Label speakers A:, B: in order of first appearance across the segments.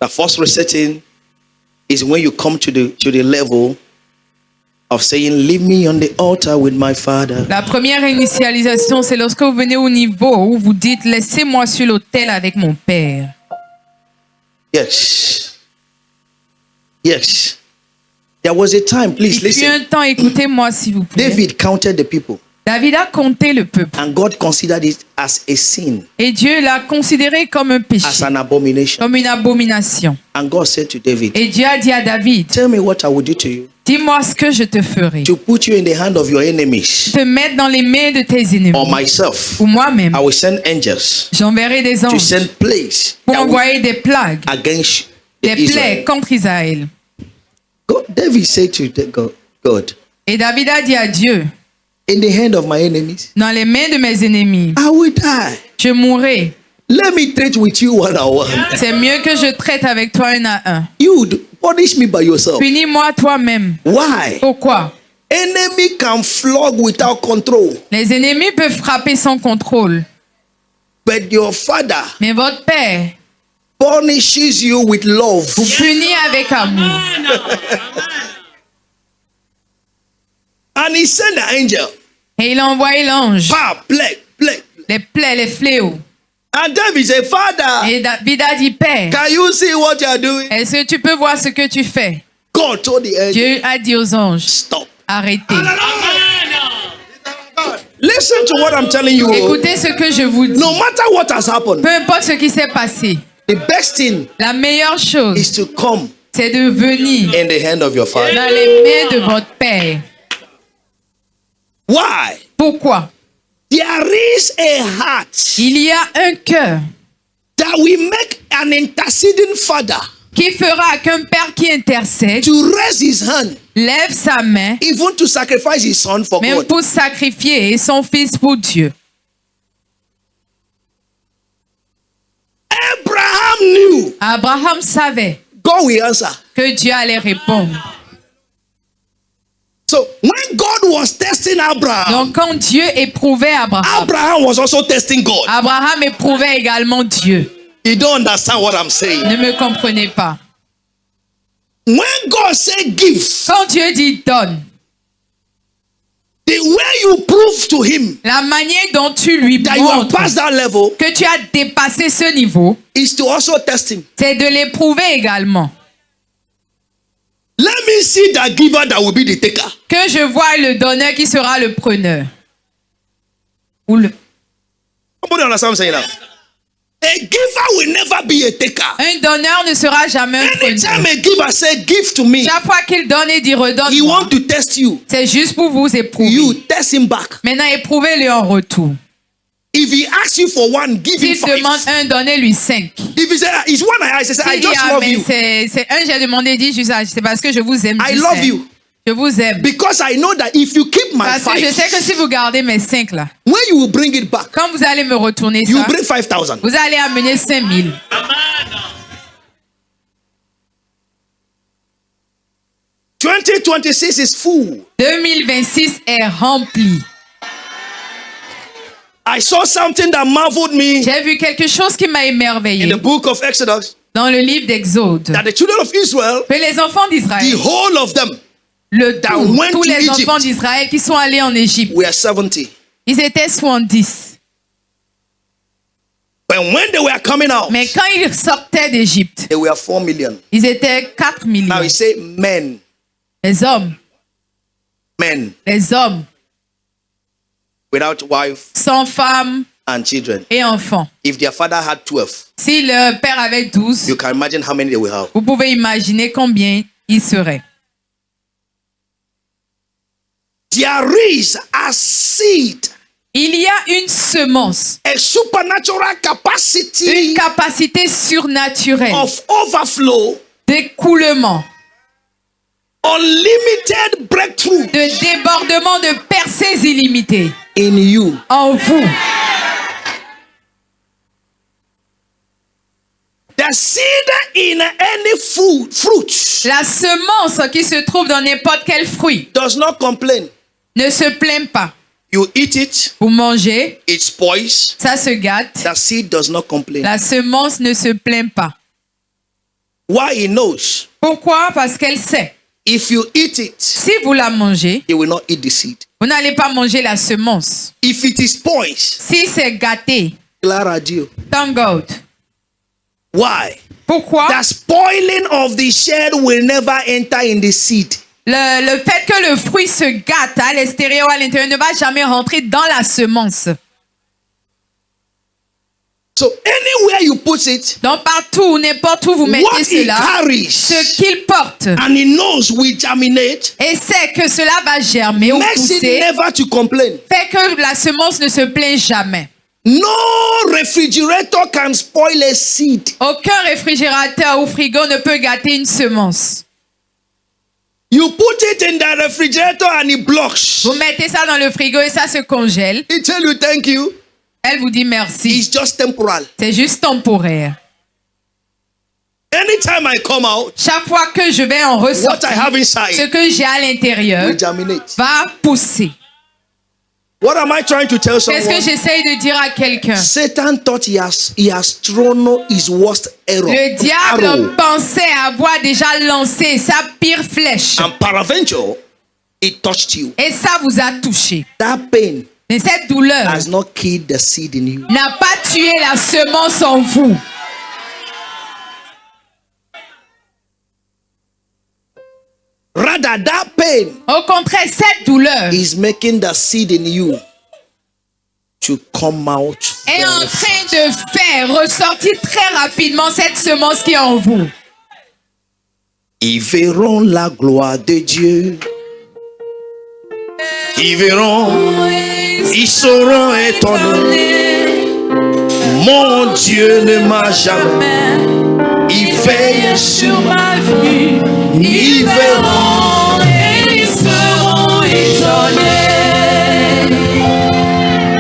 A: The first resetting is when you come to the level of saying, leave me on the altar with my father.
B: La première initialisation, c'est lorsque vous venez au niveau où vous dites, laissez-moi sur l'autel avec mon père.
A: Yes. Yes. There was a time, please
B: Il fut
A: listen.
B: un temps, écoutez-moi s'il vous plaît.
A: David counted the people,
B: David a compté le peuple.
A: and God considered it as a sin,
B: Et Dieu l'a considéré comme un péché,
A: as an abomination.
B: comme une abomination.
A: And God said to David,
B: Et Dieu a dit à David,
A: tell me what I will do to you,
B: dis-moi ce que je te ferai.
A: to put you in the hand of your enemies,
B: Te mettre dans les mains de tes ennemis.
A: or myself.
B: Ou moi-même.
A: I will send angels
B: J'enverrai des
A: to
B: anges
A: send plagues
B: pour
A: that will-
B: envoyer des plagues,
A: against
B: des
A: Israel.
B: plaies contre Israël.
A: David said to God,
B: Et David a dit à Dieu,
A: in the hand of my enemies,
B: dans les mains de mes ennemis,
A: I will die.
B: je mourrai.
A: Let me treat with you one on one.
B: C'est mieux que je traite avec toi un à un.
A: You would punish me by yourself.
B: Punis-moi toi-même.
A: Why?
B: Pourquoi?
A: Enemy can flog without control,
B: Les ennemis peuvent frapper sans contrôle.
A: but your father
B: Mais votre père
A: punishes you with love.
B: vous punit avec amour.
A: And he sent the angel.
B: Et il a envoyé l'ange.
A: Plague.
B: Les plaies, les fléaux.
A: And David said, Father,
B: Et David a dit, Père,
A: can you see what you are doing?
B: est-ce que tu peux voir ce que tu fais?
A: God told the angel,
B: Dieu a dit aux anges,
A: stop.
B: arrêtez.
A: Listen to what I'm telling you.
B: Écoutez ce que je vous dis.
A: No matter what has happened,
B: Peu importe ce qui s'est passé,
A: the best thing
B: la meilleure chose,
A: is to come
B: c'est de venir
A: in the hand of your father.
B: dans les mains de votre Père.
A: Why?
B: Pourquoi?
A: There is a heart
B: Il y a un cœur
A: that will make an interceding father
B: qui fera qu'un père qui intercède
A: to raise his hand,
B: lève sa main,
A: even to sacrifice his son for
B: même
A: God.
B: pour sacrifier son fils pour Dieu.
A: Abraham knew
B: Abraham savait
A: God will answer.
B: que Dieu allait répondre.
A: So when God was testing Abraham,
B: Donc quand Dieu éprouvait Abraham,
A: Abraham was also testing God.
B: Abraham éprouvait également Dieu.
A: You don't understand what I'm saying.
B: Ne me comprenez pas.
A: When God said give,
B: Quand Dieu dit donne,
A: the way you prove to him
B: la manière dont tu lui
A: that you have
B: montres
A: passed that level
B: que tu as dépassé ce niveau,
A: is to also test him.
B: c'est de l'éprouver également.
A: Let me see that giver that will be the taker.
B: Que je vois le donneur qui sera le preneur. Ou le...
A: Somebody understand what I'm saying now? A giver will never be a taker.
B: Un donneur ne sera jamais un
A: Anytime
B: preneur.
A: a giver say give to me,
B: Chaque fois qu'il donne et dit
A: he
B: redonne,
A: want to test you.
B: c'est juste pour vous éprouver.
A: You test him back.
B: Maintenant, éprouvez-le en retour.
A: If he asks you for one, give him
B: S'il
A: five.
B: demande un, donnez-lui 5.
A: If he say it's one I say I
B: S'il dit,
A: just
B: ah,
A: love
B: mais
A: you.
B: c'est un, j'ai demandé, dit juste, ah, c'est parce que je vous aime.
A: I
B: juste,
A: love
B: hein.
A: you.
B: Je vous aime.
A: Because I know that if you keep my
B: Parce que je
A: five,
B: sais que si vous gardez mes 5 là,
A: when you will bring it back,
B: quand vous allez me retourner
A: you
B: ça,
A: bring 5,000.
B: vous allez amener 5000.
A: Amen. 2026 is full.
B: 2026 est rempli.
A: I saw something that marveled me
B: J'ai vu quelque chose qui m'a
A: in
B: émerveillé
A: the book of Exodus,
B: dans le livre d'Exode.
A: that the children of Israel,
B: Que les enfants
A: the
B: d'Israël,
A: whole of them,
B: le
A: went
B: tous
A: to
B: les
A: Egypt.
B: enfants d'Israël qui sont allés en Égypte,
A: were 70.
B: ils étaient 70.
A: But when they were coming out,
B: Mais quand ils sortaient d'Égypte,
A: they were 4 million.
B: ils étaient 4 millions.
A: Now he say men,
B: Les hommes,
A: without wife
B: sans femmes
A: and children.
B: et enfants.
A: If their father had 12,
B: Si le père avait 12,
A: you can imagine how many they will have.
B: vous pouvez imaginer combien ils seraient.
A: There is a seed,
B: Il y a une semence,
A: a supernatural
B: une
A: capacity
B: capacité surnaturelle
A: of overflow,
B: d'écoulement,
A: unlimited breakthrough
B: de débordement, de percées illimitées
A: in you.
B: en vous.
A: The seed in any fruit
B: La semence qui se trouve dans n'importe quel fruit
A: does not complain.
B: ne se plaint pas.
A: You eat it,
B: Vous mangez,
A: it spoils.
B: ça se gâte.
A: The seed does not complain.
B: La semence ne se plaint pas.
A: Why? He knows.
B: Pourquoi? Parce qu'elle sait.
A: If you eat it,
B: Si vous la mangez,
A: you will not eat the seed.
B: vous n'allez pas manger la semence.
A: If it is spoiled,
B: Si c'est gâté,
A: gloire à Dieu.
B: thank God.
A: Why?
B: Pourquoi?
A: The spoiling of the shell will never enter in the seed.
B: Le fait que le fruit se gâte à l'extérieur ou à l'intérieur ne va jamais rentrer dans la semence.
A: So anywhere you put it,
B: Donc partout, n'importe où vous mettez
A: what he
B: cela,
A: carries
B: ce qu'il porte,
A: and he knows will germinate,
B: et sait que cela va germer ou
A: makes it
B: pousser,
A: never to complain.
B: fait que la semence ne se plaint jamais.
A: No refrigerator can spoil a seed.
B: Aucun réfrigérateur ou frigo ne peut gâter une semence.
A: You put it in the refrigerator and it blocks.
B: Vous mettez ça dans le frigo et ça se congèle.
A: He tell you thank you.
B: Elle vous dit merci.
A: It's just temporal.
B: C'est juste temporaire.
A: Anytime I come out,
B: Chaque fois que je vais en
A: what
B: ressortir,
A: I have
B: ce
A: inside
B: que j'ai à l'intérieur
A: will germinate.
B: va pousser.
A: What am I trying to tell
B: Qu'est-ce que
A: someone?
B: j'essaye de dire à quelqu'un?
A: Satan thought he has thrown his worst arrow.
B: Le diable
A: arrow.
B: pensait avoir déjà lancé sa pire flèche.
A: And peradventure, it touched you.
B: Et ça vous a touché.
A: That pain
B: Mais cette douleur
A: has not killed the seed in you.
B: n'a pas tué la semence en vous.
A: Rather, that pain
B: Au contraire, cette douleur
A: is making the seed in you to come out.
B: est en
A: very
B: train de faire ressortir très rapidement cette semence qui est en vous.
A: Ils verront la gloire de Dieu. Ils verront, ils seront étonnés. Mon Dieu ne m'a jamais. Il veille sur ma vie. Ils verront et ils seront étonnés.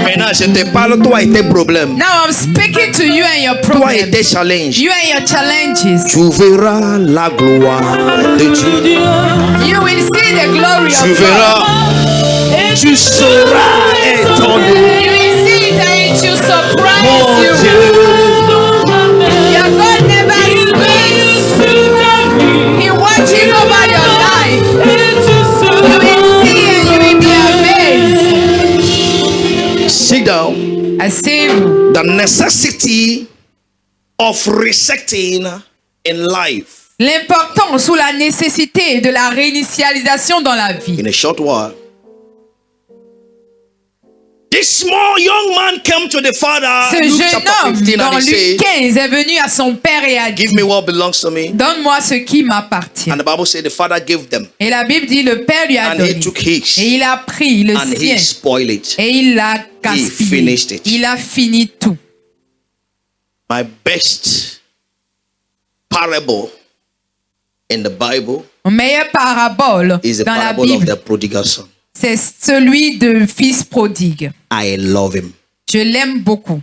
A: Maintenant, je te parle, toi et tes problèmes.
B: Now I'm speaking to you and your
A: Toi et
B: problems.
A: tes challenges.
B: You and your challenges.
A: Tu verras la gloire de Dieu.
B: You will see the glory
A: Tu
B: of
A: verras.
B: God.
A: Tu seras étonné.
B: You will see it and it will
A: Mon
B: surprise you.
A: Dieu.
B: Your God never sleeps. He watches over your life. You will see and you will be amazed.
A: Sit down.
B: Asseyez-vous.
A: The necessity of resetting in life.
B: L'importance ou la nécessité de la réinitialisation dans la vie.
A: In a short while, this small young man came to the father.
B: Ce
A: Luke
B: jeune
A: chapter
B: homme
A: 15
B: dans
A: and he
B: Luc
A: said,
B: 15 est venu à son père et a
A: give
B: dit,
A: me what belongs to me.
B: donne-moi ce qui m'appartient.
A: And the Bible said the father gave them.
B: Et la Bible dit, le père lui a
A: And
B: donné.
A: he took his.
B: Et il a pris le
A: And
B: sien.
A: he spoiled it.
B: Et il l'a gaspillé.
A: finished it.
B: Il a fini tout.
A: My best parable in the Bible
B: Mon meilleure parabole
A: is the
B: dans la
A: parable of
B: Bible,
A: the prodigal son.
B: c'est celui de fils prodigue.
A: I love him.
B: Je l'aime beaucoup.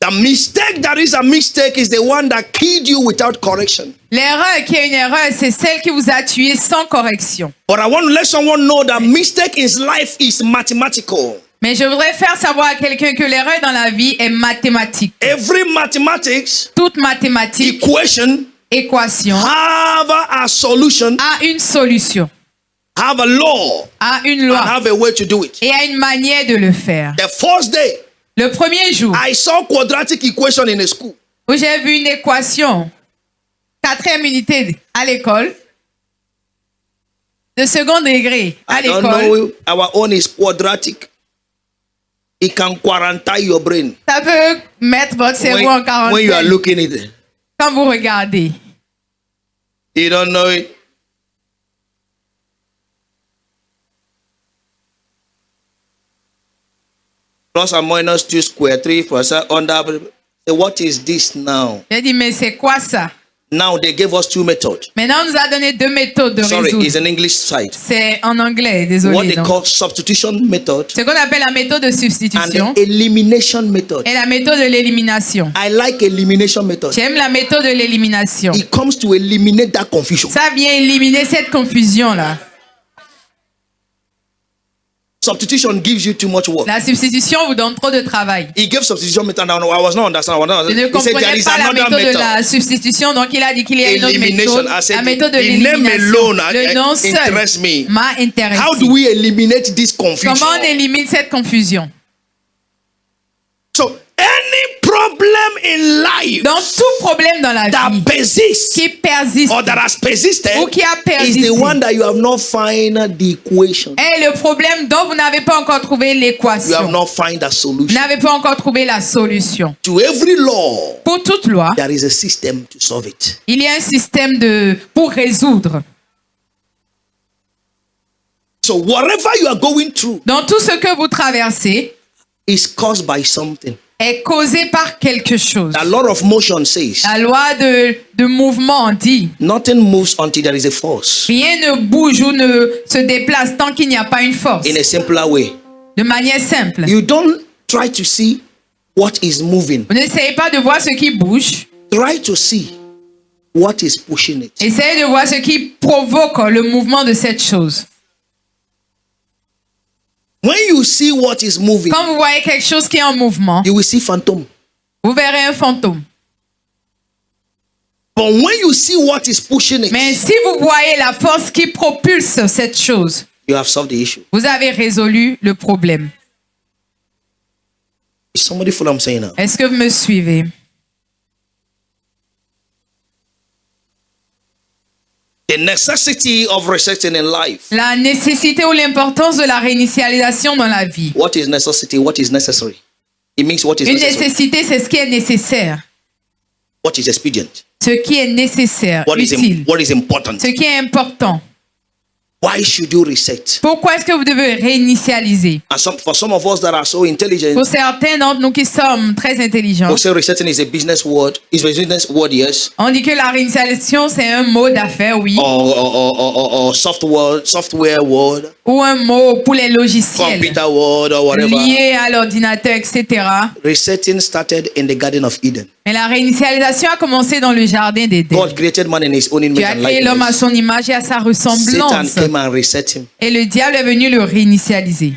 A: The mistake that is a mistake is the one that killed you without correction.
B: L'erreur qui est une erreur, c'est celle qui vous a tué sans correction.
A: But I want to let someone know that mistake in life is mathematical.
B: Mais je voudrais faire savoir à quelqu'un que l'erreur dans la vie est mathématique.
A: Every mathematics
B: Toute mathématique,
A: equation
B: équation,
A: have a solution,
B: a une solution,
A: have a law,
B: a une
A: and
B: loi
A: have a way to do it.
B: et a une manière de le faire.
A: The first day,
B: Le premier jour
A: I saw quadratic equation in a school.
B: où j'ai vu une équation, 4e unité à l'école, de second degré à
A: I don't
B: l'école,
A: know, our own is quadratic. It can quarantine your brain
B: ça peut mettre votre cerveau en
A: when you are
B: quarantaine
A: looking at it.
B: quand vous regardez.
A: You don't know it. Plus and minus 2 square, 3 plus under. So what is this now?
B: J'ai dit, mais c'est quoi ça?
A: Now they gave us 2 methods.
B: Maintenant, on nous a donné 2 méthodes de
A: Sorry,
B: résoudre.
A: it's an English side.
B: C'est en anglais,
A: What
B: désolé.
A: they
B: donc.
A: call substitution method
B: Ce qu'on appelle la méthode de
A: and
B: substitution
A: elimination method.
B: et la méthode de l'élimination.
A: I like elimination method.
B: J'aime la méthode de l'élimination.
A: It comes to eliminate that confusion.
B: Ça vient éliminer cette confusion-là.
A: Substitution gives you too much work.
B: La substitution vous donne trop de travail.
A: He gave substitution method. I was not understanding.
B: Je ne
A: He said there
B: comprenais
A: is
B: pas la
A: another
B: méthode de
A: method.
B: la substitution, donc il a dit qu'il y a une autre
A: Elimination.
B: méthode,
A: I said
B: la méthode de
A: the name
B: l'élimination.
A: alone
B: Le nom seul
A: interests me.
B: m'a intéressé.
A: How do we eliminate this confusion?
B: Comment on élimine cette confusion?
A: So any problem in life
B: Dans tout problème dans la
A: that
B: vie
A: persists
B: qui persiste
A: or that has persisted
B: ou qui a
A: is
B: persisté
A: the one that you have not find the equation.
B: est le problème dont vous n'avez pas encore trouvé
A: You have
B: l'équation.
A: not find the
B: Vous
A: solution.
B: n'avez pas encore trouvé la solution.
A: To every law,
B: Pour toute loi,
A: there is a system to solve it.
B: il y a un système pour résoudre.
A: So whatever you are going through
B: Dans tout ce que vous traversez
A: is caused by something.
B: est causé par quelque chose.
A: A lot of motion says
B: La loi de mouvement dit
A: nothing moves until there is a force.
B: rien ne bouge ou ne se déplace tant qu'il n'y a pas une force.
A: In a simpler way,
B: De manière simple.
A: you don't try to see what is moving.
B: Vous n'essayez pas de voir ce qui bouge.
A: Try to see what is pushing it.
B: Essayez de voir ce qui provoque le mouvement de cette chose.
A: When you see what is moving,
B: Quand vous voyez quelque chose qui est en mouvement,
A: you will see phantom.
B: vous verrez un fantôme.
A: But when you see what is pushing it,
B: Mais si vous voyez la force qui propulse cette chose,
A: you have solved the issue.
B: vous avez résolu le problème.
A: Is somebody follow what I'm saying now?
B: Est-ce que vous me suivez?
A: The necessity of resetting in life.
B: La nécessité ou l'importance de la réinitialisation dans la vie.
A: What is necessity? What is necessary? It means what is
B: Une
A: necessary.
B: nécessité, c'est ce qui est nécessaire.
A: What is expedient?
B: Ce qui est nécessaire,
A: What
B: utile.
A: is important?
B: Ce qui est important.
A: Why should you reset?
B: Pourquoi est-ce que vous devez réinitialiser?
A: And for some of us that are so intelligent,
B: Pour certains d'entre nous qui sommes très intelligents,
A: we say resetting is a business word. It's a business word, yes.
B: on dit que la réinitialisation, c'est un mot d'affaires, oui,
A: Or software word,
B: ou un mot pour les logiciels
A: computer word, or whatever.
B: liés à l'ordinateur, etc.
A: Resetting started in the Garden of Eden.
B: Mais la réinitialisation a commencé dans le jardin d'Éden.
A: God created man in his own image
B: Dieu a
A: and
B: créé l'homme à
A: likeness.
B: son image et à sa
A: Satan
B: ressemblance.
A: came and reset him.
B: Et le diable est venu le réinitialiser.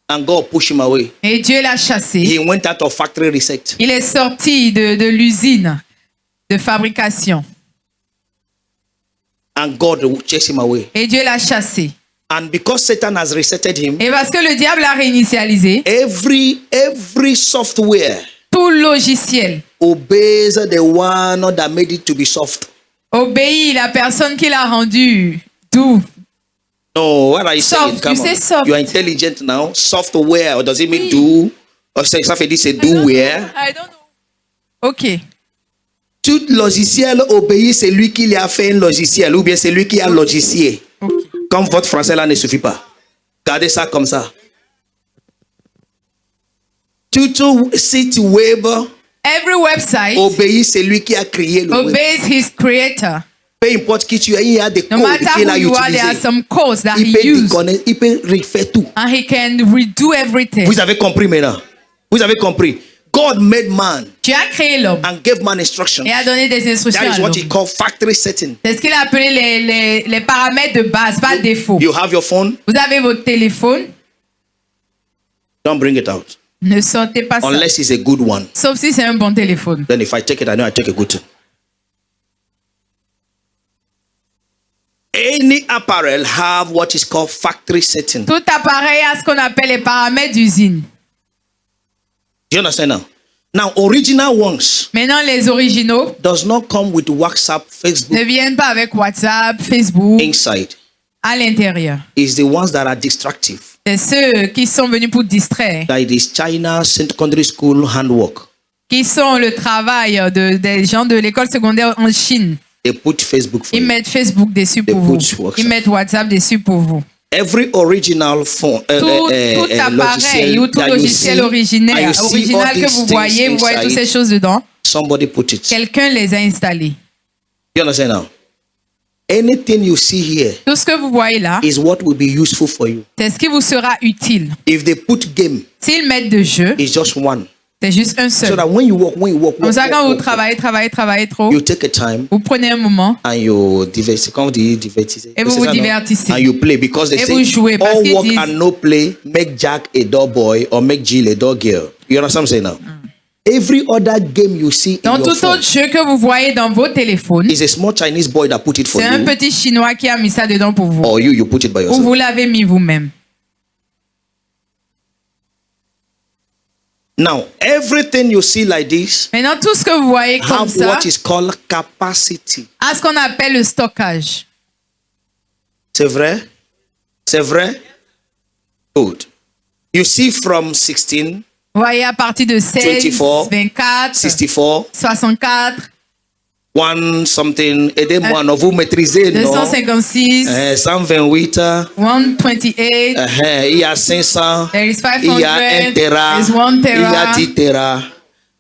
A: And God pushed him away.
B: Et Dieu l'a chassé.
A: He went out of factory reset.
B: Il est sorti de l'usine de fabrication.
A: And God chased him away.
B: Et Dieu l'a chassé.
A: And because Satan has resetted him,
B: Et parce que le diable l'a réinitialisé,
A: every software
B: tout logiciel
A: obeys the one that made it to be soft.
B: obéit la personne qui l'a rendu doux.
A: No, what are you saying?
B: Soft,
A: Come
B: you say
A: on.
B: soft.
A: You are intelligent now. Software, or does it mean
B: Oui.
A: do? Or say something this say do where?
B: I don't know. Ok.
A: Tout logiciel obéit celui qui lui a fait un logiciel ou bien celui qui a logiciel.
B: Ok.
A: Comme votre français là ne suffit pas. Gardez ça comme ça. Tout site web
B: Every website
A: obéit celui qui a créé le web.
B: obeys his creator.
A: Peu importe qui tu es, il y a des
B: No
A: codes
B: matter
A: qu'il a
B: who you are, there are
A: utilisés.
B: some codes that
A: Il peut
B: he used.
A: déconner, il peut refaire tout.
B: And he can redo everything.
A: Vous avez compris maintenant. Vous avez compris. God made man
B: Dieu a créé l'homme
A: and gave man instructions.
B: et a donné des instructions
A: That
B: à
A: is what he
B: l'homme.
A: called factory setting.
B: C'est ce qu'il a appelé les paramètres de base, pas de défaut.
A: You have your phone,
B: Vous avez votre téléphone,
A: don't bring it out.
B: ne sortez pas ça.
A: Unless it's a good one.
B: Sauf si c'est un bon téléphone.
A: Then if I take it, I know I take a good thing. Any apparel have what is called factory setting.
B: Tout appareil a ce qu'on appelle les paramètres d'usine.
A: Do you understand now? Now, original ones
B: Maintenant, les originaux
A: does not come with WhatsApp, Facebook
B: ne viennent pas avec WhatsApp, Facebook,
A: inside.
B: à l'intérieur.
A: It's the ones that are destructive.
B: C'est ceux qui sont venus pour distraire,
A: That is China Secondary School handwork.
B: qui sont le travail des gens de l'école secondaire en Chine.
A: They put Facebook for
B: Ils
A: you.
B: mettent Facebook dessus
A: They
B: pour vous.
A: put WhatsApp.
B: Ils mettent WhatsApp dessus pour vous.
A: Every original phone,
B: Tout appareil ou tout
A: that you
B: logiciel
A: see,
B: original
A: and you see
B: original
A: all
B: que
A: these
B: vous
A: things
B: voyez toutes ces
A: inside,
B: choses dedans.
A: somebody put it.
B: Quelqu'un les a installés.
A: You understand now? Anything you see here
B: Tout ce que vous voyez là,
A: is what will be useful for you.
B: c'est ce qui vous sera utile.
A: If they put game,
B: S'ils mettent de jeu,
A: it's just one.
B: C'est juste un
A: So
B: seul.
A: that when you work,
B: Comme ça, quand vous
A: work,
B: travaillez trop,
A: you take a time
B: vous prenez un moment
A: and you divertise.
B: et vous vous divertissez.
A: And you play because they
B: Et
A: say
B: vous jouez parce
A: all
B: qu'ils
A: work
B: disent-
A: and no play make Jack a dull boy or make Jill a dull girl. You understand what I'm saying now? Every other game you see in
B: Dans
A: your
B: tout
A: phone
B: autre jeu que vous voyez dans vos téléphones,
A: is a small Chinese boy that put it for
B: c'est un
A: you,
B: petit Chinois qui a mis ça dedans pour vous.
A: or you put it by
B: Ou
A: yourself.
B: vous l'avez mis vous-même.
A: Now, everything you see like this
B: Maintenant, tout ce que vous voyez comme
A: have
B: ça
A: what is called capacity.
B: a ce qu'on appelle le stockage.
A: C'est vrai? C'est vrai? Good. You see from 16,
B: Vous voyez à partir de 16,
A: 24,
B: 24,
A: 64,
B: 64,
A: one something, aidez-moi, non, vous maîtrisez, non?
B: 256,
A: 128,
B: 128,
A: il y a 500,
B: there is
A: il y a 1
B: 500,
A: tera,
B: there is 1
A: il y a
B: tera.
A: 10 tera.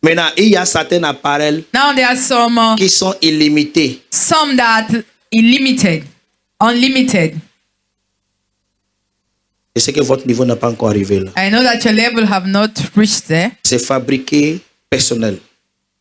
A: Maintenant, il y a certains appareils
B: Now there are
A: qui sont illimités.
B: some that unlimited.
A: Je sais que votre niveau n'a pas encore arrivé là.
B: I know that your level have not reached there.
A: C'est fabriqué personnel.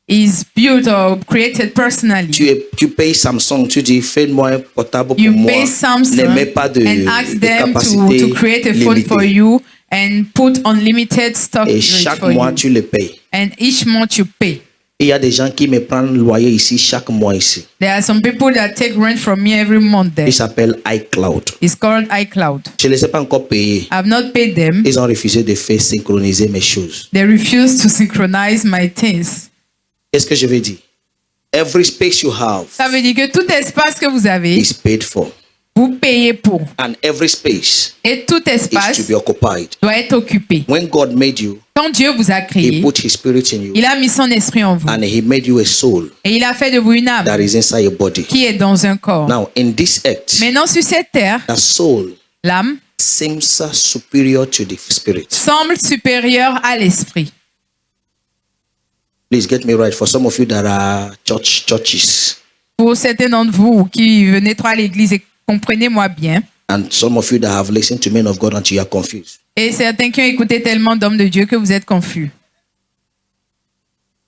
B: Is built or created personally.
A: Tu payes Samsung, tu dis fais-moi un portable pour
B: You
A: moi.
B: pay Samsung
A: Ne mets pas de,
B: and ask
A: de
B: them
A: capacité
B: to create a phone for
A: limitée.
B: you and put unlimited stock
A: Et
B: rate
A: chaque
B: for
A: mois,
B: you.
A: tu le payes.
B: And each month you pay.
A: Il y a des gens qui me prennent le loyer ici chaque mois ici.
B: There are some people that take rent from me every month there.
A: Il s'appelle iCloud.
B: It's called iCloud.
A: Je ne les ai pas encore payés.
B: I've not paid them.
A: Ils ont refusé de faire synchroniser mes choses.
B: They refuse to synchronize my things.
A: Qu'est-ce que je veux dire? Every space you have
B: Ça veut dire que tout espace que vous avez,
A: is paid for.
B: vous payez pour.
A: And every space
B: Et tout
A: is
B: espace
A: to be occupied.
B: doit être occupé.
A: When God made you,
B: Quand Dieu vous a
A: He
B: créé,
A: put His Spirit in you.
B: il a mis son esprit en vous.
A: And He made you a soul
B: Et il a fait de vous une âme
A: that is inside your body.
B: qui est dans un corps.
A: Now, in this act,
B: Maintenant, sur cette terre,
A: the soul
B: l'âme
A: seems superior to the spirit.
B: semble supérieure à l'esprit.
A: Please get me right. For some of you that are churches,
B: Pour certains d'entre vous qui venez trop à l'église, et comprenez-moi bien,
A: and some of you that have listened to men of God until you are confused.
B: et certains qui ont écouté tellement d'hommes de Dieu que vous êtes confus.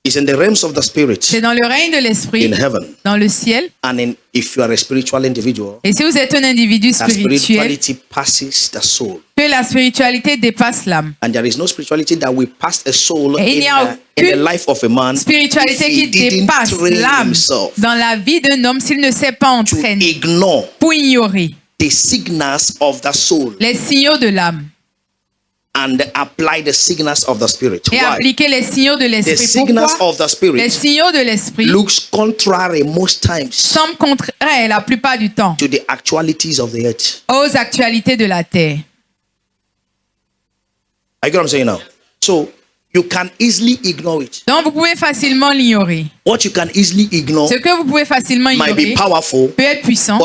A: It's in the realms of the spirit
B: C'est dans le règne de l'esprit,
A: in heaven.
B: dans le ciel.
A: And if you are a spiritual individual,
B: Et si vous êtes un individu
A: that
B: spirituel,
A: spirituality passes the soul.
B: que la spiritualité dépasse l'âme.
A: And there is no spirituality that will pass a soul
B: Et il n'y a
A: in the
B: aucune
A: life of a man
B: Spiritualité
A: if
B: qui
A: he didn't
B: dépasse
A: train
B: l'âme
A: himself
B: dans la vie d'un homme s'il ne s'est pas
A: to
B: entraîné
A: ignore
B: pour ignorer
A: the signals of the soul
B: les signaux de l'âme
A: and apply the signals of the spirit.
B: et
A: Why?
B: appliquer les signaux de
A: The
B: l'esprit.
A: signals
B: Pourquoi?
A: of the
B: Les
A: spirit
B: signaux de l'esprit
A: looks contrary most times
B: semblent contraires la plupart du temps
A: to the actualities of the earth.
B: aux actualités de la terre.
A: I get what I'm saying now. So you can easily ignore it.
B: Donc vous pouvez facilement l'ignorer.
A: What you can easily ignore
B: Ce que vous pouvez facilement
A: might be
B: ignorer
A: powerful,
B: peut être puissant,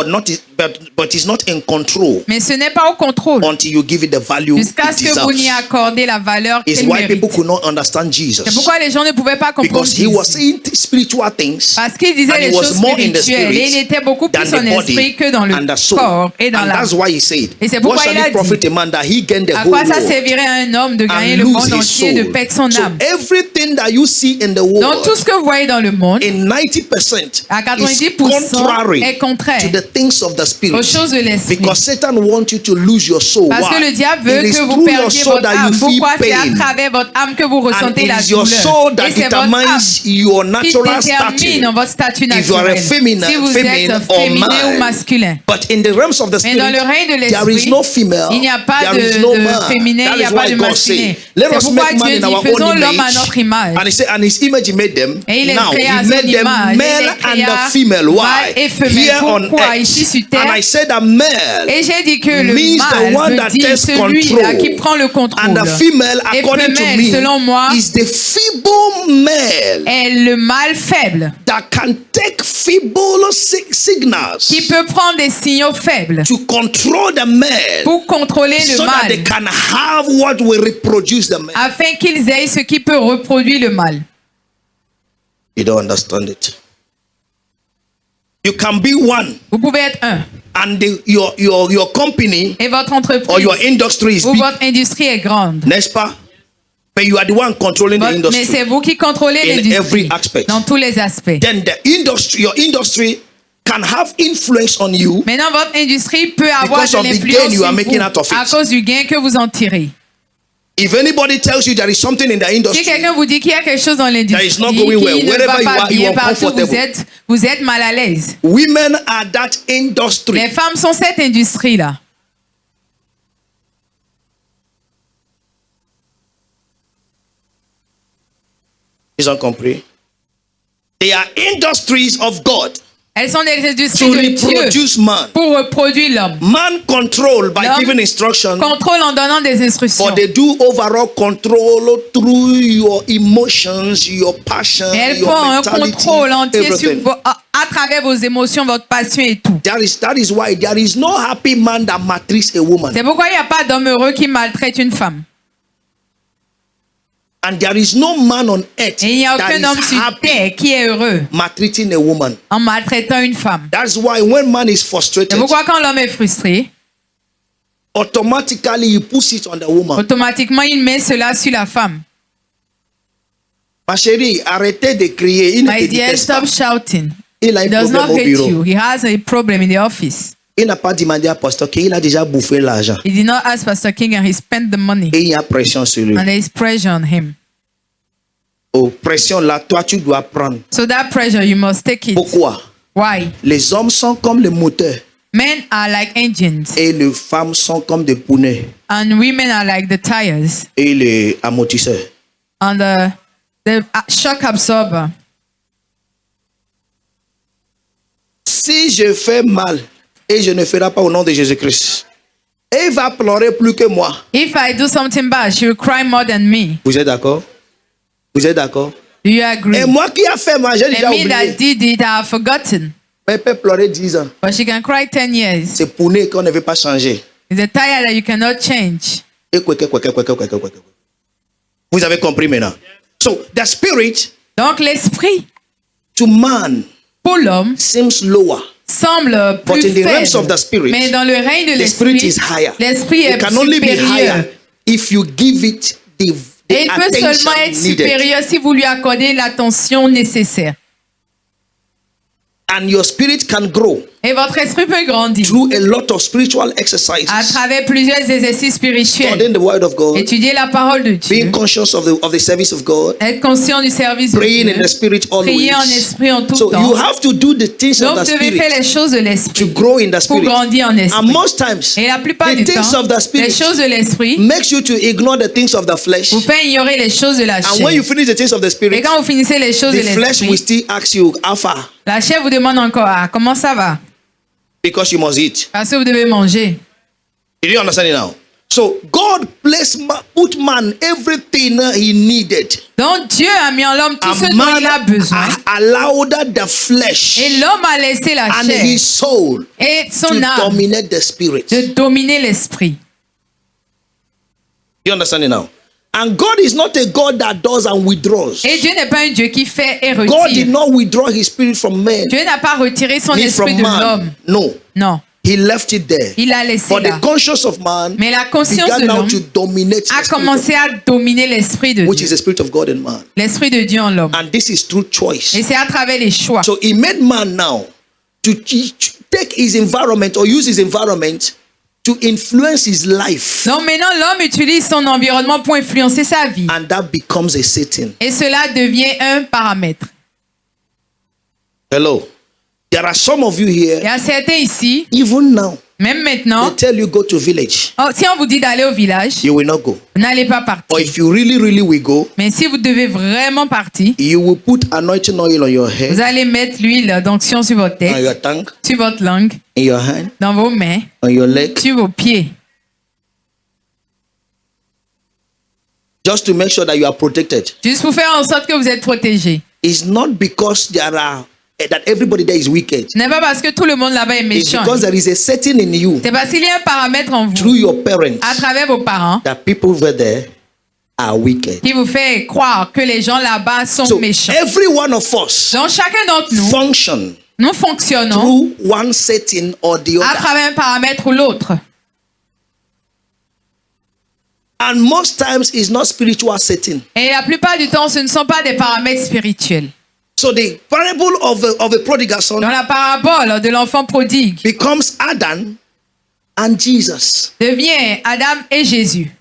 A: but it's not in control
B: mais ce n'est pas au contrôle
A: until you give it the value
B: jusqu'à
A: it
B: ce que vous n'y
A: deserves.
B: accordez la valeur
A: It's
B: qu'elle
A: why
B: mérite.
A: people could not understand
B: C'est
A: Jesus,
B: pourquoi les gens ne pouvaient pas comprendre
A: because he was
B: Jésus.
A: saying spiritual things
B: Parce qu'il disait
A: and he
B: les
A: was
B: choses
A: more in the
B: spirituelles et il
A: spirit
B: était beaucoup
A: than
B: plus
A: the
B: en
A: body
B: esprit que dans le
A: and the soul.
B: corps et dans
A: And
B: l'âme.
A: that's why he said,
B: Et c'est
A: what
B: pourquoi
A: shall
B: il a
A: it profit
B: dit,
A: a man that he gain the
B: à
A: whole
B: quoi ça
A: world
B: servirait à un homme de gagner
A: and
B: le
A: lose
B: monde
A: his
B: entier, de
A: soul?
B: perdre son
A: So
B: âme?
A: everything that you see in the
B: Donc tout
A: world,
B: ce que vous voyez dans le monde,
A: in 90%,
B: à
A: is
B: 90%
A: contrary
B: est contraire
A: to the things of the spirit.
B: aux choses de l'esprit.
A: Because Satan wants you to lose your soul.
B: Parce que
A: Why?
B: le diable veut
A: It is
B: que vous
A: through your
B: perdiez
A: soul
B: votre
A: that
B: âme.
A: you feel
B: Pourquoi? C'est à
A: pain.
B: travers votre âme que vous
A: And
B: ressentez
A: it
B: la
A: is your
B: douleur.
A: soul that
B: Et c'est votre âme
A: determines your
B: qui
A: natural
B: détermine
A: stature.
B: votre statut
A: If you are a
B: naturel.
A: feminine,
B: Si vous
A: feminine
B: êtes
A: or
B: féminin ou
A: male.
B: masculin.
A: But in the realms of the
B: Mais
A: spirit,
B: dans le règne de
A: there is
B: l'esprit,
A: no female,
B: il n'y a pas
A: there is no
B: de
A: man.
B: féminin,
A: That
B: il n'y a
A: is
B: pas
A: why
B: de
A: God
B: masculin.
A: said, let
B: C'est
A: us
B: pourquoi
A: make man
B: Dieu
A: in
B: dit,
A: our
B: faisons
A: own
B: l'homme à
A: image.
B: notre image.
A: And his image he made them.
B: Et il les
A: Now
B: créa à
A: he
B: son
A: made them
B: image.
A: male
B: Il les
A: and
B: créa
A: the female. Why?
B: mâle et femelle.
A: Here on
B: Pourquoi? Ici sur
A: earth.
B: terre.
A: And I said that male
B: Et j'ai dit que le
A: means the one
B: mâle
A: that
B: veut dire
A: takes
B: celui-là qui
A: control.
B: prend le
A: And
B: contrôle.
A: the female,
B: Et
A: according to
B: femelle,
A: me,
B: selon moi,
A: is the feeble male
B: est le mâle faible
A: that can take feeble signals
B: qui peut prendre des signaux faibles
A: to control the male
B: pour contrôler le
A: so that they
B: mâle
A: can have what will reproduce the male.
B: afin qu'ils aient ce qui peut reproduire le mâle.
A: You don't understand it. You can be one
B: Vous pouvez être un
A: and your company
B: et votre
A: or
B: entreprise
A: your industry is
B: ou
A: big,
B: votre industrie est grande.
A: n'est-ce pas? but you are the one controlling the
B: Mais
A: industry
B: c'est vous qui contrôlez
A: in
B: l'industrie
A: every aspect.
B: dans tous les aspects.
A: Then your industry can have influence on you
B: Maintenant, votre industrie peut avoir
A: because
B: de
A: of the
B: l'influence
A: gain you are
B: sur
A: making
B: vous
A: out of
B: à
A: it.
B: cause du gain que vous en tirez.
A: If anybody tells you there is something in the
B: Si
A: industry,
B: quelqu'un vous dit qu'il y a quelque chose dans l'industrie
A: That is not
B: qui
A: going well.
B: ne
A: Wherever
B: va
A: you
B: pas
A: are, you
B: bien
A: are
B: partout,
A: uncomfortable.
B: vous êtes mal à l'aise.
A: women are that industry.
B: Les femmes sont cette industrie-là.
A: Ils ont compris? They are industries of God
B: Elles sont des industries
A: to
B: de Dieu
A: reproduce man.
B: pour reproduire l'homme.
A: Man control by
B: L'homme
A: giving instruction,
B: Contrôle en donnant des instructions.
A: but they do overall control through your emotions, your passion,
B: Et elles
A: your
B: font un
A: mentality,
B: contrôle entier sur
A: everything.
B: à travers vos émotions, votre passion et tout.
A: That is why there is no happy man that maltreats a woman,
B: C'est pourquoi il n'y a pas d'homme heureux qui maltraite une femme.
A: and there is no man on earth
B: Et il n'y a
A: that
B: aucun homme
A: is
B: sur
A: happy
B: terre qui est heureux
A: maltreating a woman.
B: en maltraitant une femme.
A: That's why when man is
B: C'est
A: frustrated,
B: pourquoi quand l'homme est frustré,
A: automatically he puts it on the woman.
B: automatiquement il met cela sur la femme.
A: Ma chérie, arrêtez de crier. Il ne te
B: My dear,
A: déteste pas.
B: stop shouting.
A: Il a un
B: He does not
A: problème au
B: hate
A: bureau.
B: you. He has a problem in the office.
A: Il n'a pas demandé à pasteur qu'il a déjà bouffé l'argent.
B: He did not ask Pastor King and he spent the money.
A: Et il y a pression sur lui.
B: And there is pressure on him.
A: Oh, pression là, toi tu dois prendre.
B: So that pressure, you must take it.
A: Pourquoi?
B: Why?
A: Les hommes sont comme les moteurs
B: Men are like engines
A: et les femmes sont comme des pneus
B: and women are like the tires
A: et les amortisseurs.
B: and the shock absorber.
A: Si je fais mal et je ne ferai pas au nom de Jésus-Christ, et il va pleurer plus que moi.
B: If I do something bad, she will cry more than me.
A: Vous êtes d'accord? Vous êtes d'accord?
B: Do you agree?
A: Et moi qui a fait mal, j'ai déjà
B: And me that
A: oublié.
B: did it, I have forgotten.
A: Mais elle peut pleurer 10 ans.
B: But she can cry 10 years.
A: C'est pneu qu'on ne veut pas changer.
B: It's a tire that you cannot change.
A: Et quoi. Vous avez compris maintenant? So, the spirit
B: Donc l'esprit,
A: to man
B: pour l'homme,
A: seems lower.
B: semble
A: But
B: plus
A: in the realms of
B: faible.
A: the spirit,
B: Mais dans le règne de
A: the spirit
B: l'esprit,
A: is higher.
B: l'esprit
A: It
B: est
A: can only be
B: supérieur.
A: higher if you give it the
B: Et il peut
A: attention
B: seulement être
A: needed.
B: supérieur si vous lui accordez l'attention nécessaire.
A: And your spirit can grow
B: Et votre esprit peut grandir
A: through a lot of spiritual exercises.
B: à travers plusieurs exercices spirituels.
A: Studying the word of God,
B: Étudier la parole de Dieu.
A: being conscious of the service of God,
B: Être conscient du service de
A: praying in
B: Dieu.
A: the spirit
B: Prier en
A: always.
B: esprit en tout
A: So
B: temps.
A: you have to do the things
B: Donc
A: of the
B: vous devez faire
A: spirit
B: les choses de
A: to
B: l'esprit
A: grow in the
B: pour
A: spirit.
B: grandir en
A: And
B: esprit.
A: most times,
B: Et la plupart
A: the
B: du
A: things
B: temps,
A: of the
B: les
A: spirit
B: choses de l'esprit
A: makes you to ignore the things of the flesh.
B: vous fait ignorer les choses de la
A: And when you
B: chair.
A: finish the things of the
B: Et
A: spirit,
B: quand vous finissez les choses de
A: the flesh will
B: l'esprit,
A: still ask you, Alpha,
B: la chair vous demande encore comment ça va?
A: because you must eat.
B: Parce que vous devez manger.
A: Do you understand it now? So God put man everything he needed.
B: Donc Dieu a mis en l'homme tout ce
A: And
B: dont
A: man
B: il a besoin.
A: allowed the flesh
B: Et l'homme a laissé la
A: and
B: chair
A: his soul
B: et son
A: to
B: âme
A: dominate the spirit.
B: de dominer l'esprit.
A: You understand it now? And God is not a God that does and withdraws.
B: Et Dieu n'est pas un Dieu qui fait et
A: God did
B: retire.
A: not withdraw his spirit from man,
B: Dieu n'a pas retiré son
A: ni
B: esprit
A: from
B: de l'homme.
A: man. No,
B: Non,
A: he left it there.
B: il l'a laissé
A: But the
B: là.
A: conscience of man
B: Mais la conscience
A: began
B: de
A: now
B: l'homme
A: to dominate
B: a
A: the spirit
B: commencé à dominer l'esprit de
A: of, which
B: Dieu.
A: is the spirit of God in man.
B: L'esprit de Dieu en l'homme.
A: And this is through choice.
B: Et c'est à travers les choix.
A: So he made man now to take his environment or use his environment to influence his life.
B: Donc maintenant, l'homme utilise son environnement pour influencer sa vie.
A: And that becomes a Satan.
B: Et cela devient un paramètre.
A: Hello. There are some of you
B: Il y
A: here,
B: a certains ici,
A: even now,
B: même
A: they
B: maintenant,
A: tell you go to village.
B: si on vous dit d'aller au village,
A: You will not go.
B: vous n'allez pas
A: Or
B: partir.
A: if you really will go,
B: Mais si vous devez vraiment partir,
A: you will put anointing oil on your
B: vous
A: head,
B: allez mettre l'huile d'onction sur votre
A: on
B: tête,
A: your tongue,
B: sur votre langue,
A: in your hand,
B: dans vos mains,
A: on your leg,
B: sur vos pieds.
A: just to make sure that you are protected.
B: Juste pour faire en sorte que vous êtes protégés.
A: It's not because that everybody there is wicked.
B: Ce n'est pas parce que tout le monde là-bas est
A: It's
B: méchant.
A: because there is a setting in you
B: C'est parce qu'il y a un paramètre en vous,
A: through your parents
B: à travers vos parents,
A: that people over there are wicked.
B: qui vous fait croire que les gens là-bas sont
A: So
B: méchants.
A: every one of us
B: Donc chacun d'entre nous,
A: function
B: nous fonctionnons
A: through one setting or the
B: à
A: other.
B: travers un paramètre ou l'autre.
A: And most times it's not spiritual setting.
B: Et la plupart du temps, ce ne sont pas des paramètres spirituels.
A: So the parable of a prodigal son
B: Dans la parabole de l'enfant prodigue,
A: becomes Adam and Jesus.
B: devient Adam et Jésus.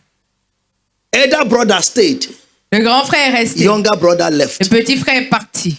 A: Elder brother stayed,
B: Le grand frère est resté.
A: younger brother left.
B: Le petit frère est parti.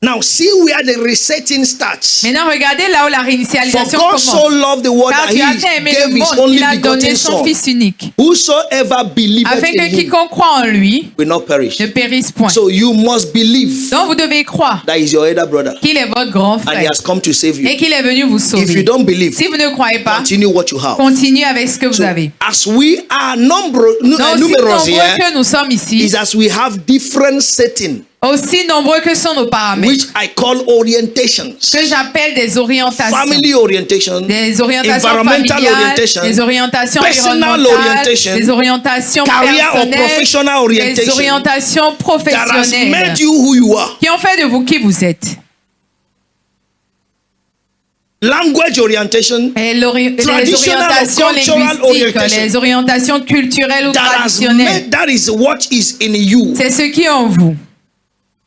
A: Now see where the resetting starts.
B: Maintenant, regardez là où la
A: For
B: réinitialisation
A: God so
B: commence.
A: loved the world
B: Car
A: that
B: Dieu a
A: he
B: tant aimé
A: gave
B: le
A: his
B: monde
A: only
B: qu'il a donné
A: begotten
B: son
A: son.
B: Fils unique,
A: Whosoever believeth
B: afin que
A: in him
B: quiconque croit en lui
A: will not perish.
B: ne périsse point.
A: So you must believe
B: Donc vous devez croire
A: that is your elder brother
B: qu'il est votre grand
A: and he
B: frère
A: has come to save
B: et
A: you.
B: qu'il est venu vous
A: If you
B: sauver.
A: don't believe,
B: Si vous ne croyez pas,
A: continue what you have.
B: continuez avec ce que vous
A: So
B: avez.
A: as we are numerous
B: Donc, aussi
A: numerous
B: nombreux
A: here,
B: que nous sommes ici,
A: is as we have different settings,
B: aussi nombreux que sont nos paramètres,
A: which I call orientations.
B: que j'appelle des orientations.
A: Family orientation,
B: Des orientations
A: environmental
B: familiales,
A: orientation,
B: des orientations
A: personal
B: environnementales,
A: orientation,
B: des orientations
A: career or
B: personnelles,
A: professional
B: des
A: orientation
B: orientations
A: that has
B: professionnelles
A: made you who you are.
B: qui ont fait de vous qui vous êtes.
A: Language orientation
B: Et les
A: Traditional or
B: orientations
A: cultural
B: linguistiques,
A: orientation.
B: les orientations culturelles ou
A: that has
B: traditionnelles,
A: made, that is what is in you
B: c'est ce qui est en vous.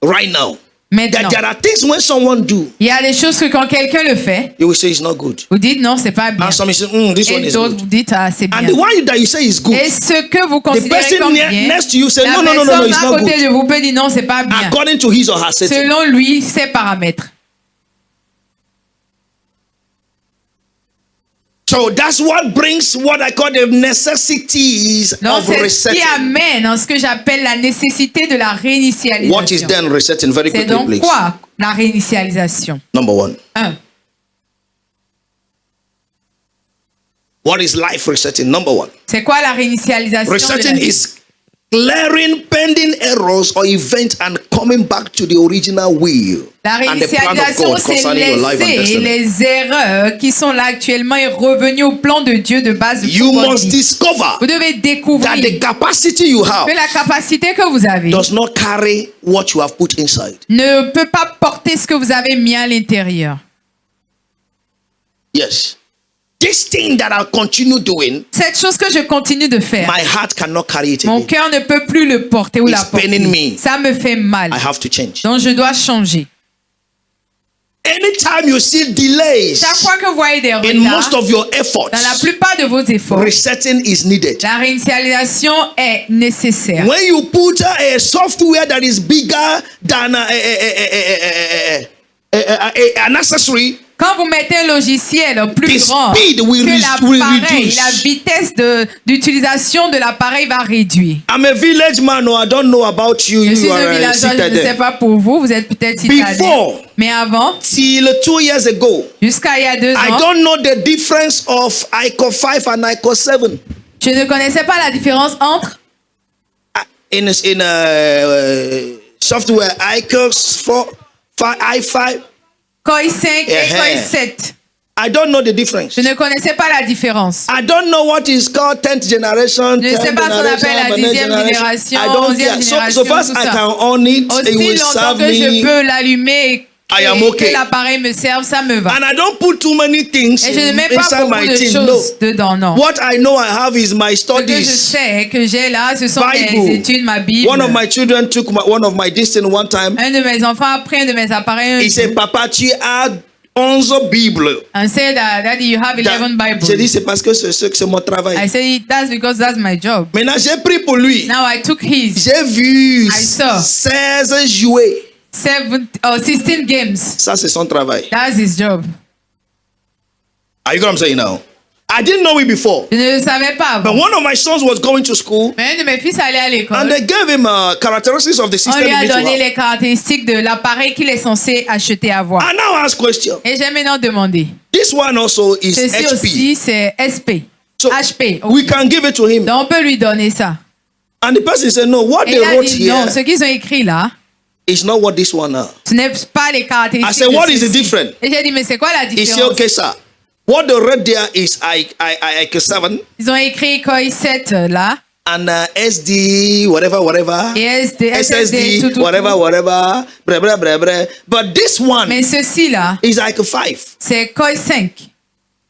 A: right now.
B: Maintenant,
A: That there are things when someone do,
B: il y a des choses que quand quelqu'un le fait,
A: you will say it's not good.
B: vous dites non, c'est pas bien.
A: And some you say, this one
B: Et
A: is
B: d'autres,
A: good.
B: vous dites ah, c'est
A: And
B: bien.
A: the one that you say is good,
B: Et ce que vous
A: the
B: considérez
A: person
B: comme bien,
A: next to you say,
B: la
A: no,
B: personne
A: it's
B: à
A: not
B: côté
A: good.
B: de vous peut dire non, c'est pas bien.
A: According to his or her setting.
B: Selon lui, ses paramètres.
A: So that's what brings what I call the necessities
B: Donc,
A: of
B: c'est ce qui
A: resetting.
B: amène en ce que j'appelle la nécessité de la
A: What is
B: réinitialisation.
A: then resetting? Very
B: C'est
A: quickly,
B: donc
A: please.
B: quoi la réinitialisation?
A: Number one.
B: 1.
A: What is life resetting? Number one.
B: C'est quoi la réinitialisation? de la
A: Resetting
B: vie?
A: is clearing pending errors or events and coming back to the original will
B: La
A: and the plan of
B: réinitialisation,
A: God
B: c'est
A: concerning your life and
B: laisser
A: destiny.
B: les erreurs qui sont là actuellement et revenir au plan de Dieu de base.
A: You
B: pour votre
A: must
B: vie.
A: discover
B: Vous devez
A: that
B: découvrir
A: the capacity you have
B: que la capacité que vous avez
A: does not carry what you have put inside.
B: ne peut pas porter ce que vous avez mis à l'intérieur.
A: Yes. This thing that I'll continue doing,
B: Cette chose que je continue de faire,
A: my heart cannot carry it
B: mon
A: again.
B: cœur ne peut plus le porter ou la
A: It's paining
B: porter.
A: me.
B: Ça me fait mal.
A: I have to change.
B: Donc je dois changer.
A: Anytime you see delays
B: Chaque fois que vous voyez des
A: in most
B: retards,
A: of your efforts,
B: dans la plupart de vos efforts,
A: resetting is needed.
B: la réinitialisation est nécessaire.
A: When you put a software that is bigger than an accessory,
B: Quand vous mettez un logiciel
A: The
B: plus grand
A: speed will
B: que
A: will
B: l'appareil,
A: reduce.
B: la vitesse d'utilisation de l'appareil va réduire.
A: I'm a village man, or I don't know about you.
B: Je suis
A: You
B: un
A: are
B: villageois, je ne sais
A: citadel.
B: pas pour vous, vous êtes peut-être citadin.
A: Before,
B: Mais avant,
A: till 2 years ago,
B: jusqu'à il y a 2
A: I
B: ans,
A: don't know the difference of ICO 5 and ICO 7.
B: je ne connaissais pas la différence entre
A: In software ICO 4, 5, i5.
B: COI 5 et
A: Uh-huh.
B: COI 7.
A: I don't know the difference.
B: Je ne connaissais pas la différence.
A: I don't know what is called 10th generation.
B: Je ne sais
A: 10th
B: pas ce qu'on
A: generation,
B: appelle la
A: 11th
B: 10e génération,
A: I don't
B: 11e
A: care. So
B: génération,
A: fast
B: tout
A: I
B: ça.
A: can on it, it
B: Aussi
A: will
B: longtemps
A: serve
B: que je
A: me.
B: peux l'allumer
A: I am
B: et
A: okay.
B: que l'appareil me serve, ça me va.
A: And I don't put too many things
B: Et je ne mets pas
A: inside
B: beaucoup
A: my
B: de
A: thing. No.
B: choses dedans, non.
A: What I know I have is my
B: Ce que je
A: studies.
B: sais que j'ai là, ce sont mes
A: Bible.
B: études, ma Bible.
A: One of my children took one of my distance one time.
B: Un de mes enfants a pris un de mes appareils.
A: He said, Papa, tu as 11 Bibles.
B: And said, Daddy, you have 11 Bibles.
A: J'ai dit, c'est parce que c'est mon travail.
B: I said, that's because that's my job.
A: Maintenant, j'ai pris pour lui.
B: Now I took his
A: J'ai vu
B: I saw.
A: 16 jouets.
B: 16 games.
A: Ça, c'est son travail.
B: That's his job.
A: Are you get what I'm saying now? I didn't know it before.
B: Je ne le savais pas
A: But
B: avant.
A: one of my sons was going to school
B: Mais un de mes fils allait à
A: and
B: l'école.
A: they gave him characteristics of the
B: On
A: system
B: lui
A: he
B: a
A: needs to
B: donné
A: have.
B: les caractéristiques de l'appareil qu'il est censé acheter avoir.
A: I now ask question.
B: Et j'ai maintenant demandé.
A: This one also is
B: Ceci
A: HP.
B: aussi, c'est SP.
A: So
B: HP.
A: we can give it to him.
B: Donc on peut lui donner ça.
A: And the person said, no, what
B: Et
A: they
B: il a
A: wrote
B: dit
A: here
B: non, ce qu'ils ont écrit là,
A: is not what this one are.
B: ce n'est pas les
A: I
B: caractéristiques.
A: said,
B: de
A: what is the
B: ceci.
A: difference?
B: Et j'ai dit, mais c'est quoi la
A: He
B: différence?
A: said, okay, sir. What they read there is IQ 7
B: Ils ont écrit COI 7 là.
A: and SD, whatever.
B: Et SSD, tout.
A: Whatever. Blah. But this one
B: Mais ceci là,
A: is IQ 5.
B: c'est COI 5.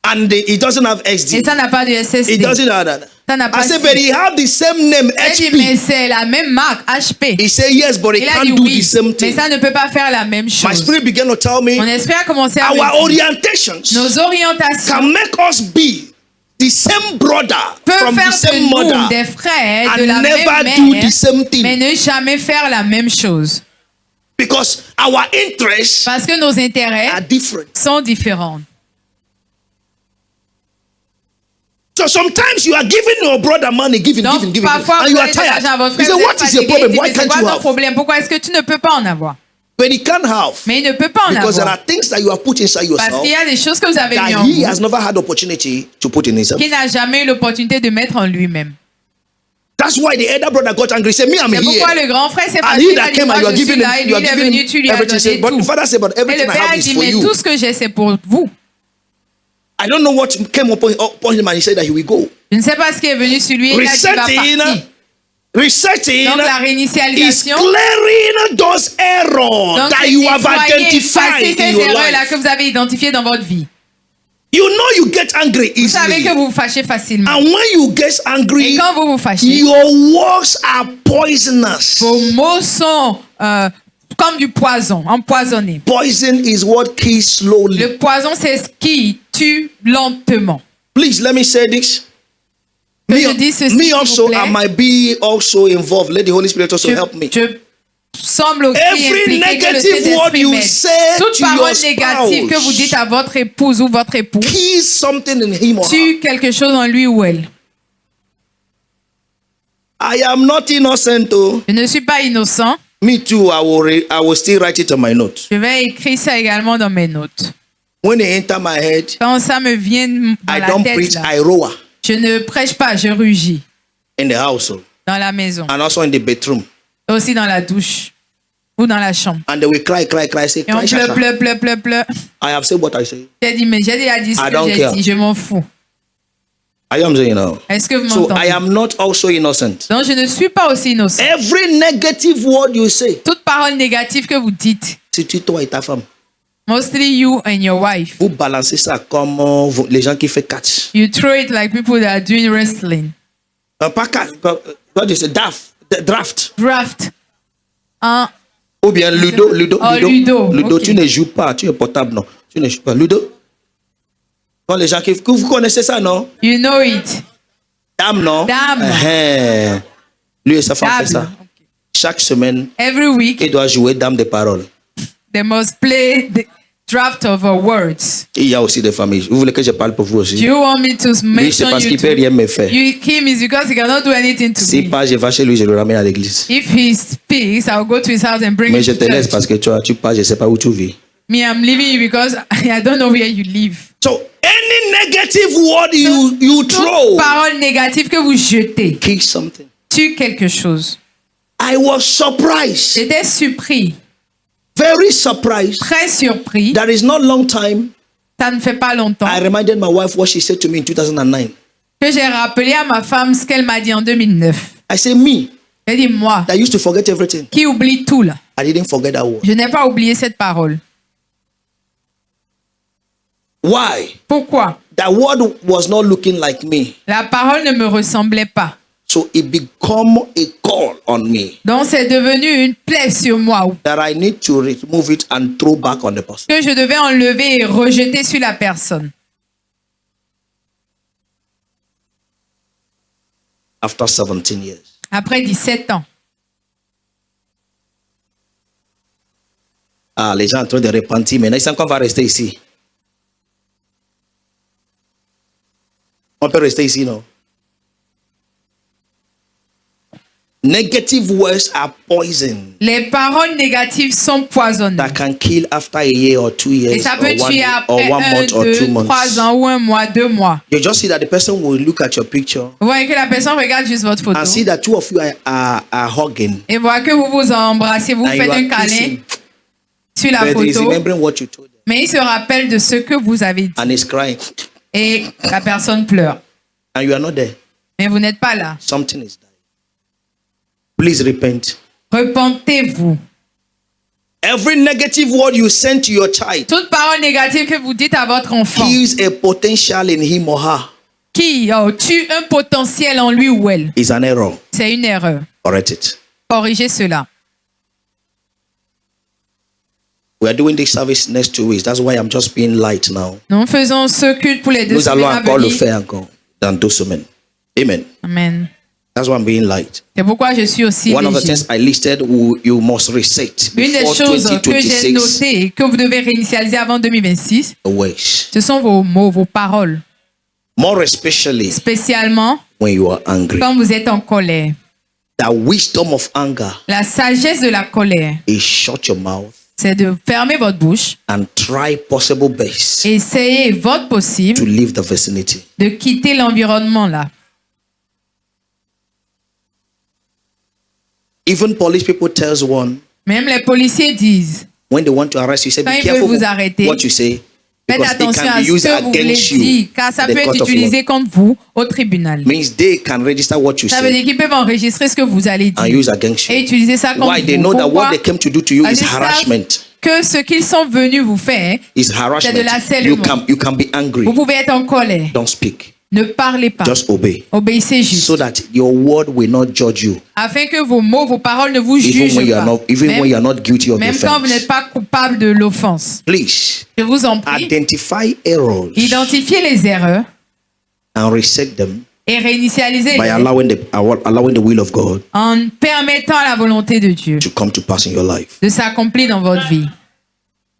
A: And it doesn't have
B: Et
A: XD.
B: ça n'a pas de SSD.
A: It doesn't have that.
B: Ça n'a
A: I
B: pas
A: said, but he have the same name,
B: Il dit, mais
A: HP.
B: c'est la même marque, HP.
A: He said, yes, but he
B: Il a dit
A: can't do
B: oui,
A: the same
B: mais
A: thing.
B: ça ne peut pas faire la même
A: My
B: chose.
A: spirit began to tell me
B: Mon esprit a commencé à
A: our
B: me dire,
A: orientations
B: nos orientations
A: can make us be the same brother
B: peuvent
A: from the
B: faire de
A: same
B: nous
A: mother
B: des frères
A: and
B: de la
A: never
B: même
A: do
B: mère,
A: the same thing.
B: mais ne jamais faire la même chose.
A: Because our interests
B: Parce que nos intérêts
A: are different.
B: sont différents.
A: So sometimes you are giving your brother money, giving,
B: Donc,
A: giving,
B: parfois,
A: and
B: vous
A: you are
B: donnez de l'argent à
A: tired.
B: votre
A: You
B: frère,
A: say,
B: vous
A: what
B: êtes
A: is your
B: fatigué,
A: problem?
B: il dit,
A: Why
B: mais c'est
A: can't
B: quoi
A: you
B: ton
A: have?
B: problème? Pourquoi est-ce que tu ne peux pas en avoir?
A: But he can't have.
B: Mais il ne peut pas en
A: Because there
B: avoir.
A: are things that you have put inside
B: Parce
A: yourself
B: qu'il y a des choses que vous avez mis
A: that
B: en
A: he
B: vous
A: has never had opportunity to put in himself.
B: qu'il n'a jamais eu l'opportunité de mettre en lui-même.
A: That's why the elder brother got angry. He said, me, I'm
B: C'est pourquoi
A: here.
B: le grand frère s'est
A: And
B: fatigué.
A: he
B: Il a
A: that
B: dit,
A: came
B: moi
A: and you are
B: je suis
A: giving
B: là, et
A: him,
B: lui il est venu, tu lui as
A: everything. He
B: donné
A: said, but
B: tout.
A: the father said, but
B: Et
A: everything
B: le
A: I
B: père
A: have
B: a
A: is
B: dit,
A: for
B: mais
A: you.
B: tout ce que j'ai c'est pour vous.
A: I don't know what came upon him and he said that he will go.
B: Je ne sais pas ce qui est venu sur lui. Il a dit, il va partir.
A: Resetting
B: Donc la
A: is
B: réinitialisation,
A: clearing those errors
B: donc
A: that
B: c'est
A: you have
B: nettoyer,
A: identified
B: effacer
A: in
B: ces
A: your
B: erreurs-là
A: life.
B: que vous avez identifiées dans votre vie.
A: You know you get angry
B: Vous savez
A: easily.
B: que vous vous fâchez facilement.
A: And when you get
B: Et
A: angry,
B: quand vous vous fâchez,
A: your words are poisonous.
B: vos mots sont comme du poison, empoisonnés.
A: Poison is what kills slowly.
B: Le poison, c'est ce qui tue lentement.
A: Please let me say this.
B: Que je dise ceci,
A: Me
B: s'il vous
A: also,
B: plaît.
A: I might be also involved. Let the Holy Spirit also
B: Je,
A: help me.
B: je semble aussi
A: Every
B: impliqué que le
A: negative word
B: Saint-Esprit
A: you
B: m'aide.
A: say
B: Toute
A: to your
B: parole négative que vous dites
A: spouse
B: à votre épouse ou votre époux
A: kills something in him or her.
B: tue quelque chose en lui ou elle.
A: I am not innocent, oh.
B: Je ne suis pas innocent.
A: Me too. I will still write it on my note.
B: Je vais écrire ça également dans mes notes.
A: When it enter my head,
B: Quand ça me vient dans
A: I
B: la
A: don't
B: tête,
A: preach.
B: là,
A: I roar
B: je ne prêche pas, je rugis
A: in the household
B: dans la maison,
A: and also in the bedroom.
B: aussi dans la douche ou dans la chambre.
A: And they will cry. Say,
B: Et on
A: cry, Shasha.
B: pleure.
A: I have said what I say.
B: J'ai dit, mais j'ai déjà dit ce
A: I
B: que
A: don't
B: j'ai
A: care.
B: dit, je m'en fous.
A: I am saying now.
B: Est-ce que vous
A: So
B: m'entendez?
A: I am not also innocent.
B: Donc je ne suis pas aussi innocent.
A: Every negative word you say,
B: Toute parole négative que vous dites,
A: c'est toi et ta femme.
B: mostly you and your wife,
A: Vous balancez ça comme les gens qui font catch.
B: you throw it like people that are doing wrestling.
A: Pas catch. What do you say? Draft.
B: Draft. Un,
A: Ou bien Ludo.
B: Oh, Ludo, ok.
A: Tu ne joues pas. Tu es portable, non. Tu ne joues pas. Ludo. Quand les gens que vous connaissez ça, non?
B: you know it.
A: Dame, non?
B: Dame.
A: Lui et sa femme
B: Table.
A: fait ça. Chaque semaine,
B: Every week,
A: il doit jouer dame de parole.
B: they must play the draft of words.
A: Il y a aussi des familles. Vous voulez que je parle pour vous
B: Do
A: aussi?
B: you want me to
A: Lui, c'est
B: mention
A: parce
B: you
A: qu'il ne peut
B: to?
A: rien me faire.
B: Him is because he cannot do anything to
A: Si
B: me.
A: pas, je vais chez lui, je le ramène à l'église.
B: If he speaks, I'll go to his house and bring
A: Mais
B: him
A: je
B: to
A: te laisse
B: church.
A: parce que tu pars, je ne sais pas où tu vis.
B: Me, I'm leaving you because I don't know where you live.
A: So, any negative word you
B: Toute
A: throw
B: parole négative que vous jetez
A: kills something.
B: tue quelque chose.
A: I was surprised,
B: J'étais surpris,
A: very surprised.
B: très surpris.
A: That is not long time.
B: Ça ne fait pas longtemps
A: I reminded my wife what she said to me in 2009.
B: que j'ai rappelé à ma femme ce qu'elle m'a dit en 2009.
A: I said, me,
B: Elle dit, moi,
A: that used to forget everything.
B: qui oublie tout là.
A: I didn't forget that word.
B: Je n'ai pas oublié cette parole.
A: Why?
B: Pourquoi?
A: That word was not looking like me.
B: La parole ne me ressemblait pas.
A: So it become a call on me
B: Donc c'est devenu une plaie sur moi
A: that I need to remove it and throw back on the person.
B: que je devais enlever et rejeter sur la personne.
A: After 17 years.
B: Après 17 ans.
A: Ah, les gens sont en train de repentir, mais ils savent qu'on va rester ici. On peut rester ici, non? Negative words are poison
B: Les paroles négatives sont poisonneuses.
A: that can kill after a year or 2 years
B: Et ça peut
A: or
B: tuer après
A: one
B: 1,
A: month or 2
B: 2, 3
A: months.
B: ans ou 1 mois, 2 mois.
A: You just see that the person will look at your picture
B: Vous voyez que la personne regarde juste votre photo
A: and see that two of you are hugging
B: et voit que vous vous embrassez, vous
A: and you
B: faites un
A: are
B: câlin
A: kissing.
B: sur la
A: But he's
B: photo,
A: remembering what you told them
B: mais il se rappelle de ce que vous avez dit
A: and he's crying
B: et la personne pleure.
A: and you are not there.
B: Mais vous n'êtes pas là.
A: Something is dying. Please repent.
B: Repentez-vous.
A: Every negative word you send to your child
B: Toute parole négative que vous dites à votre enfant
A: kills a potential in him or her.
B: qui tue un potentiel en lui ou elle.
A: is an error.
B: C'est une erreur.
A: Correct it.
B: Corrigez cela.
A: We are doing this service next 2 weeks. That's why I'm just being light now.
B: Nous faisons ce culte pour les 2
A: Nous allons
B: semaines à
A: encore le
B: venir.
A: faire encore dans 2 semaines. Amen.
B: Amen.
A: That's why I'm being light.
B: C'est pourquoi je suis aussi
A: One of the
B: léger.
A: things I listed you must reset
B: Une des
A: before
B: choses que j'ai
A: 2026
B: notées et que vous devez réinitialiser avant 2026,
A: the ways.
B: ce sont vos mots, vos paroles.
A: More especially
B: Spécialement
A: when you are angry.
B: quand vous êtes en colère.
A: The wisdom of anger
B: La sagesse de la colère,
A: is shut your mouth
B: c'est de fermer votre bouche,
A: and try possible best
B: essayez votre
A: to
B: possible
A: leave the vicinity.
B: de quitter l'environnement là.
A: Even police people tells one
B: Même les policiers disent,
A: when they want to arrest you, say
B: quand
A: be
B: ils
A: careful
B: veulent vous arrêter,
A: what you say
B: faites
A: because it
B: attention
A: can
B: à
A: be
B: ce
A: used
B: que vous voulez
A: against you
B: dire, car ça
A: at
B: peut
A: the
B: être
A: court of law.
B: utilisé contre vous au tribunal.
A: Means they can register what you
B: Ça veut
A: say
B: dire qu'ils peuvent enregistrer ce que vous allez
A: and
B: dire
A: use against
B: et
A: you.
B: utiliser ça contre
A: Why?
B: vous.
A: They know that
B: Pourquoi?
A: what they came to do to you
B: Parce
A: is
B: qu'ils savent
A: harassment.
B: que ce qu'ils sont venus vous faire,
A: Is harassment.
B: C'est de l'harcèlement.
A: You can be angry.
B: vous pouvez être en colère.
A: Don't speak.
B: Ne parlez pas.
A: Just obey.
B: Obéissez juste.
A: So that your word will not judge you.
B: Afin que vos mots, vos paroles ne vous
A: Even
B: jugent
A: when you are
B: pas.
A: not when you are not guilty of the
B: Même quand vous
A: offense.
B: n'êtes pas coupable de l'offense.
A: Please
B: Je vous en prie,
A: identify errors
B: identifiez les erreurs
A: and reset them
B: et réinitialisez
A: by allowing the will of God
B: en permettant à la volonté de Dieu
A: to come to pass in your life.
B: de s'accomplir dans votre vie.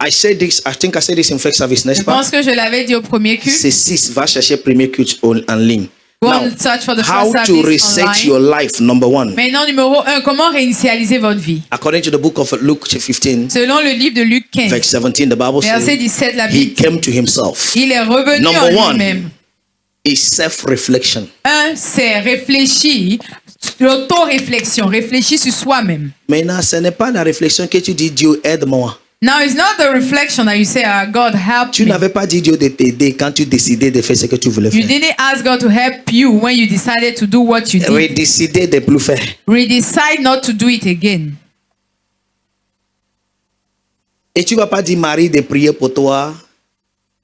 A: I think I said this in first service,
B: Je
A: n'est-ce pas?
B: pense que je l'avais dit au premier culte.
A: C'est 6, va chercher premier culte en ligne.
B: Go
A: Now,
B: and search for the
A: how
B: first
A: to
B: service
A: reset
B: online.
A: your life, number 1.
B: Maintenant, numéro 1, comment réinitialiser votre vie?
A: According to the book of Luke 15,
B: Selon le livre de Luc 15,
A: verse 17, the Bible
B: verset
A: says,
B: 17, la
A: he
B: Bible dit,
A: came to himself.
B: il est revenu
A: Number
B: en
A: one.
B: lui-même.
A: Is self-reflection.
B: Un, c'est réfléchir, l'auto-réflexion, réfléchir sur soi-même.
A: Maintenant, ce n'est pas la réflexion que tu dis, Dieu aide-moi.
B: Now, it's not the reflection that you say, God help
A: Tu
B: me.
A: n'avais pas dit Dieu de t'aider quand tu décidais de faire ce que tu voulais
B: You
A: faire.
B: didn't ask God to help you when you decided to do what you did.
A: Redécider de plus faire.
B: Redecide not to do it again.
A: Et tu vas pas dire Marie de prier pour toi,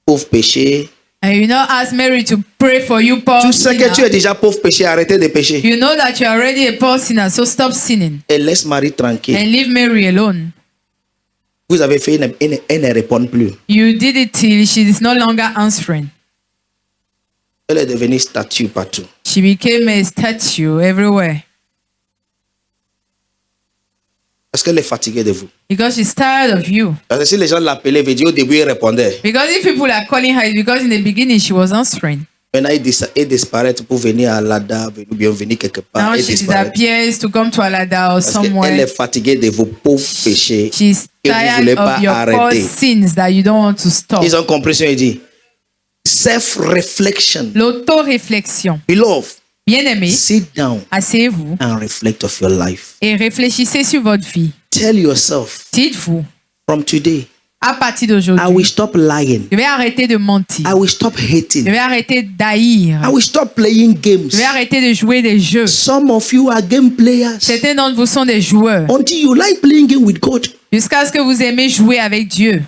A: pauvre péché.
B: And you not ask Mary to pray for you, poor
A: Tu sais que tu es
B: sinner.
A: déjà pauvre péché, arrêtez de pécher.
B: You know that you're already a poor sinner, so stop sinning.
A: Et laisse Marie tranquille.
B: And leave Mary alone.
A: Vous avez fait, elle ne répond plus.
B: You did it till she is no longer answering.
A: Elle est devenue statue partout.
B: She became a statue everywhere
A: Parce qu'elle est fatiguée de vous.
B: because she's tired of you.
A: Parce que si les gens l'appelaient, veut dire au début, elle répondait.
B: Because if people are calling her, it's because in the beginning she was answering.
A: Maintenant, elle disparaît pour venir à l'ADA, ou bien venir quelque part.
B: Now
A: Elle
B: she
A: disparaît.
B: disappears to come to Alada or
A: Parce qu'elle est
B: somewhere.
A: fatiguée de vos pauvres péchés
B: She's
A: que vous ne voulez
B: tired
A: pas
B: of your poor
A: arrêter.
B: sins that you don't want to stop.
A: Ils ont compris ce qu'il dit. Self-reflection.
B: L'auto-réflexion.
A: Beloved,
B: Bien-aimé,
A: sit down
B: asseyez-vous
A: and reflect of your life.
B: et réfléchissez sur votre vie.
A: Tell yourself,
B: Dites-vous,
A: from today,
B: à partir
A: I will
B: d'aujourd'hui,
A: stop lying.
B: je vais arrêter de mentir.
A: I will stop
B: Je
A: hating.
B: vais arrêter d'haïr.
A: I will stop playing games.
B: Je vais arrêter de jouer des jeux.
A: Some of you are game players.
B: Certains d'entre vous sont des joueurs.
A: Until you like playing game with God.
B: Jusqu'à ce que vous aimez jouer avec Dieu.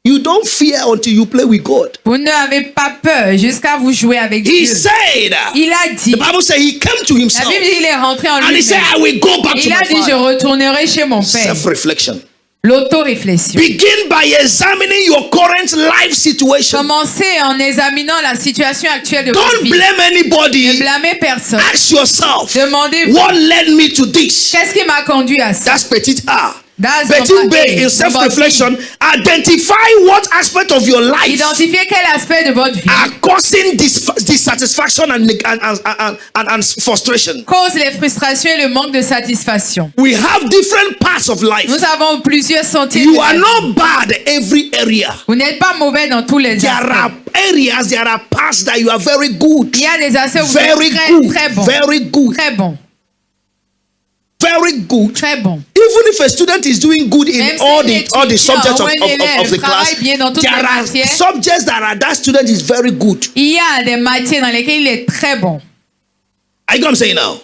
A: You don't fear until you play with God.
B: Vous n'avez pas peur jusqu'à vous jouer avec
A: He
B: Dieu.
A: said,
B: Il a dit,
A: the Bible said he came to
B: la
A: himself
B: Bible dit, il est rentré en
A: and he said,
B: lui-même.
A: I will go back to
B: Il a
A: my
B: dit, je
A: father.
B: retournerai chez mon Père.
A: Self-reflection.
B: L'auto-réflexion.
A: Begin by examining your current life situation.
B: Commencez en examinant la situation actuelle de votre
A: Don't
B: vie.
A: blame
B: Ne
A: anybody.
B: blâmez personne.
A: Ask yourself,
B: Demandez-vous,
A: what led me to this?
B: qu'est-ce qui m'a conduit à ça?
A: That's petit A.
B: That's
A: Petit
B: number
A: B,
B: A.
A: in
B: Number
A: self-reflection, identify what aspect of your
B: B.
A: life
B: Identifiez quel aspect de votre vie
A: are causing dissatisfaction and frustration.
B: cause les frustrations et le manque de satisfaction.
A: We have different parts of life.
B: Nous avons plusieurs sentiers.
A: You
B: de
A: are
B: la vie.
A: not bad every area.
B: Vous n'êtes pas mauvais dans tous les
A: There are
B: aspects.
A: areas, there are parts that you are very good.
B: Il y a des aspects où vous
A: Very
B: êtes
A: good.
B: très bon.
A: Very good.
B: Très bon.
A: Very good.
B: Très bon.
A: Even if a student is doing good in
B: Même si
A: all
B: l'étudiant
A: the subjects
B: ou
A: of
B: un élève
A: the class,
B: travaille bien dans toutes
A: there
B: les
A: are
B: matières,
A: subjects that student is very good.
B: il y a des matières dans lesquelles il est très bon.
A: Are you know what I'm saying now?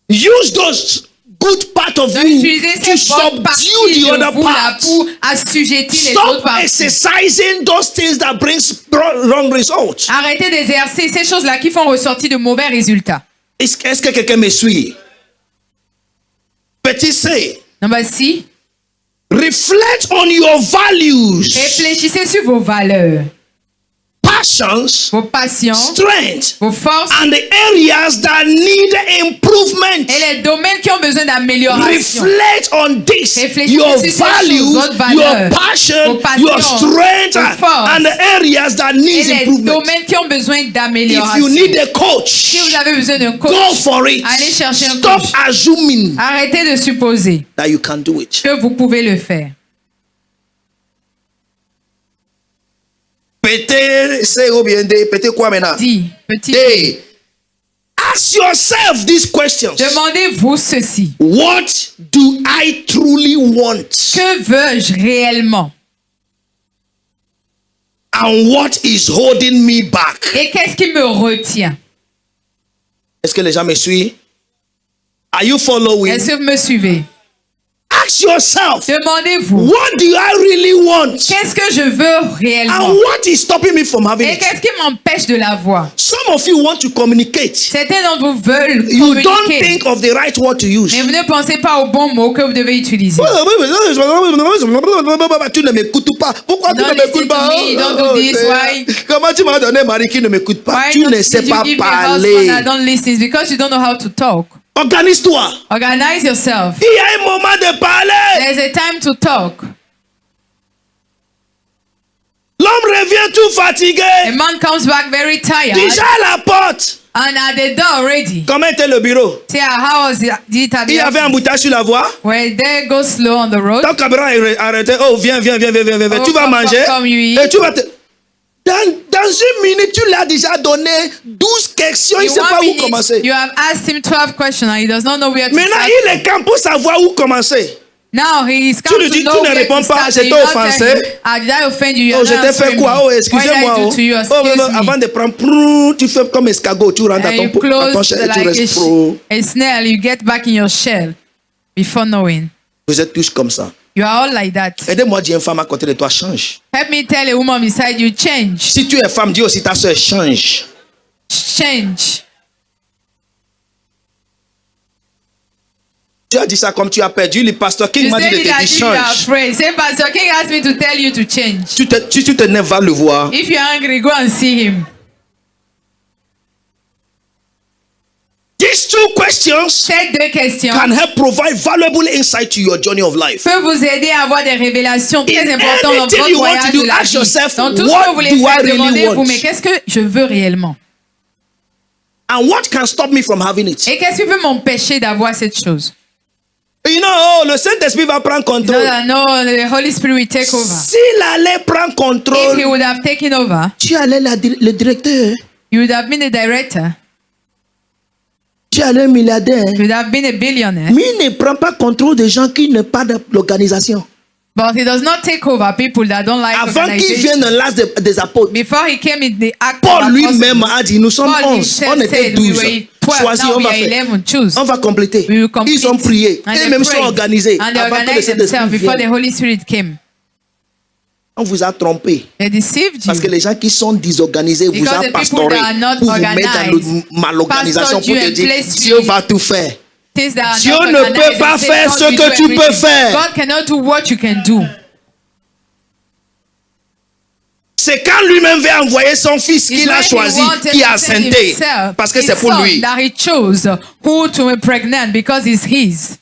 A: Use those good part of
B: Donc,
A: you
B: utilisez
A: to
B: cette bonne partie
A: subdue the
B: de
A: other
B: vous là
A: part.
B: pour assujettir les autres
A: Stop
B: parties.
A: exercising those things that brings wrong results.
B: Arrêtez d'exercer ces choses-là qui font ressortir de mauvais résultats.
A: Est-ce que quelqu'un me suit? Petit C.
B: Number C,
A: Reflect on your values,
B: réfléchissez sur vos valeurs,
A: passions,
B: vos passions,
A: strengths,
B: vos forces
A: and the areas that need improvement.
B: et les domaines qui ont besoin d'amélioration.
A: Reflect on this.
B: Réfléchissez
A: Your
B: sur ces choses,
A: values,
B: votre valeur,
A: your passion,
B: vos passions,
A: your strength,
B: vos forces,
A: and the areas that
B: Et
A: need
B: les
A: improvement.
B: domaines qui ont besoin
A: If you
B: d'amélioration.
A: need a
B: Si
A: coach,
B: vous avez besoin d'un
A: go
B: coach,
A: for it.
B: allez chercher un
A: Stop
B: coach.
A: assuming
B: Arrêtez de supposer
A: that you can do it.
B: que vous pouvez le faire.
A: Pété, c'est ou bien D, pété quoi maintenant?
B: Dis, petit,
A: D. Ask yourself these questions.
B: demandez-vous ceci.
A: What do I truly want?
B: Que veux-je réellement?
A: And what is holding me back?
B: Et qu'est-ce qui me retient?
A: Est-ce que les gens me suivent? Are you following?
B: Est-ce que vous me suivez?
A: Ask yourself,
B: Demandez-vous,
A: what do I really want?
B: qu'est-ce que je veux réellement?
A: And what is stopping me from having
B: Et
A: it?
B: qu'est-ce qui m'empêche de l'avoir?
A: Some of you want to communicate.
B: Certains d'entre vous veulent
A: You don't
B: communiquer,
A: think of the right word to use.
B: mais vous ne pensez pas au bon mot que vous devez utiliser.
A: Tu ne m'écoutes pas. Pourquoi tu
B: Don't
A: ne m'écoutes
B: listen
A: pas?
B: to me, don't do this, why?
A: Comment tu m'as donné Marie qui ne m'écoute pas?
B: Why
A: Tu
B: don't
A: ne sais
B: you
A: pas
B: give me a husband
A: parler.
B: that don't listen? It's because you don't know how to talk.
A: Organise-toi.
B: Organize yourself.
A: Il y a un moment de parler.
B: There's a time to talk.
A: L'homme revient tout fatigué.
B: A man comes back very tired
A: Déjà à la porte.
B: and at the door already.
A: Comment était le bureau?
B: Say, how was it? Did it at
A: Il y
B: the
A: avait un
B: office?
A: embouteillage sur la voie.
B: Were they go slow on the road?
A: Ton caméra est arrêté. Oh, viens.
B: Oh,
A: Tu vas
B: come,
A: manger.
B: come, you eat.
A: Et tu vas te... Dans une minute, tu l'as déjà donné 12 questions. Il ne
B: In
A: sait pas
B: one
A: où
B: minute,
A: commencer.
B: you have asked him 12 questions and he does not know where to
A: Maintenant,
B: start.
A: il est camp pour savoir où commencer.
B: Now he is come
A: lui
B: to
A: dis,
B: know
A: tu ne
B: where
A: réponds
B: to
A: pas,
B: start.
A: je
B: and
A: t'ai
B: you don't
A: offensé.
B: tell him, ah, did I offend you? You're
A: Oh, je
B: not
A: t'ai fait
B: answering
A: quoi?
B: me.
A: Oh,
B: What
A: excusez-moi.
B: did I
A: Oh,
B: do to you?
A: oh,
B: Excuse me.
A: avant de prendre, tu fais comme escargot. Tu rentres
B: And you
A: à ton
B: close
A: chair et tu
B: like
A: restes pro.
B: a snail, you get back in your shell before knowing.
A: Vous êtes tous comme ça.
B: You are all like that.
A: Aidez-moi à dire à une femme à côté de toi, change.
B: Help me tell a woman beside you, change.
A: Si tu es femme, dis aussi ta soeur, change.
B: Change.
A: Tu as dit ça comme tu as perdu. Le pasteur King
B: You
A: m'a dit
B: said
A: de
B: it
A: te
B: as
A: dire
B: if you are
A: change.
B: afraid. Say, Pastor King asked me to tell you to change.
A: Si tu t'énerves, va le voir.
B: If you're angry, go and see him.
A: These two questions
B: Ces deux questions
A: can help provide valuable insight to your journey of life.
B: peuvent vous aider à avoir des révélations très
A: In
B: importantes dans
A: everything
B: votre
A: you want
B: voyage
A: to do,
B: de la
A: ask
B: vie.
A: yourself,
B: Dans tout ce
A: what
B: que vous voulez
A: do I
B: faire,
A: really
B: demandez-vous,
A: want?
B: mais qu'est-ce que je veux réellement?
A: And what can stop me from having it?
B: Et qu'est-ce qui peut m'empêcher d'avoir cette chose?
A: You know, le Saint-Esprit va prendre contrôle.
B: No, the Holy Spirit will take over.
A: S'il allait prendre
B: If he
A: contrôle,
B: would have taken over,
A: tu allais le directeur.
B: you would have been a director.
A: Tu allais un milliardaire.
B: You would have been a billionaire.
A: Mais il ne prend pas contrôle des gens qui n'ont pas de l'organisation.
B: But he does not take over people that don't like
A: Avant qu'il
B: organization.
A: vienne dans l'âge des apôtres,
B: Before he came in the act
A: Paul
B: of
A: lui-même
B: apostles,
A: a dit, nous sommes
B: Paul
A: 11,
B: himself
A: on était
B: said we
A: 12.
B: were 12,
A: Choisis,
B: now
A: on
B: we
A: va
B: are
A: faire.
B: 11, choose.
A: On va compléter.
B: We will complete
A: Ils ont
B: it.
A: prié.
B: And
A: Et
B: they
A: même sont
B: prayed.
A: organisés.
B: And they
A: Avant que le
B: organized themselves
A: Saint-Esprit
B: before the
A: vienne.
B: Holy Spirit came.
A: On vous a trompé.
B: They deceived
A: Parce que
B: you.
A: les gens qui sont désorganisés vous
B: Because
A: ont
B: the people
A: pastoré
B: that are not
A: pour vous mettre dans
B: organized
A: malorganisation pour
B: pastored you
A: te
B: and
A: dire
B: placed
A: Dieu
B: you.
A: va tout faire.
B: Things that are
A: Dieu
B: not
A: ne
B: organized
A: peut
B: and
A: pas
B: say,
A: faire
B: God
A: ce
B: will
A: que
B: do
A: tu peux
B: everything.
A: faire.
B: God cannot do what you can do.
A: C'est quand lui-même veut envoyer son fils
B: It's
A: qu'il a
B: when he
A: choisi,
B: wanted
A: qui
B: to
A: a
B: send
A: sainté.
B: himself,
A: Parce que
B: his
A: c'est pour
B: son
A: lui.
B: that he chose who to impregnate because it's his.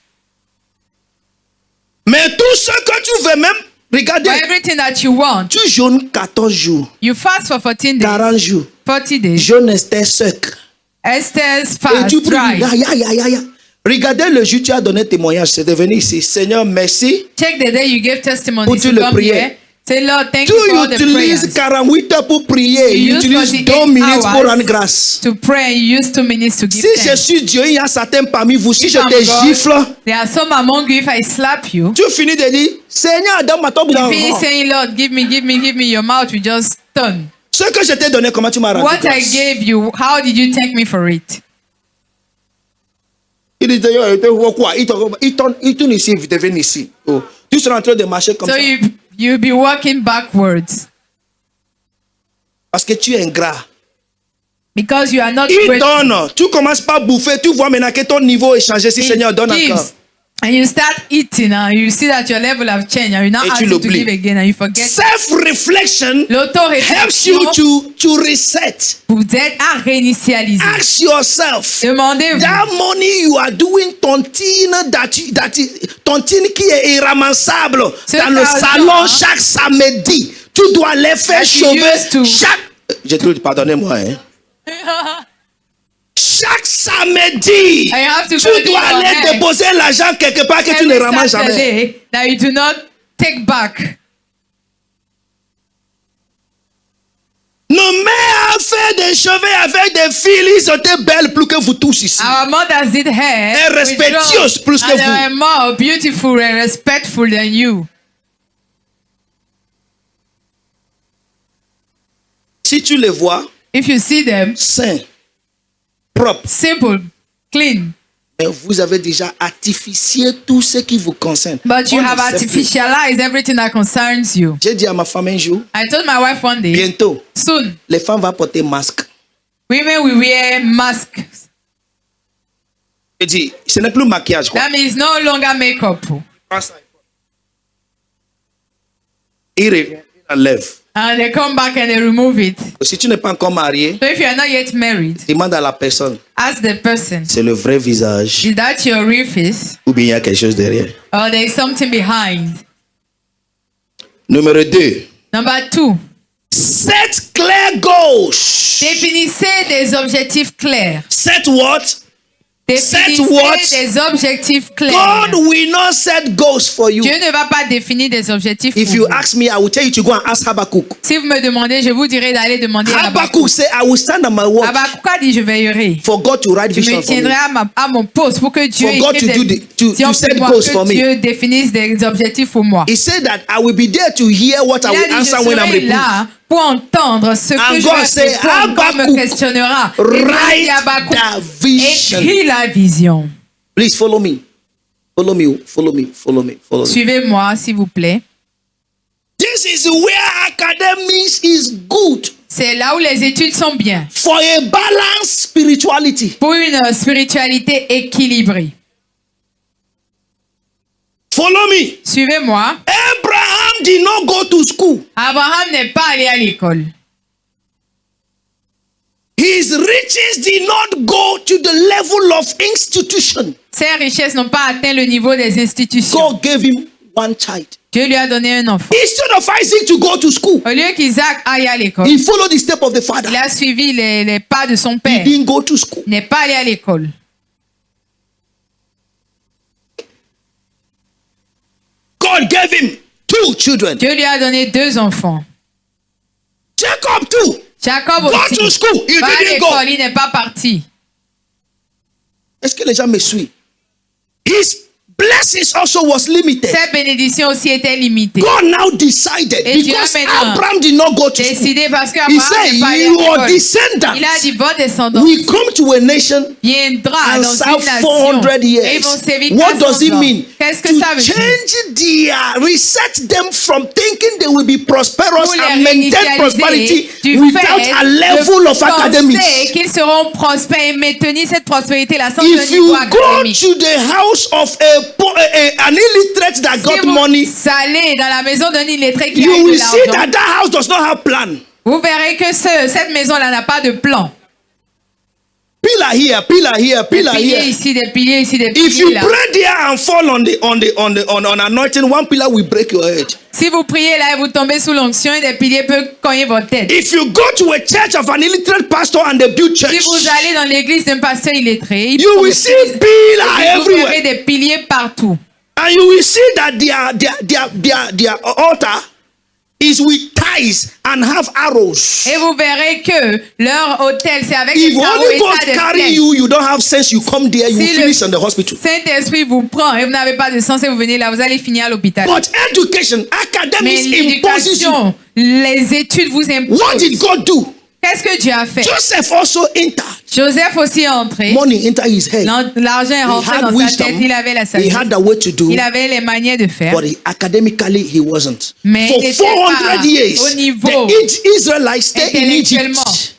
A: Mais tout ce que tu veux même, regardez,
B: For everything that you want,
A: tu jeûnes 14 jours,
B: you fast for 14 days,
A: 40 jours.
B: 40 days.
A: Jeûne Esther sec.
B: Esther's
A: Et
B: fast,
A: tu pries.
B: dry.
A: Ya. Regardez le jour où tu as donné témoignage. C'est de venir ici. Seigneur, merci.
B: Check the day you gave testimony
A: Pour
B: to
A: le
B: come
A: prier.
B: here. Say, Lord, thank
A: Tu
B: you for all the
A: utilises
B: prayers.
A: 48 heures pour prier.
B: You
A: Tu
B: use
A: utilises
B: 48
A: 2 minutes pour
B: hours
A: rendre grâce.
B: To pray, you use 2 minutes to give
A: Si je
B: thanks.
A: suis Dieu, il y a certains parmi vous. Si
B: If
A: je
B: I'm
A: te
B: God,
A: gifle,
B: there are some among you, if I slap you,
A: tu finis de dire Seigneur, donne-moi ton boudin.
B: you finish saying, Lord, give me, your mouth will just turn.
A: Ce que je t'ai donné, comment tu m'as rendu
B: What I
A: grâce?
B: gave you, how did you thank me for it?
A: Il dit, quoi? Il tourne ici, il devient ici. Oh. Tu seras en train de marcher comme
B: So
A: ça.
B: you'll be walking backwards
A: Parce que tu es ingrat.
B: because you are not
A: Il
B: grateful.
A: donne. Tu commences par bouffer. Tu vois maintenant que ton niveau est changé. Si
B: He
A: Seigneur donne
B: gives,
A: encore.
B: and you start eating and you see that your level have changed and you're not
A: Et tu
B: asking to
A: l'oublies.
B: give again and you forget.
A: Self-reflection helps
B: L'auto-réflexion
A: you to reset.
B: vous aide à réinitialiser.
A: Ask yourself.
B: Demandez-vous.
A: That money you are doing tontine qui est irramassable
B: Ce
A: dans le
B: argent,
A: salon chaque samedi. Tu dois les faire
B: That you used to-
A: chauffer chaque. J'ai tout, pardonnez-moi. Hein. Chaque samedi,
B: I have to
A: tu
B: go do
A: dois
B: your
A: aller
B: hair.
A: déposer l'argent quelque part que tu ne
B: Every
A: ramasses jamais.
B: Saturday that you do not take back.
A: Nos mères ont fait des cheveux avec des fils, ils étaient belles plus que vous tous ici.
B: Our mothers did hair.
A: Et respectueuses plus que
B: and they were
A: vous.
B: more beautiful and respectful than you.
A: Si tu les vois,
B: If you see them,
A: sains, propres,
B: simple, clean,
A: mais vous avez déjà artificié tout ce qui vous concerne.
B: but you
A: On
B: have
A: ne sait plus.
B: artificialized everything that concerns you.
A: J'ai dit à ma femme un jour,
B: I told my wife one day,
A: bientôt,
B: soon,
A: les femmes vont porter masque.
B: women will wear masks.
A: J'ai dit, ce n'est plus maquillage. Quoi.
B: That means no longer makeup.
A: Il revient, il enlève.
B: And they come back and they remove it.
A: Si tu n'es pas encore marié,
B: So if you are not yet married,
A: demande à la personne,
B: ask the person,
A: c'est le vrai visage
B: is that your real face
A: ou bien il y a quelque chose derrière.
B: or there is something behind?
A: Numéro 2.
B: Number 2,
A: Set clear goals.
B: définissez des objectifs clairs.
A: Set what?
B: Définissez
A: what?
B: des objectifs clairs.
A: God will not set goals for you.
B: Dieu ne va pas définir des objectifs
A: If
B: pour
A: you
B: vous.
A: ask me, I will tell you to go and ask Habakkuk.
B: Si vous me demandez, je vous dirai d'aller demander à Habakkuk.
A: Habakkuk say, I will stand on my word
B: Habakkuk a dit, je veillerai.
A: for God to write
B: Je
A: vision
B: me
A: for me.
B: tiendrai à mon poste pour que Dieu
A: For God
B: écrive
A: to do
B: des
A: to
B: visions
A: set
B: pour moi,
A: goals for
B: que
A: me.
B: Dieu définisse des objectifs pour moi.
A: He said that I will be there to hear what I
B: Il a
A: will
B: dit, je
A: answer when I'm
B: serai
A: reproved.
B: là pour entendre ce
A: And
B: que je
A: God
B: vais
A: say,
B: répondre quand on me
A: Habakkuk,
B: questionnera. Et Dieu dit
A: write
B: à Habakkuk,
A: the vision.
B: écris la vision.
A: Please follow me. Follow me. Follow me. Follow me. Follow me.
B: Suivez-moi, s'il vous plaît.
A: This is where academics is good
B: C'est là où les études sont bien.
A: for a balanced spirituality.
B: Pour une spiritualité équilibrée.
A: Follow me.
B: Suivez-moi.
A: Abraham did not go to school.
B: Abraham n'est pas allé à l'école.
A: His riches did not go to the level of institution.
B: Ses richesses n'ont pas atteint le niveau des institutions.
A: God gave him one child.
B: Dieu lui a donné un enfant.
A: Instead of Isaac to go to school,
B: Au lieu qu'Isaac aille à l'école,
A: he followed the step of the father.
B: il a suivi les pas de son
A: He
B: père.
A: didn't go to school.
B: Il n'est pas allé à l'école.
A: God gave him 2 children.
B: Dieu lui a donné 2 enfants.
A: Jacob too.
B: Jacob
A: Go to
B: aussi.
A: school. He
B: Va à
A: didn't go.
B: l'école, il n'est pas parti.
A: Est-ce que les gens me suivent? His blessings also was limited.
B: Ses bénédictions aussi étaient limitées.
A: God now decided
B: Et Dieu
A: because
B: maintenant
A: Abraham did not go to school.
B: Décidé parce
A: He
B: qu'Abraham
A: said,
B: n'est pas allé à
A: your
B: l'école.
A: descendants
B: Il a dit, vos descendants
A: will come to a nation
B: viendra
A: and
B: dans
A: serve
B: une nation
A: 400
B: et ils
A: years.
B: vont servir
A: What
B: 400
A: does it
B: ans.
A: mean?
B: Qu'est-ce que
A: To
B: ça veut dire?
A: change reset them from thinking they will be prosperous
B: Pour les
A: and maintain
B: réinitialiser
A: prosperity
B: du
A: without
B: fait
A: a
B: de
A: level of
B: penser
A: academics.
B: qu'ils seront prospères et maintenir cette prospérité-là sans
A: If
B: un
A: you
B: niveau
A: go
B: académique.
A: to the house of an illiterate that
B: Si
A: got
B: vous
A: money,
B: allez dans la maison d'un illettré qui a
A: you
B: eu de
A: will see
B: l'argent,
A: that house does not have plan.
B: vous verrez que cette maison-là n'a pas de plan.
A: Pillar here, pillar here,
B: Des
A: pillar
B: piliers
A: here.
B: ici, des piliers ici, des
A: If
B: piliers
A: you
B: là.
A: pray there and fall on anointing, one pillar will break your head.
B: Si vous priez là et vous tombez sous l'onction, des piliers peuvent cogner votre tête.
A: If you go to a church of an illiterate pastor and they build church,
B: Si vous allez dans l'église d'un pasteur illettré, il
A: you
B: faut
A: will
B: que
A: see
B: vous
A: pillar
B: verrez
A: everywhere,
B: des piliers partout.
A: and you will see that their altar is with ties and have arrows.
B: Et vous verrez que leur hôtel, c'est avec
A: If
B: des carreaux
A: Holy
B: et
A: Ghost
B: ça des
A: carry
B: flèches.
A: you don't have sense. You come there, you
B: Si le
A: finish in the hospital.
B: Saint-Esprit vous prend et vous n'avez pas de sens et vous venez là, vous allez finir à l'hôpital.
A: But education,
B: Mais
A: academics imposes you.
B: l'éducation, les études vous
A: What
B: imposent.
A: did God do?
B: Qu'est-ce que Dieu a fait?
A: Joseph also entered.
B: Joseph aussi est entré.
A: Money entered his head.
B: L'argent est
A: He
B: rentré
A: had
B: dans sa
A: wisdom.
B: tête. Il avait la
A: He
B: sagesse.
A: had the way to do.
B: Il avait les manières de faire.
A: But academically, he wasn't.
B: Mais
A: For
B: il était
A: 400
B: pas
A: years,
B: au niveau
A: the Israelites stayed in
B: intellectuellement.
A: Egypt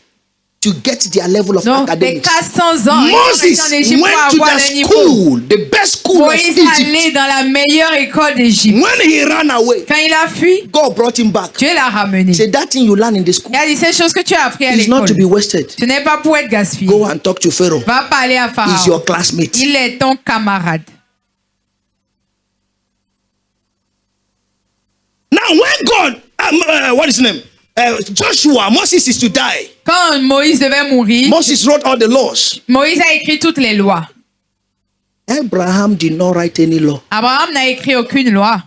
A: to get their level of
B: Donc, les
A: academics.
B: 400 ans, ils sont
A: Moses
B: restés en Égypte pour
A: went to
B: avoir
A: the
B: le niveau.
A: school, the best school of
B: Moïse est
A: Egypt.
B: allé dans la meilleure école d'Égypte.
A: When he ran away,
B: Quand il a fui,
A: God brought him back.
B: Dieu l'a ramené.
A: Say that thing you learn in the school
B: Il a dit, ces choses que tu as appris à
A: is not to be
B: l'école,
A: wasted.
B: ce n'est pas pour être gaspillé.
A: Go and talk to Pharaoh.
B: Va parler à
A: He's
B: Pharaon.
A: your classmate.
B: Il est ton camarade.
A: Now, when God, what is his name? Joshua, Moses is to die.
B: Quand Moïse devait mourir,
A: Moses wrote all the laws.
B: Moïse a écrit toutes les lois.
A: Abraham did not write any law.
B: Abraham n'a écrit aucune loi.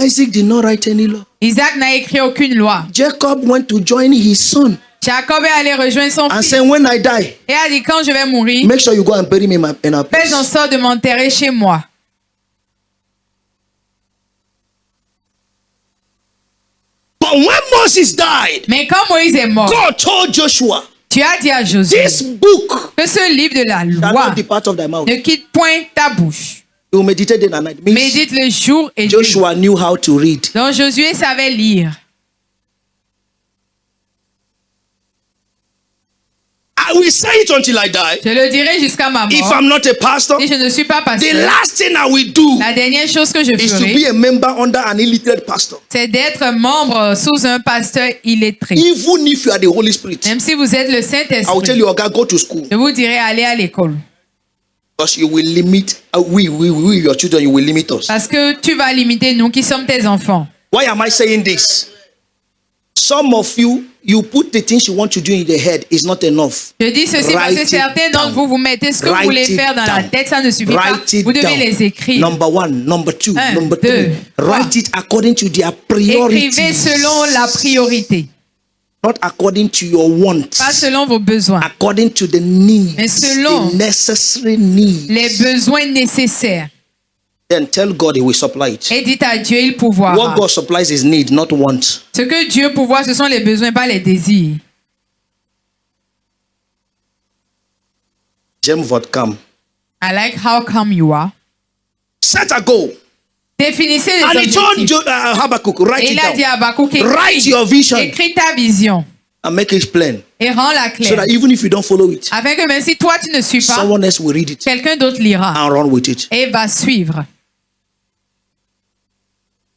A: Isaac did not write any law.
B: Isaac n'a écrit aucune loi.
A: Jacob went to join his son
B: Jacob est allé rejoindre son
A: and
B: fils
A: said, when I die,
B: et a dit, quand je vais mourir,
A: make sure you go and bury me in our
B: fais en
A: place.
B: sorte de m'enterrer chez moi.
A: But when Moses died,
B: Mais quand Moïse est mort,
A: God told Joshua,
B: tu as dit à Josué
A: this book
B: que ce livre de la
A: shall
B: loi
A: not depart of thy mouth.
B: ne quitte point ta bouche.
A: You meditate day and night. Means
B: Médite le jour et nuit.
A: Joshua knew how to read.
B: Donc Josué savait lire.
A: I will say it until I die.
B: Je le dirai jusqu'à ma
A: If
B: mort.
A: I'm not a pastor,
B: Si je ne suis pas
A: the
B: pasteur,
A: last thing I will do
B: la dernière chose que je
A: is to
B: ferai,
A: be a member under an illiterate pastor.
B: c'est d'être membre sous un pasteur illettré.
A: Even if you are the Holy Spirit,
B: Même si vous êtes le
A: I will tell
B: Saint-Esprit,
A: you, okay, go to school.
B: je vous dirai aller à l'école.
A: Because you will limit, we, your children, you will limit us.
B: Parce que tu vas limiter nous qui sommes tes enfants.
A: Why am I saying this? Some of you, you put the things you want to do in the head is not enough.
B: Je dis ceci parce
A: Write
B: que
A: it
B: certains d'entre
A: down.
B: vous, vous mettez ce que vous
A: Write
B: voulez
A: it
B: faire dans la
A: down.
B: tête, ça ne suffit pas.
A: Write it
B: Vous devez
A: down.
B: les écrire.
A: Number one, number two,
B: Un,
A: number
B: deux,
A: three.
B: trois.
A: Write it according to their priorities.
B: Écrivez selon la priorité,
A: Not according to your wants.
B: pas selon vos besoins,
A: According to the needs,
B: Mais selon
A: the necessary needs.
B: les besoins nécessaires.
A: Then tell God He will supply it.
B: Et dites à Dieu, il
A: What
B: pourvoira.
A: God supplies is need, not want.
B: Ce que Dieu pourvoit, ce sont les besoins, pas les désirs.
A: J'aime votre calme.
B: I like how calm you are.
A: Set a goal.
B: Définissez les
A: And He told
B: objectifs.
A: Habakkuk, write
B: Et il
A: it
B: a dit
A: down.
B: à Habakkuk,
A: Write your vision
B: écris ta vision
A: and make it plain.
B: et rends-la
A: So
B: claire.
A: that even if you don't follow it,
B: Afin que même si toi tu ne suis pas,
A: someone else will read it
B: quelqu'un d'autre lira
A: and run with it.
B: et va suivre.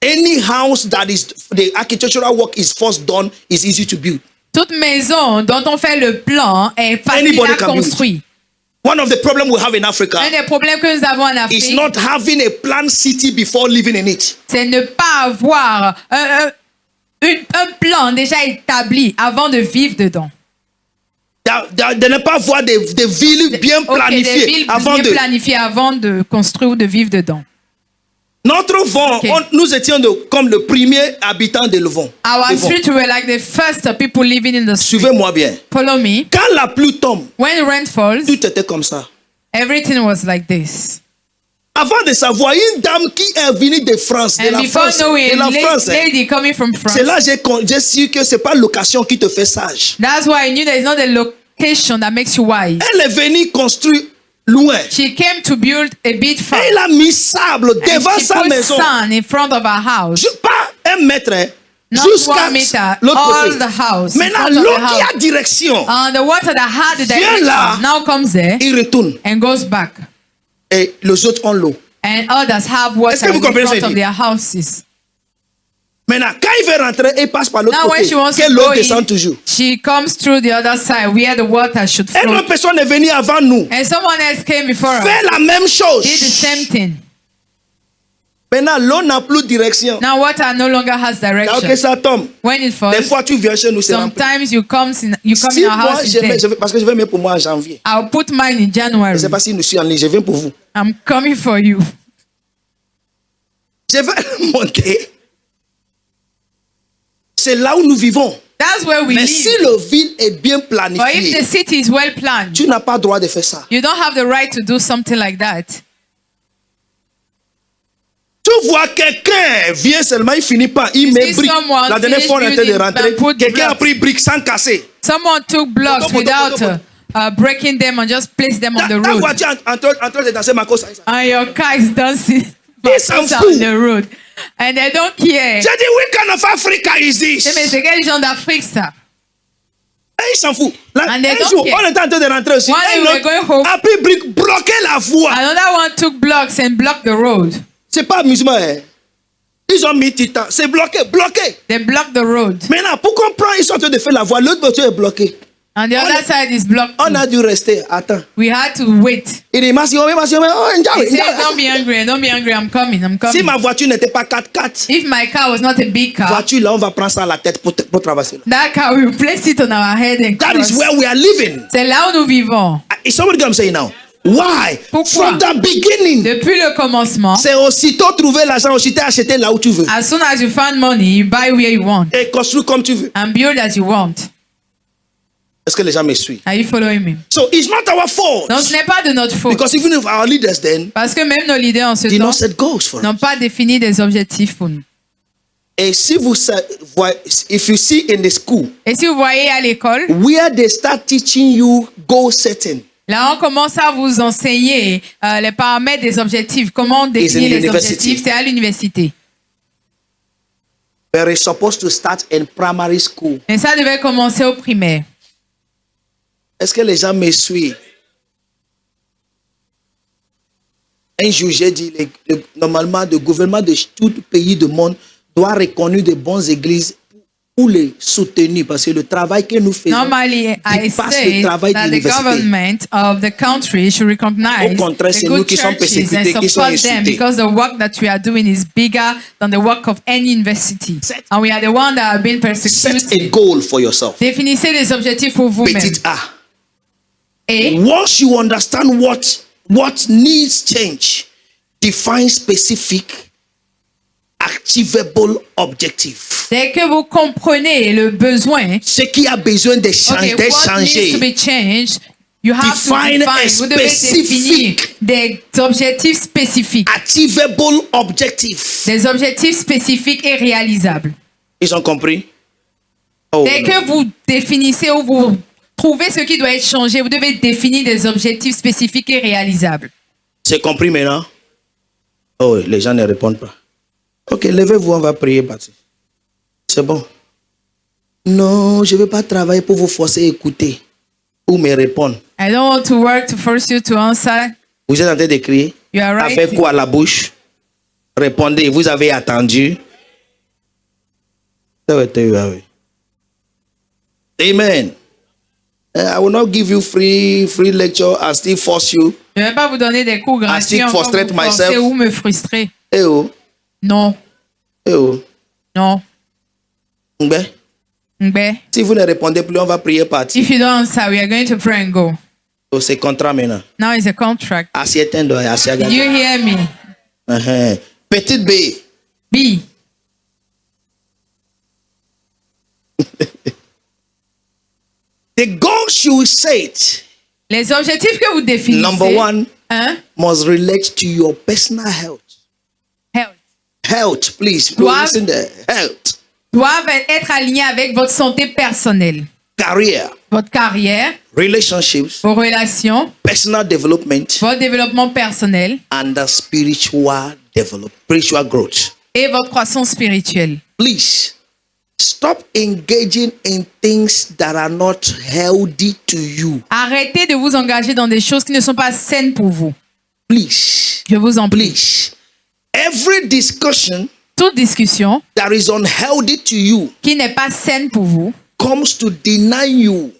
A: Any house that is the architectural work is first done is easy to build.
B: Toute maison dont on fait le plan est facile
A: Anybody
B: à
A: can build.
B: construire.
A: One of the problems we have in Africa
B: Un des problèmes que nous avons en
A: is
B: Afrique,
A: not having a planned city before living in it.
B: c'est ne pas avoir un plan déjà établi avant de vivre dedans.
A: De ne pas voir des villes bien
B: Ok, des
A: planifiées
B: villes
A: avant
B: bien
A: de.
B: planifiées avant de construire ou de vivre dedans.
A: Notre vent,
B: Ok.
A: nous étions comme le premier habitant de Levon.
B: Our
A: Levon.
B: street were like the first people living in the street.
A: Suivez-moi bien.
B: Follow me.
A: Quand la pluie tombe,
B: When rain falls,
A: tout était comme ça.
B: everything was like this.
A: Avant de savoir, une dame qui est venue de France, de
B: And
A: la
B: before
A: France,
B: knowing,
A: de la France, hein,
B: lady coming from France.
A: c'est là que j'ai su que c'est pas location qui te fait sage.
B: That's why I knew there is not the location that makes you wise.
A: Elle est venue construire loin.
B: She came to build a bit far.
A: Elle a mis sable
B: And
A: devant
B: she
A: sa
B: put
A: maison.
B: sun in front of her house.
A: Pas un mètre, hein,
B: Not
A: jusqu'à
B: 1 meter,
A: l'autre
B: all
A: côté.
B: the house. in
A: Maintenant,
B: front of
A: l'eau
B: the
A: qui
B: house.
A: a direction,
B: The water that had the
A: Viens là.
B: direction now comes there
A: il retourne.
B: and goes back.
A: Et les autres ont l'eau.
B: And others have
A: Est-ce
B: water
A: que vous
B: in
A: comprenez ce
B: front
A: que
B: of
A: je
B: their houses.
A: Maintenant, quand il veut rentrer, il passe par l'autre
B: Now when
A: côté.
B: she wants
A: Que
B: to
A: l'eau
B: go
A: descend
B: in,
A: toujours.
B: she comes through the other side where the water should
A: Une
B: flow.
A: autre personne est venue avant nous.
B: And someone else came before us.
A: Fait la même chose.
B: Did the same thing.
A: Maintenant, l'eau n'a plus de direction.
B: Now water no longer has
A: Là, ok,
B: direction.
A: ça tombe.
B: When it
A: Des
B: falls,
A: fois, tu viens chez nous, c'est rempli.
B: sometimes you come in
A: Si
B: your
A: moi,
B: house is dead.
A: parce que je vais mettre pour moi en janvier.
B: I'll put mine in
A: Je ne
B: January.
A: sais pas si nous suis en ligne, je viens pour vous.
B: I'm coming for you.
A: Je vais monter. C'est là où nous vivons.
B: That's where we
A: Mais si
B: live.
A: le ville est bien
B: But if
A: planifié,
B: the city is well planned,
A: tu n'as pas le droit de faire ça.
B: you don't have the right to do something like that.
A: Tu vois quelqu'un vient seulement, il finit pas, il
B: You
A: met
B: see
A: brique.
B: someone
A: La dernière
B: finish
A: fois, on était de
B: building
A: rentrer.
B: and put
A: Quelqu'un a
B: blocks.
A: pris brique sans casser.
B: Someone took blocks
A: Poto, poto,
B: without
A: poto,
B: breaking them and just placed them on the
A: Ta
B: road.
A: voiture en train de danser ma cause.
B: And your car is dancing
A: Ils s'en
B: on
A: foutent.
B: the road. And they don't care.
A: J'ai dit, what kind of Africa is this?
B: Mais c'est quel genre d'Afrique ça?
A: Et il s'en fout.
B: And they
A: Un
B: don't
A: jour,
B: care.
A: on était en train de rentrer aussi.
B: One day
A: Un
B: we were
A: autre
B: going home.
A: a pris brique, bloqué la voie.
B: Another one took blocks and blocked the road.
A: C'est pas amusement, hein. Ils ont mis titan. C'est bloqué, bloqué.
B: They blocked the road.
A: Maintenant, pour comprendre, ils sont en train de faire la voie. L'autre voiture est bloquée.
B: And the other side is blocked.
A: On a dû rester. Attends.
B: We had to wait.
A: Il dit, Massi, oh,
B: He said, don't be angry, don't be angry, I'm coming, I'm
A: si
B: coming.
A: ma voiture n'était pas 4x4,
B: If my car was not a big car,
A: voiture là, on va prendre ça à la tête pour traverser.
B: that car, we will place it on our head and
A: That is
B: cross.
A: where we are living.
B: C'est là où nous vivons.
A: Is somebody going to say now? Why?
B: Pourquoi?
A: From the beginning.
B: Depuis le commencement,
A: C'est aussitôt trouver l'argent, aussitôt acheter là où tu veux.
B: as soon as you find money, you buy where you want
A: Et construire comme tu veux.
B: and build as you want.
A: Est-ce que les gens me suivent?
B: Are you following me?
A: So it's not our fault.
B: Donc ce n'est pas de notre faute.
A: Because even if our leaders then
B: Parce que même nos leaders en ce
A: did
B: temps
A: not set goals for us.
B: n'ont pas défini des objectifs pour nous.
A: Et si vous voyez, if you see in the school
B: Et si vous voyez à l'école,
A: where they start teaching you goal setting,
B: là on commence à vous enseigner les paramètres des objectifs, comment définir les
A: university.
B: objectifs, c'est à l'université.
A: but it's supposed to start in primary school.
B: Et ça devait commencer au primaire.
A: Est-ce que les gens me suivent? Un jour, j'ai dit, normalement, le gouvernement de tout pays du monde doit reconnaître de bonnes églises pour les soutenir parce que le travail que nous faisons
B: Normally, I
A: dépasse
B: say
A: le travail
B: that the
A: d'université.
B: government of the country should recognize
A: Au contraire,
B: the
A: c'est nous
B: good
A: qui sommes
B: churches and
A: persécutés, qui sommes
B: support them
A: insultés.
B: because the work that we are doing is bigger than the work of any university. And we are the one that are being
A: Set a
B: persecuted.
A: goal for yourself.
B: Définissez les objectifs pour vous-même.
A: Petit A.
B: Et
A: Once you understand what needs change, define specific, achievable objective.
B: dès que vous comprenez le besoin,
A: Ce qui a besoin de
B: okay,
A: d'être
B: what needs to
A: changé.
B: be changed, you have
A: Define
B: to
A: a
B: define. Vous devez définir
A: specific-
B: des objectifs spécifiques.
A: Achievable objective.
B: Des objectifs spécifiques et réalisables.
A: Ils ont compris? Oh,
B: Dès
A: non.
B: que vous définissez ou vous trouvez ce qui doit être changé, vous devez définir des objectifs spécifiques et réalisables.
A: C'est compris maintenant? Oh, les gens ne répondent pas. Ok, levez-vous, on va prier, parti. C'est bon. Non, je ne vais pas travailler pour vous forcer à écouter ou me répondre.
B: I don't want to work to force you to answer.
A: Vous êtes en train de crier?
B: You are right.
A: Avec quoi à la bouche? Répondez, vous avez attendu. Ça va être, oui. Amen. I will not give you free lecture and still force you.
B: Je ne vais pas vous donner des cours gratuits
A: still
B: encore
A: frustrate
B: vous forcer
A: myself.
B: ou me frustrer.
A: Eh oh,
B: Non,
A: eh oh.
B: non.
A: Ben,
B: Mbe.
A: si vous ne répondez plus, on va prier parti.
B: If you don't answer, we are going to pray and go.
A: So, c'est contrat maintenant.
B: Now it's a contract.
A: Assiette doit assiette.
B: Did you hear me?
A: Petite B.
B: B.
A: The goals you set,
B: Les objectifs que vous définissez.
A: number one,
B: Un,
A: must relate to your personal health.
B: health.
A: Health, please.
B: Doivent-
A: Listen there. Health,
B: Doivent être alignés avec votre santé personnelle,
A: career,
B: votre carrière,
A: relationships,
B: vos relations,
A: personal development,
B: votre développement personnel
A: and the spiritual growth.
B: et votre croissance spirituelle.
A: Please stop engaging in things that are not healthy to you.
B: Arrêtez de vous engager dans des choses qui ne sont pas saines pour vous.
A: Please,
B: Je vous en prie.
A: please. Every discussion
B: Toute discussion
A: that is unhealthy to you
B: qui n'est pas saine pour vous
A: comes to deny you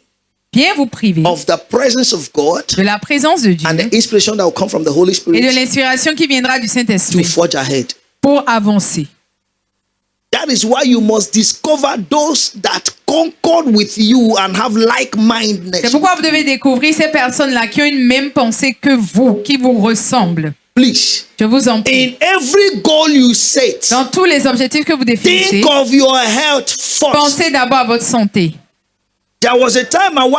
B: vient vous priver
A: of the presence of God
B: de la présence de Dieu
A: and the inspiration that will come from the Holy
B: et de
A: Spirit
B: l'inspiration qui viendra du
A: to
B: Saint-Esprit
A: forge ahead.
B: pour avancer.
A: That is why you must discover those that concord with you and have
B: C'est
A: like-mindedness.
B: pourquoi vous devez découvrir ces personnes-là qui ont une même pensée que vous, qui vous ressemblent.
A: Please,
B: Je vous en prie.
A: in every goal you set,
B: Dans tous les objectifs que vous définissez,
A: think of your health first.
B: pensez d'abord à votre santé.
A: There was a time when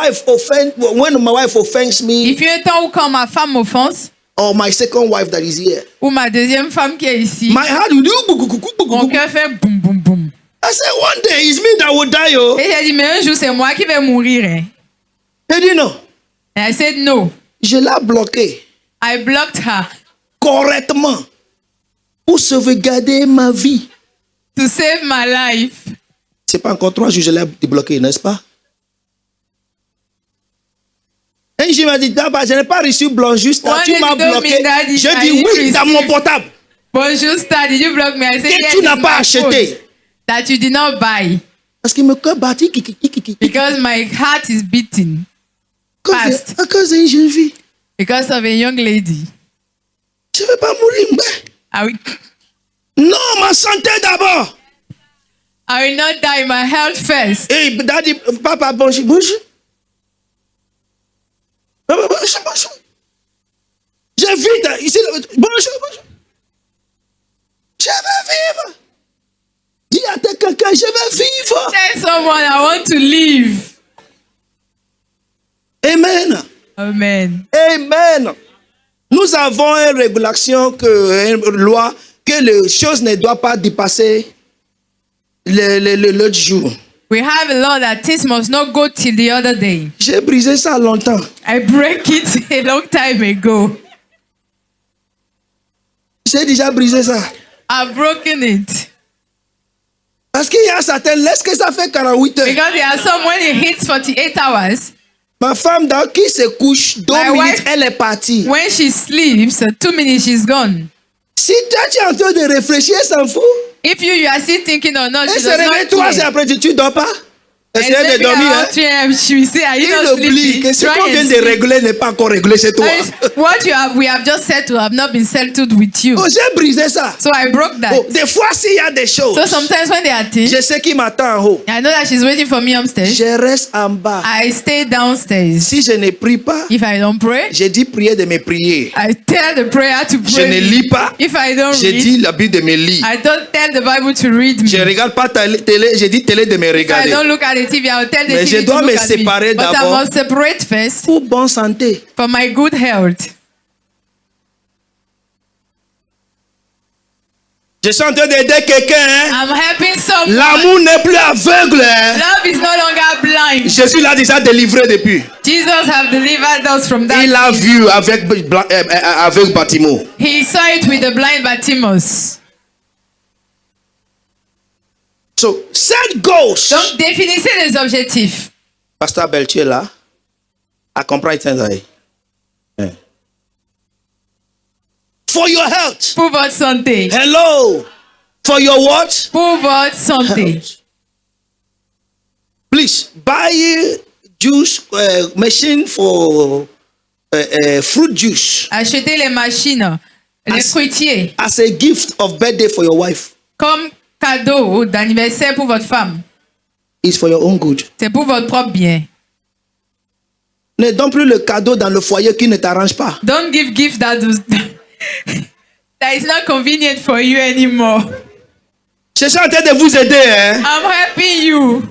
A: my wife offends me
B: Il fut un temps où quand ma femme m'offense,
A: or my second wife that is here.
B: Ou ma deuxième femme qui est ici.
A: My heart will do.
B: Mon cœur fait boum, boum, boum.
A: I said, one day it's me that will die. Oh.
B: Et j'ai dit, mais un jour, c'est moi qui vais mourir. Hein.
A: He dit non.
B: And I said, no.
A: Je l'ai bloqué
B: I blocked her
A: correctement pour sauvegarder ma vie.
B: to save my life.
A: C'est pas encore 3 jours, je l'ai débloqué, n'est-ce pas? Un jour, il m'a dit, Daba, je n'ai pas reçu Bonjour Star,
B: One
A: tu
B: day
A: m'as
B: he told me
A: bloqué.
B: that
A: Je
B: I
A: dis
B: didn't
A: oui dans mon
B: receive-
A: portable
B: Bonjour, Star, did you block me? I said,
A: que
B: yes,
A: tu n'as
B: it's
A: pas
B: my phone
A: acheté.
B: that you did not buy
A: Parce que mon cœur battit.
B: because my heart is beating fast
A: À cause d'une jeune fille.
B: because of a young lady.
A: Je ne vais pas mourir. Mais...
B: I will,
A: Non, ma santé d'abord.
B: I will not die, my health first.
A: Et daddy, papa, bonjour. Papa, bonjour. Je vis ici. Bonjour. Je vais vivre. Dis à quelqu'un, je vais vivre.
B: Tell someone I want to live.
A: Amen.
B: Amen.
A: Amen. Nous avons une régulation, une loi, que les choses ne doivent pas dépasser l'autre jour.
B: We have a law that things must not go till the other day.
A: J'ai brisé ça longtemps.
B: I break it a long time ago.
A: J'ai déjà brisé ça.
B: I've broken it.
A: Parce qu'il y a certaines, laisse que ça fait 48 heures.
B: Because there are some when it hits 48 hours,
A: Ma femme, qui se couche, 2
B: My
A: minutes,
B: wife-
A: elle est partie.
B: when she sleeps, 2 minutes she's gone.
A: Si toi, tu es en train de réfléchir, elle s'en fout.
B: If you are still thinking or not,
A: Elle
B: she
A: se
B: does
A: réveille
B: not
A: 3 heures
B: care.
A: après, tu dors pas.
B: And
A: Essaye de
B: maybe
A: dormir.
B: around
A: Hein?
B: 3 a.m. she will say, are you
A: Il
B: not
A: oublie
B: sleeping?
A: que ce
B: Try
A: qu'on
B: and
A: vient de
B: sleep.
A: régler n'est pas encore réglé chez toi.
B: What we have just settled have not been settled with you.
A: Oh, j'ai brisé ça.
B: So I broke that.
A: Oh, des fois, s'il y a des choses,
B: So sometimes when there are things,
A: je sais qui m'attend en haut.
B: I know that she's waiting for me upstairs.
A: Je reste en bas.
B: I stay downstairs.
A: Si je ne prie pas,
B: If I don't pray,
A: j'ai dit prier de me prier.
B: I tell the prayer to
A: Je
B: pray.
A: ne lis pas,
B: If I don't
A: j'ai
B: read,
A: dit la Bible de me lire.
B: I don't tell the Bible to read me.
A: Je ne regarde pas télé, j'ai dit télé de me
B: If I
A: regarder.
B: don't look at the TV, I'll tell the
A: Mais je
B: TV to
A: dois
B: look
A: me
B: at me.
A: séparer
B: But I
A: d'abord.
B: must separate first
A: Pour bonne santé.
B: for my good health.
A: Je suis en train d'aider quelqu'un. Hein?
B: I'm helping someone.
A: L'amour n'est plus aveugle. Hein?
B: Love is no longer blind.
A: Jésus l'a déjà délivré depuis.
B: Jesus have delivered us from that.
A: Il a vu avec Bartimée.
B: He saw it with the blind Bartimaeus.
A: So, set goals.
B: Donc, définissez les objectifs.
A: Pasteur Bel, tu es là? À comprendre, for your health.
B: Pour votre santé.
A: Hello. For your what?
B: Pour votre santé.
A: Please buy juice machine for fruit juice
B: Achetez les machines, les fruitiers,
A: as a gift of birthday for your wife.
B: comme cadeau d'anniversaire pour votre femme.
A: It's for your own good.
B: C'est pour votre propre bien.
A: Ne donne plus le cadeau dans le foyer qui ne t'arrange pas.
B: Don't give gift that is not convenient for you anymore.
A: Je suis en train de vous aider. Hein?
B: I'm helping you.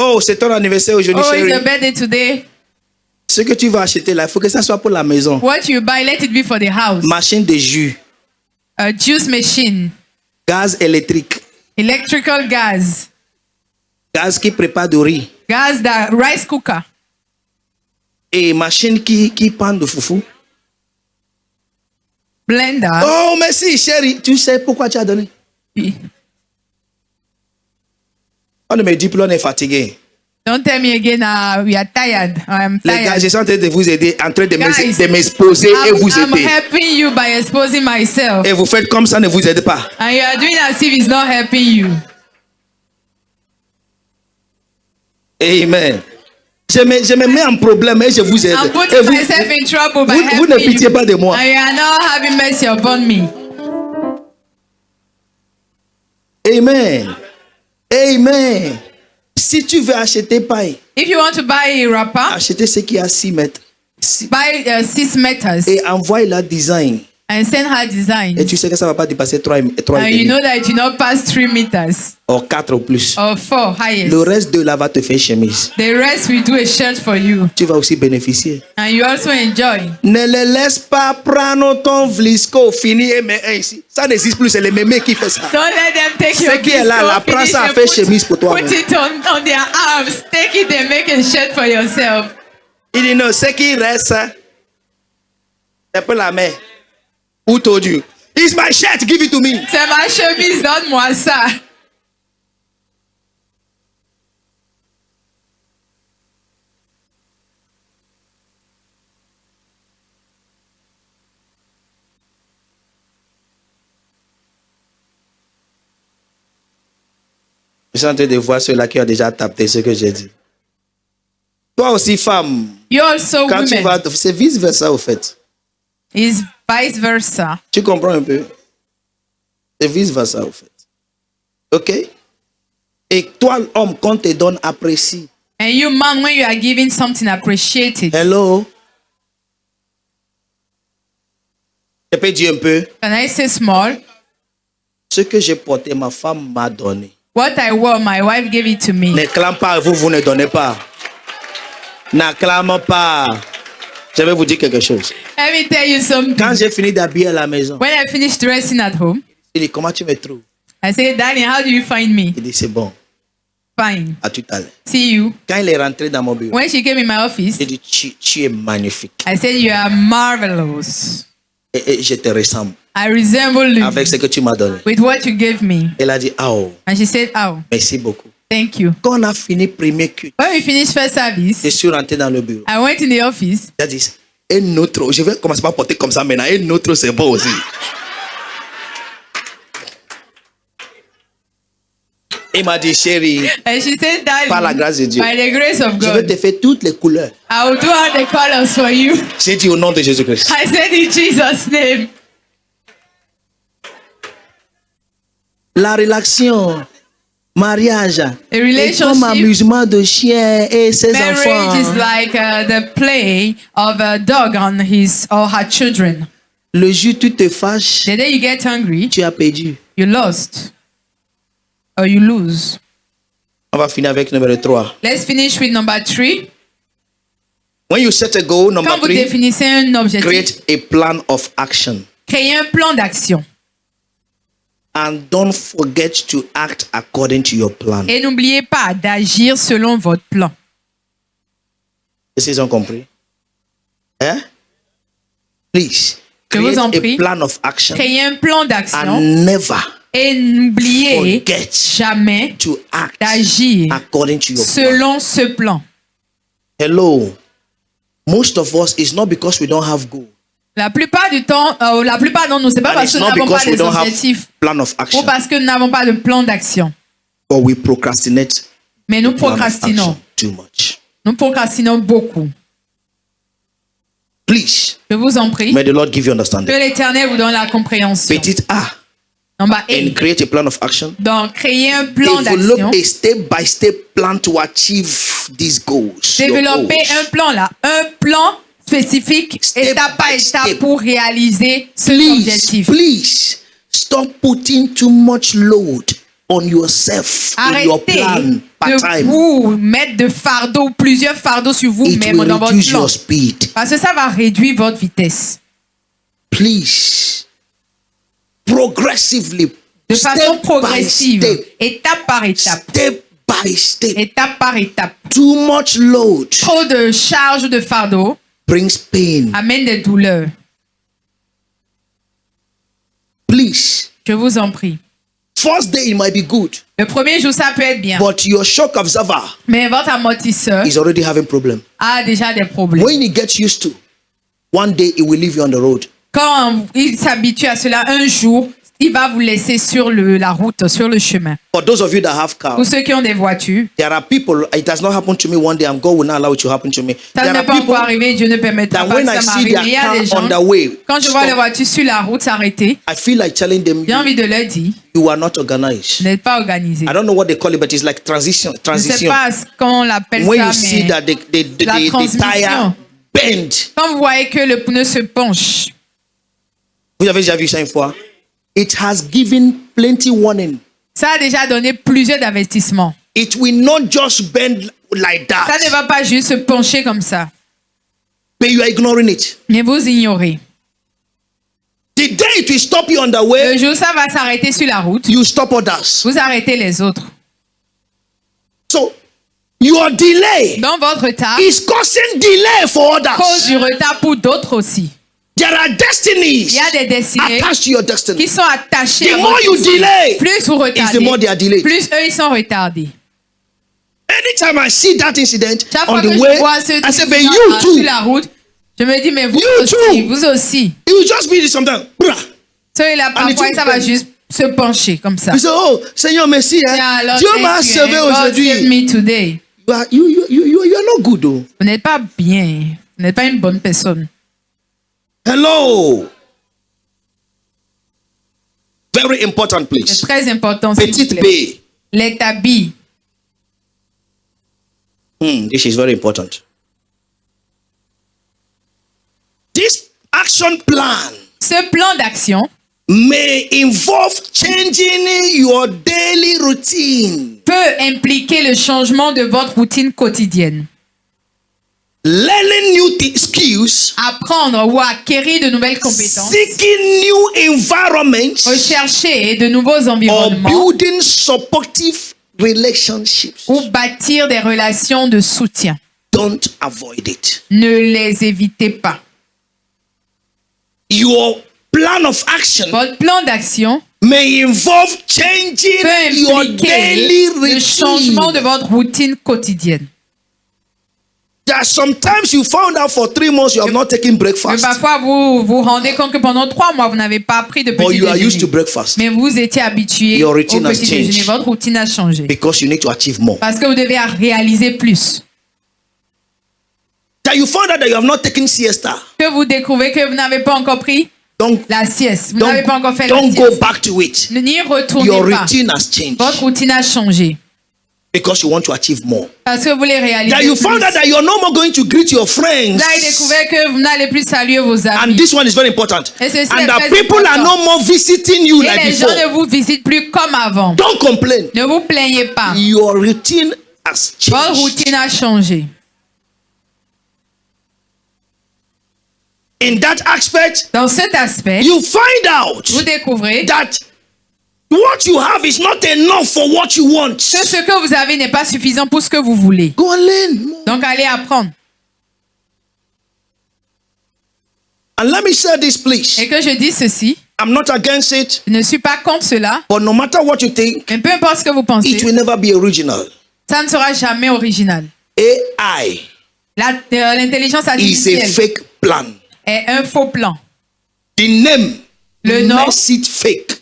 A: Oh, c'est ton anniversaire aujourd'hui,
B: Oh, it's
A: chérie.
B: your birthday today.
A: Ce que tu vas acheter là, il faut que ça soit pour la maison.
B: What you buy, let it be for the house.
A: Machine de jus,
B: A juice machine,
A: gaz électrique,
B: electrical gas,
A: gaz qui prépare du riz
B: gas that rice cooker,
A: et machine qui pend de foufou.
B: blender.
A: Oh, merci, chérie. Tu sais pourquoi tu as donné? On ne me dit plus, on est fatigué.
B: Don't tell me again, we are tired. I'm
A: Les gars,
B: tired.
A: je suis en train de vous aider, en train de
B: Guys,
A: de m'exposer et vous
B: I'm
A: aider.
B: helping you by exposing myself.
A: Et vous faites comme ça, ne vous aidez pas.
B: And you are doing as if it's not helping you.
A: Amen. Je me mets en problème et je vous aide.
B: I'm
A: Et
B: putting
A: vous,
B: myself in trouble by
A: vous ne
B: helping
A: pitié
B: you.
A: pas de moi.
B: And you are not having mercy upon me.
A: Amen. Amen. Si tu veux acheter paille,
B: If you want to buy a wrapper,
A: achetez ce qui a 6 mètres.
B: buy 6 meters
A: Et envoie la design.
B: And send her designs.
A: Et tu sais que ça ne va pas dépasser 3
B: And you know that you not pass 3 meters
A: ou 4 ou plus.
B: or 4 highest.
A: Le reste de là va te faire chemise.
B: The rest will do a shirt for you.
A: Tu vas aussi bénéficier.
B: And you also enjoy.
A: Ne les laisse pas prendre ton vlisco fini et mets un ici. Ça n'existe plus, c'est les mémés qui font ça.
B: Don't let them take
A: Ce
B: your
A: qui est là,
B: disco,
A: là, prends
B: finish
A: ça,
B: and
A: fais chemise pour toi.
B: Put it on their arms. Take it and make a shirt for yourself.
A: Il dit non, ce qui reste, c'est pour la main. Who told you? It's my shirt, give it to me.
B: C'est ma chemise, donne-moi ça.
A: Je suis en train de voir ceux-là qui ont déjà tapé ce que j'ai dit. Toi aussi, femme,
B: You also
A: quand tu
B: women.
A: vas, c'est vice-versa au fait.
B: Is vice versa.
A: Tu comprends un peu? C'est vice-versa au fait. Ok? Et toi, homme, quand on te donne, apprécie.
B: And you man, when you are giving something, appreciate it.
A: Hello? Je peux dire un peu?
B: Can I say small?
A: Ce que j'ai porté, ma femme m'a donné.
B: What I wore, my wife gave it to me.
A: N'acclame pas, vous ne donnez pas. N'acclame pas. Je vais vous dire quelque chose.
B: Let me tell you something.
A: Quand j'ai fini d'habiller à la maison,
B: When I finished dressing at home,
A: il dit, comment tu me trouves?
B: I said, Darling, how do you find me?
A: Il dit, c'est bon.
B: Fine.
A: À tout à l'heure.
B: See you.
A: Quand il est rentré dans mon bureau,
B: When she came in my office,
A: il dit, tu es magnifique.
B: I said, You are marvelous.
A: Et je te ressemble
B: I resemble you
A: avec ce que tu m'as donné.
B: with what you gave me.
A: Elle a dit, ah oh,
B: And she said, Oh,
A: merci beaucoup.
B: thank you.
A: Quand on a fini premier culte,
B: When we finished first service,
A: je suis rentré dans le bureau.
B: I went in the office.
A: J'ai dit, un autre, je vais commencer par porter comme ça maintenant. Un autre, c'est bon aussi. Il m'a dit, chérie,
B: And she said,
A: par la
B: Darling,
A: grâce de Dieu,
B: by the grace of
A: je vais
B: God,
A: te faire toutes les couleurs.
B: I will do all the colors for you.
A: J'ai dit au nom de Jésus-Christ.
B: I said in Jesus' name.
A: La relation, mariage, est
B: relationship-
A: comme amusement de chien et ses
B: Marriage is
A: enfants.
B: like the play of a dog on his or her children.
A: Le jour où tu te fâches,
B: The day you get hungry,
A: tu as perdu.
B: you lost or you lose.
A: On va finir avec numéro 3.
B: Let's finish with number 3.
A: When you set a goal, number
B: Quand vous
A: 3,
B: définissez un objectif,
A: create a plan of action.
B: créez un plan d'action.
A: And don't forget to act according to your plan.
B: Et n'oubliez pas d'agir selon votre plan.
A: Est-ce qu'ils ont compris? Hein? Please,
B: Je vous
A: create
B: en
A: a
B: prie.
A: plan of action
B: Créez un plan d'action
A: and never
B: et n'oubliez
A: forget
B: jamais
A: to act
B: d'agir
A: according to your plan.
B: selon ce plan.
A: Hello. Most of us, it's not because we don't have goal.
B: La plupart du temps, la plupart d'entre nous, c'est pas
A: And
B: parce
A: it's
B: que nous
A: not
B: n'avons pas
A: because we
B: des
A: don't have
B: objectifs
A: plan of action.
B: ou parce que nous n'avons pas de plan d'action.
A: But we procrastinate
B: Mais nous
A: plan of
B: procrastinons.
A: action too much.
B: Nous procrastinons beaucoup.
A: Please,
B: Je vous en prie.
A: may the Lord give you
B: Que
A: understanding.
B: l'Éternel vous donne la compréhension.
A: Petit A,
B: Number
A: and
B: 8.
A: create a plan of action.
B: Donc, créer un plan
A: Develop
B: d'action.
A: a step-by-step plan to achieve these goals. your
B: Développer
A: goals.
B: un plan là. Un plan spécifique,
A: Step
B: étape par
A: by
B: étape,
A: step.
B: pour réaliser cet
A: Please,
B: objectif.
A: please, stop putting too much load on yourself in your
B: Arrêtez
A: plan part
B: de
A: time.
B: vous mettre de fardeaux, plusieurs fardeaux sur
A: It
B: vous-même
A: will
B: dans votre
A: reduce
B: plan.
A: your speed.
B: Parce que ça va réduire votre vitesse.
A: Please, progressively,
B: De façon
A: step by
B: progressive,
A: step,
B: étape par étape.
A: step by step.
B: Étape par étape.
A: Too much load
B: Trop de charges de fardeau
A: brings pain.
B: amène des douleurs.
A: Please,
B: Je vous en prie.
A: first day it might be good,
B: Le premier jour, ça peut être bien.
A: but your shock absorber
B: Mais votre amortisseur
A: is already having problem.
B: a déjà des problèmes.
A: When you get used to, one day it will leave you on the road.
B: Quand il s'habitue à cela, un jour, il va vous laisser sur la route, sur le chemin.
A: For those of you that have
B: Pour
A: cars,
B: ceux qui ont des voitures,
A: there are people, it has not happened to me one day, and God will not allow it to happen to me.
B: ça
A: There
B: n'est
A: are
B: pas encore
A: people
B: arrivé, Dieu ne permettra
A: that
B: pas
A: when
B: que
A: I
B: ça
A: see
B: m'arrive.
A: their
B: Il y a des
A: car on
B: gens,
A: the way,
B: quand je vois les
A: stop,
B: voitures sur la route s'arrêter,
A: I feel like telling them,
B: j'ai envie de leur dire,
A: you are not organized.
B: vous n'êtes pas organisé.
A: I don't know what they call it, but it's like transition.
B: Je ne sais
A: Transition.
B: pas comment on l'appelle
A: When
B: ça,
A: you see
B: mais
A: that the
B: la
A: tire
B: transmission.
A: bend,
B: quand vous voyez que le pneu se penche,
A: Vous avez déjà vu ça une fois? It has given plenty warning.
B: Ça a déjà donné plusieurs investissements.
A: It will not just bend like
B: Ça
A: that.
B: ne va pas juste se pencher comme ça.
A: But you are ignoring it.
B: Mais vous ignorez.
A: The day it will stop you on the way,
B: Le jour où ça va s'arrêter sur la route,
A: you stop others.
B: vous arrêtez les autres.
A: So, your delay
B: Donc votre retard
A: is causing delay for
B: cause
A: others.
B: du retard pour d'autres aussi.
A: There are destinies
B: Il y a des destinées
A: attached to your destiny.
B: qui sont attachées
A: The
B: à
A: more
B: votre
A: you
B: destinée.
A: delay,
B: Plus vous
A: is the more they are
B: retardez,
A: delayed.
B: plus eux ils sont retardés.
A: Anytime I see that incident
B: Chaque
A: on
B: fois que
A: the
B: je
A: way,
B: vois ce
A: I say, but
B: truc
A: you
B: sur
A: too.
B: la route, je me dis mais vous
A: You
B: aussi,
A: too.
B: vous aussi.
A: It will just be something.
B: Celui-là parfois
A: it
B: ça va juste se pencher comme ça.
A: You say, oh, Seigneur, merci. Hein.
B: Tiens, alors,
A: Dieu
B: thank
A: m'a
B: you,
A: sauvé
B: and God saved
A: aujourd'hui.
B: me today.
A: You are not good, though.
B: Vous n'êtes pas bien, vous n'êtes pas une bonne personne.
A: Hello. Very important,
B: C'est
A: please.
B: très important. s'il vous
A: Petite
B: plaît.
A: B.
B: L'établi.
A: This is very important. This action plan
B: Ce plan d'action
A: may involve changing your daily routine,
B: peut impliquer le changement de votre routine quotidienne.
A: learning new skills,
B: Apprendre ou acquérir de nouvelles compétences.
A: seeking new environments,
B: Rechercher de nouveaux
A: or
B: environnements.
A: building supportive relationships.
B: Ou bâtir des relations de soutien.
A: Don't avoid it.
B: Ne les évitez pas.
A: Your plan of action
B: Votre plan d'action
A: may involve changing
B: peut
A: your
B: impliquer
A: daily
B: le changement
A: routine.
B: de votre routine quotidienne.
A: That sometimes you found out for 3 months you have not taken
B: Mais
A: breakfast,
B: parfois, vous vous rendez compte que pendant 3 mois, vous n'avez pas pris de
A: but
B: petit
A: you are used to
B: déjeuner.
A: breakfast
B: Mais vous étiez habitué
A: Your
B: au
A: routine has
B: petit déjeuner.
A: changed.
B: Votre routine a changé.
A: because you need to achieve more.
B: Parce que vous devez réaliser plus.
A: That you found out that you have not taken siesta.
B: Que vous découvrez que vous n'avez pas encore pris
A: Don't,
B: la sieste. Vous n'avez pas encore fait la
A: don't go
B: sieste.
A: back to it.
B: N'y retournez
A: Your
B: pas.
A: routine has changed
B: Votre routine a changé.
A: because you want to achieve more.
B: Parce que vous voulez réaliser
A: That you
B: plus.
A: found out that you're no more going to greet your friends.
B: Vous avez découvert que vous n'allez plus saluer vos
A: And
B: amis.
A: this one is very important.
B: Et ceci
A: And
B: est
A: that
B: très
A: people are
B: important.
A: no more visiting you
B: Et
A: like
B: les gens
A: before.
B: ne vous visitent plus comme avant.
A: Don't complain.
B: Ne vous plaignez pas.
A: Your routine has
B: Votre
A: changed.
B: routine a changé.
A: In that aspect,
B: Dans cet aspect,
A: you find out
B: vous découvrez
A: that what you have is not enough for what you want.
B: que ce que vous avez n'est pas suffisant pour ce que vous voulez.
A: Go and learn more.
B: Donc allez apprendre.
A: And let me say this, please.
B: Et que je dis ceci,
A: I'm not against it,
B: je ne suis pas contre cela,
A: but no matter what you think,
B: mais peu importe ce que vous pensez,
A: it will never be original.
B: ça ne sera jamais original.
A: AI
B: L'intelligence
A: is a
B: artificielle
A: fake plan.
B: est un faux plan.
A: The name
B: Le nom
A: makes it fake.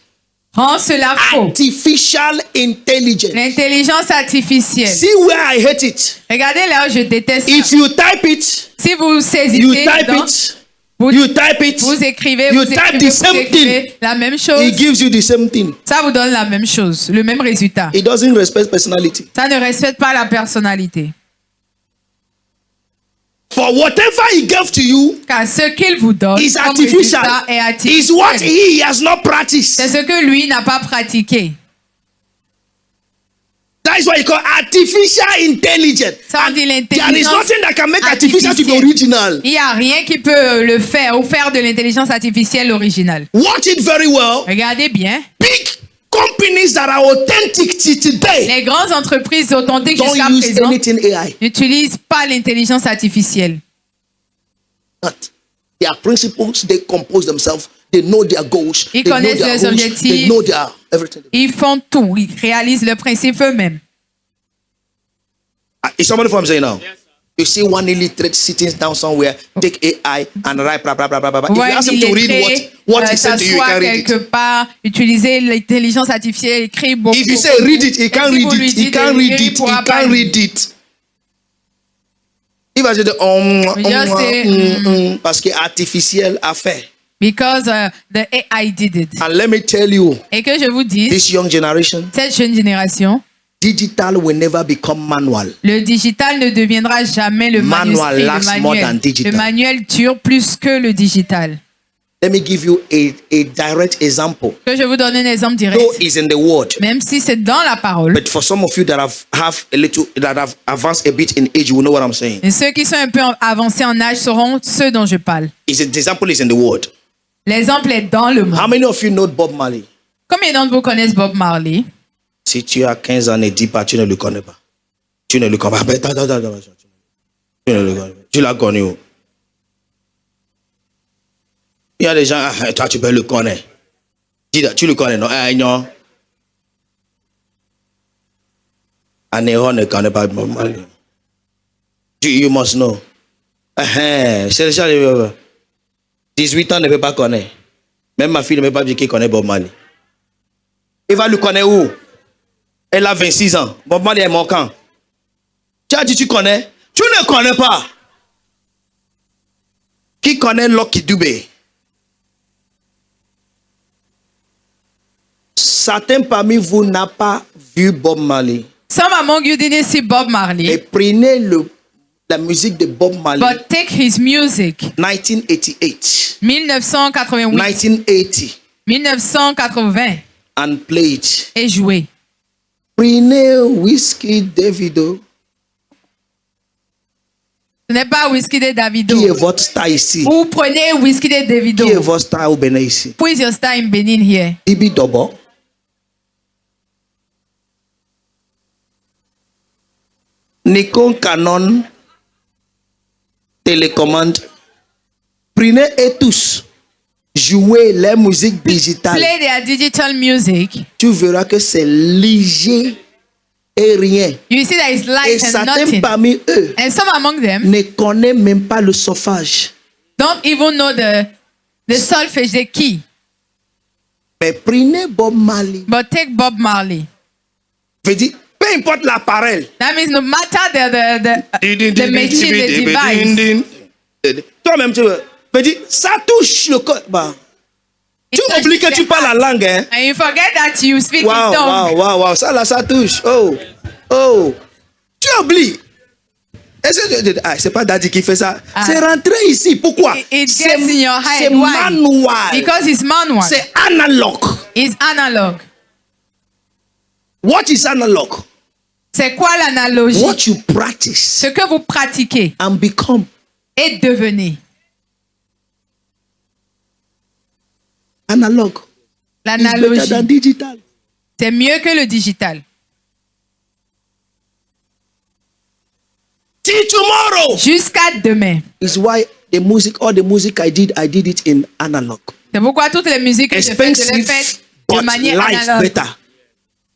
B: rend cela faux.
A: Artificial intelligence.
B: L'intelligence artificielle.
A: See where I hate it.
B: Regardez là où je déteste
A: If
B: ça.
A: you type it,
B: Si vous saisissez
A: you type
B: dedans,
A: it,
B: vous,
A: you type it,
B: vous écrivez,
A: you
B: vous
A: type
B: écrivez,
A: the
B: vous
A: same
B: écrivez
A: thing.
B: la même chose,
A: It gives you the same thing.
B: ça vous donne la même chose, le même résultat.
A: It doesn't respect personality.
B: Ça ne respecte pas la personnalité.
A: For whatever he gave to you
B: Car ce qu'il vous donne
A: is
B: comme
A: artificial.
B: résultat est
A: Is what
B: artificiel.
A: he has not practiced.
B: C'est ce que lui n'a pas pratiqué.
A: That is why you call artificial intelligence.
B: Ça, on
A: And
B: dit
A: there is
B: l'intelligence
A: nothing that can make artificial to be
B: artificielle.
A: original.
B: Il n'y a rien qui peut le faire ou faire de l'intelligence artificielle originale.
A: Watch it very well.
B: Regardez bien.
A: Big companies that are authentic till today
B: Les grandes entreprises authentiques
A: don't
B: jusqu'à
A: use
B: présent
A: anything AI.
B: n'utilisent pas l'intelligence artificielle.
A: Not. Their principles, they compose themselves. They know their goals.
B: Ils
A: They know
B: connaissent
A: their
B: leurs
A: rules.
B: objectifs.
A: They know their everything.
B: Ils font tout. Ils réalisent le principe eux-mêmes.
A: Is somebody from saying now? You see one illiterate sitting down somewhere, take AI and write blah blah blah blah blah. If you
B: Ouais,
A: ask him to read what he said to you, you
B: s'assoit
A: can't read
B: quelque
A: it.
B: part, utiliser l'intelligence artificielle, écrire beaucoup.
A: If you say read it, he can't
B: Et si
A: read
B: vous lui
A: it. He
B: dites
A: can't
B: de lire,
A: read
B: il
A: it. He
B: pourra pas
A: can't
B: lire.
A: read it. If I say parce que artificiel a fait.
B: Because the AI did it.
A: And let me tell you,
B: Et que je vous dis,
A: this young generation,
B: cette jeune génération,
A: digital will never become manual.
B: le digital ne deviendra jamais le
A: Manual
B: manuscrit,
A: lacks more than digital.
B: Le manuel dure plus que le digital.
A: Let me give you a direct example.
B: Que je vous donne un exemple direct.
A: Though it's in the word,
B: Même si c'est dans la parole.
A: but for some of you that have advanced a bit in age, you will know what I'm saying.
B: Et ceux qui sont un peu avancés en âge sauront ceux dont je parle.
A: The example is in the word.
B: L'exemple est dans le mot.
A: How many of you know Bob Marley?
B: Combien d'entre vous connaissent Bob Marley?
A: Si tu as 15 ans, ne dis pas, tu ne le connais pas. Tu ne le connais pas. Tu ne le connais pas. Tu l'as connu où? Il y a des gens, toi tu peux le connaître. Dis, tu le connais, non? Non. Anéron ne connaît pas Bob Marley. You must know. C'est déjà 18 ans ne peut pas connaître. Même ma fille ne peut pas dire qu'il connaît Bob Marley. Il va le connaître où? Elle a 26 ans. Bob Marley est mort quand? Tu as dit tu connais? Tu ne connais pas. Qui connaît Lucky Dube? Certains parmi vous n'ont pas vu Bob Marley.
B: Some among you didn't see Bob
A: Et
B: Marley,
A: prenez la musique de Bob Marley.
B: but take his music.
A: 1988.
B: 1988,
A: 1980.
B: 1980
A: And play it.
B: et joué.
A: Prenez Whiskey Davido.
B: Ce n'est pas Whisky de Davido.
A: Qui est votre star ici?
B: Vous prenez Whisky de Davido.
A: Qui est votre star au Bénin ici?
B: Who is your star in Benin here?
A: Ibi Dobo. Nikon Canon. Télécommande. Prenez et tous. Jouez les musiques digitales.
B: Play their digital music.
A: Tu verras que c'est léger et rien.
B: You see that it's
A: Et
B: light and
A: certains
B: nothing.
A: parmi eux
B: And some among them
A: ne connaissent même pas le solfège.
B: don't even know the solfège, the key.
A: Mais prenez Bob Marley.
B: But take Bob Marley.
A: Veut dire, peu importe l'appareil.
B: That means no matter the machine, the device.
A: Toi-même, tu veux dire, ça touche le corps. Bah, tu
B: it
A: oublies que
B: touches
A: tu
B: the
A: parles la
B: heart.
A: langue. Hein?
B: And you forget that you speak in
A: Waouh,
B: tongue.
A: waouh, waouh, ça là, ça touche. Oh, oh. Tu oublies. C'est pas Daddy qui fait ça.
B: Ah.
A: C'est rentré ici. Pourquoi?
B: It
A: C'est
B: gets in your head.
A: c'est
B: Why?
A: manuel.
B: Because it's manual.
A: C'est analogue.
B: It's analog.
A: What is analog?
B: C'est quoi l'analogie?
A: What you practice
B: Ce que vous pratiquez
A: and become.
B: et devenez.
A: Analog. It's better
B: L'analogie,
A: than digital.
B: c'est mieux que le digital.
A: Till tomorrow.
B: Jusqu'à demain.
A: Is why all the music I did it in analog.
B: C'est pourquoi toutes les musiques que je fais
A: Expensive,
B: de
A: but
B: manière
A: life
B: analogue.
A: better.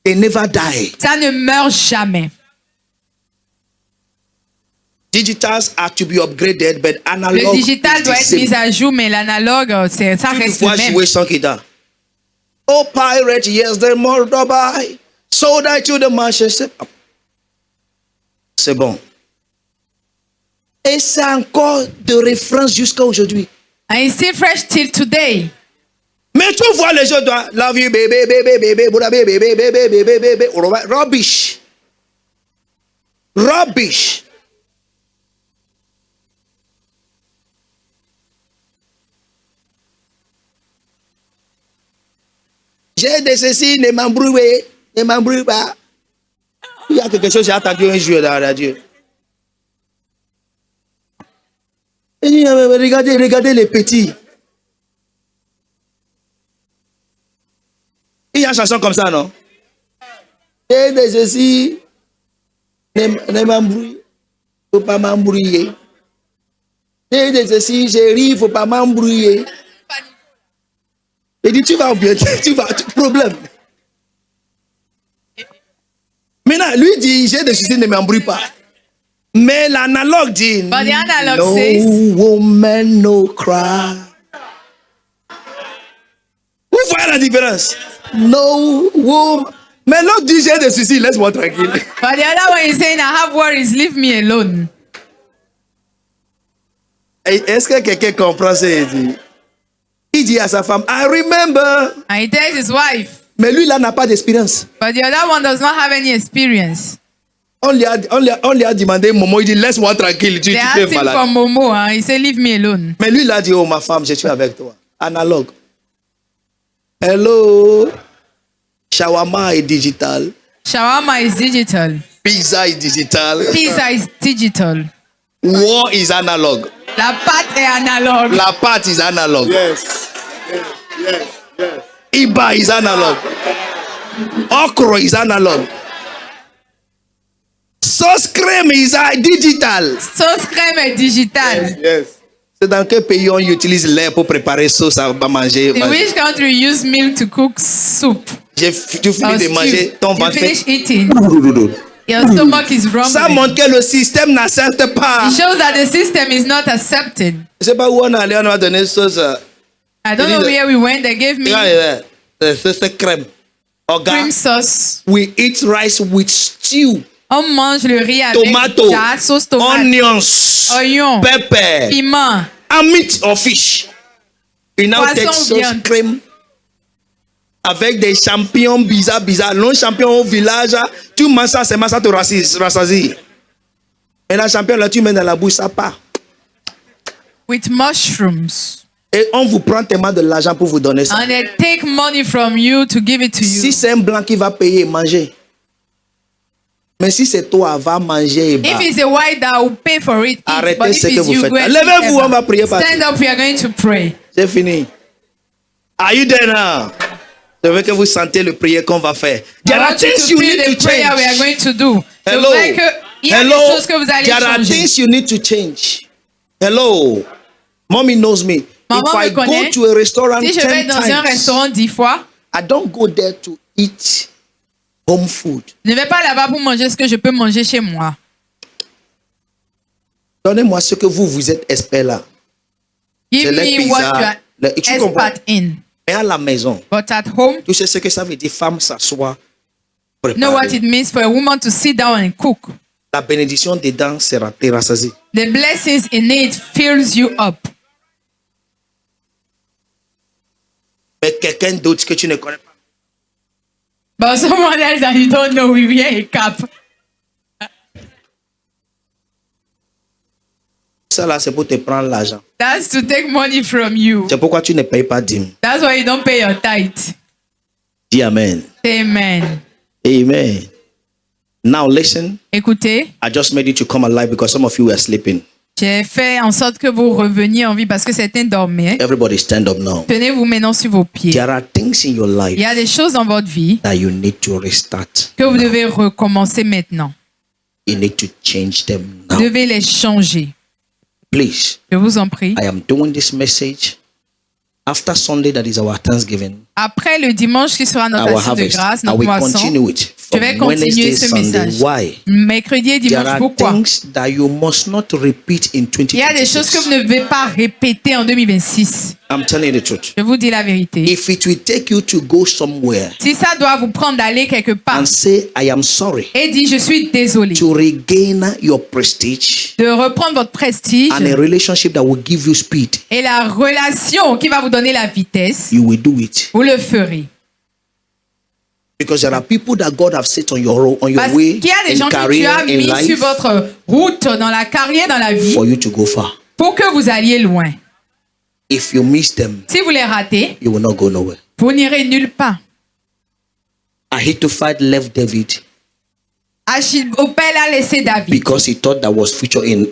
A: They never die.
B: Ça ne meurt jamais.
A: Digitals are to be upgraded, but analog
B: Le digital
A: is
B: doit
A: the
B: être
A: same.
B: mis à jour, mais l'analogue, ça
A: Tu
B: reste
A: vois
B: le même.
A: jouer sans guitare. Oh pirate, yes, the Moldova, sold I to the Manchester. C'est bon. Et c'est encore de référence jusqu'à aujourd'hui.
B: And it's still fresh till today.
A: Mais tu vois les gens doivent love you, baby, baby, baby, Buddha, baby, baby, baby, baby, baby. Rubbish. Rubbish. J'ai de ceci, ne m'embrouille pas. Il y a quelque chose, j'ai entendu un jour dans la radio. Regardez les petits. Il y a une chanson comme ça, non? J'ai de ceci, ne m'embrouille, faut pas m'embrouiller. J'ai de ceci, j'ai ri, faut pas m'embrouiller. Il dit, tu vas bien, problème. Maintenant, lui dit, j'ai des soucis, ne m'embrouille pas. Mais l'analogue dit,
B: But the analog
A: no
B: says,
A: woman, no cry. Vous voyez la différence? No woman. Mais l'autre dit, j'ai des soucis, laisse-moi tranquille.
B: but the other one is saying, I have worries, leave me alone.
A: Est-ce que quelqu'un comprend ce qu'il dit? Il dit à sa femme, I remember.
B: And he tells his wife,
A: Mais lui, là, n'a pas d'expérience.
B: but the other one does not have any experience.
A: On lui a demandé, Momo, il dit, laisse-moi tranquille, tu
B: They
A: es
B: asked him
A: malade.
B: for Momo, and he said, leave me alone.
A: Mais lui, il a dit, oh, ma femme, je suis avec toi. Analogue. Hello. Shawarma est digital.
B: Shawarma is digital.
A: Pizza is digital.
B: Pizza is digital.
A: War is analog.
B: La pâte est analogue.
A: La pâte is analog.
C: Yes. Yes. Yes.
A: Iba is analog. Okra is analog. Sauce crème is digital.
B: Sauce crème est digital.
C: Yes.
A: C'est dans quel pays on utilise lait pour préparer sauce à manger?
B: In which country you use milk to cook soup?
A: Tu finis
B: Or
A: de
B: stew?
A: manger, ton
B: You
A: ventre fait...
B: finish eating. Your stomach is
A: Ça
B: rumbling.
A: montre que le système n'accepte pas.
B: It shows that the system is not accepted.
A: Je sais pas où on est allé, on m'a donné sauce.
B: I don't know where we went. They gave me
A: Sauce crème.
B: cream sauce.
A: We eat rice with stew,
B: On mange le riz avec
A: tomato,
B: de la sauce tomate,
A: onions,
B: oignon,
A: pepper,
B: piment.
A: and meat or fish. You now
B: Poisson
A: take
B: ou
A: sauce
B: viande.
A: crème avec des champignons bizarres. Non champignons au village, tu manges ça, c'est ça te rassasie. Et la champignon là, tu mets dans la bouche, ça part.
B: With mushrooms.
A: Et on vous prend tellement de l'argent pour vous donner ça.
B: And they take money from you to give it to you.
A: Si c'est un blanc qui va payer, manger. Mais si c'est toi, va manger et
B: If
A: bah.
B: it's a white that will pay for it, eat.
A: Arrêtez
B: But if
A: ce que
B: it's
A: vous
B: you,
A: faites.
B: go and
A: Levez-vous,
B: eat
A: on va prier
B: ever.
A: par
B: Stand up, we are going to pray.
A: C'est fini. Are you there now? Je veux que vous sentez le prière qu'on va faire. There
B: I
A: are
B: want you
A: things
B: to
A: you
B: feel
A: need
B: the
A: to
B: prayer we are
A: change.
B: going to do. Je
A: Hello.
B: voudrais que il y a des
A: Hello.
B: choses que vous allez
A: There are
B: changer.
A: things you need to change. Hello. Mommy knows me.
B: Maman
A: If I
B: me connaît.
A: go to a restaurant
B: Si je
A: 10
B: vais dans un
A: times,
B: restaurant 10 fois,
A: I don't go there to eat home food.
B: je ne vais pas là-bas pour manger ce que je peux manger chez moi.
A: Donnez-moi ce que vous êtes expert là.
B: Give
A: C'est les
B: me what
A: pizzas,
B: you are
A: tu comprends?
B: expert in.
A: Mais à la maison,
B: But at home,
A: tu sais ce que ça veut dire, femme s'assoit,
B: know what
A: préparer.
B: it means for a woman to sit down and cook.
A: La bénédiction dedans sera terrassasie.
B: The blessings in it fills you up.
A: Mais quelqu'un d'autre que tu ne connais pas.
B: But someone else that you don't know will wear a cap.
A: Ça là, c'est pour te prendre l'argent.
B: That's to take money from you.
A: C'est pourquoi tu ne payes pas dîme.
B: That's why you don't pay your tithe.
A: Dis Amen.
B: Amen.
A: Amen. Now listen,
B: Écoutez,
A: I just made you to come alive because some of you were sleeping.
B: j'ai fait en sorte que vous reveniez en vie parce que certains dormaient.
A: Everybody stand up now.
B: Tenez-vous maintenant sur vos pieds.
A: There are things in your
B: Il
A: life
B: y a des choses dans votre vie
A: that you need to restart.
B: que vous devez recommencer maintenant.
A: You need to change them
B: Vous
A: now.
B: devez les changer.
A: Please,
B: Je vous en prie.
A: I am doing this message after Sunday, that is our Thanksgiving,
B: Après le dimanche qui sera notre
A: our
B: action de
A: harvest.
B: grâce,
A: I
B: notre
A: will
B: moisson,
A: continue it
B: je vais
A: from
B: continuer
A: Wednesday,
B: ce
A: Sunday.
B: message.
A: Why?
B: Mercredi et
A: There
B: dimanche.
A: are
B: Pourquoi?
A: things that you must not repeat in
B: Il y a des choses que
A: 2026.
B: vous ne devez pas répéter en 2026.
A: I'm telling you the truth.
B: Je vous dis la vérité.
A: If it will take you to go somewhere
B: Si ça doit vous prendre d'aller quelque part
A: and say, I am sorry,
B: et dire je suis désolé,
A: to regain your prestige
B: de reprendre votre prestige
A: and a relationship that will give you speed,
B: et la relation qui va vous donner la vitesse,
A: you will do it.
B: vous le ferez.
A: Because there are people that God have set on your
B: Parce
A: way
B: qu'il y a des gens
A: in
B: que tu
A: career,
B: as
A: in
B: mis sur
A: life
B: votre route dans la carrière, dans la vie,
A: for you to go far.
B: pour que vous alliez loin.
A: If you miss them,
B: Si vous les ratez,
A: you will not go nowhere.
B: vous n'irez nulle part.
A: Ahithophel left David
B: Achitophel a laissé David
A: because he thought that was future in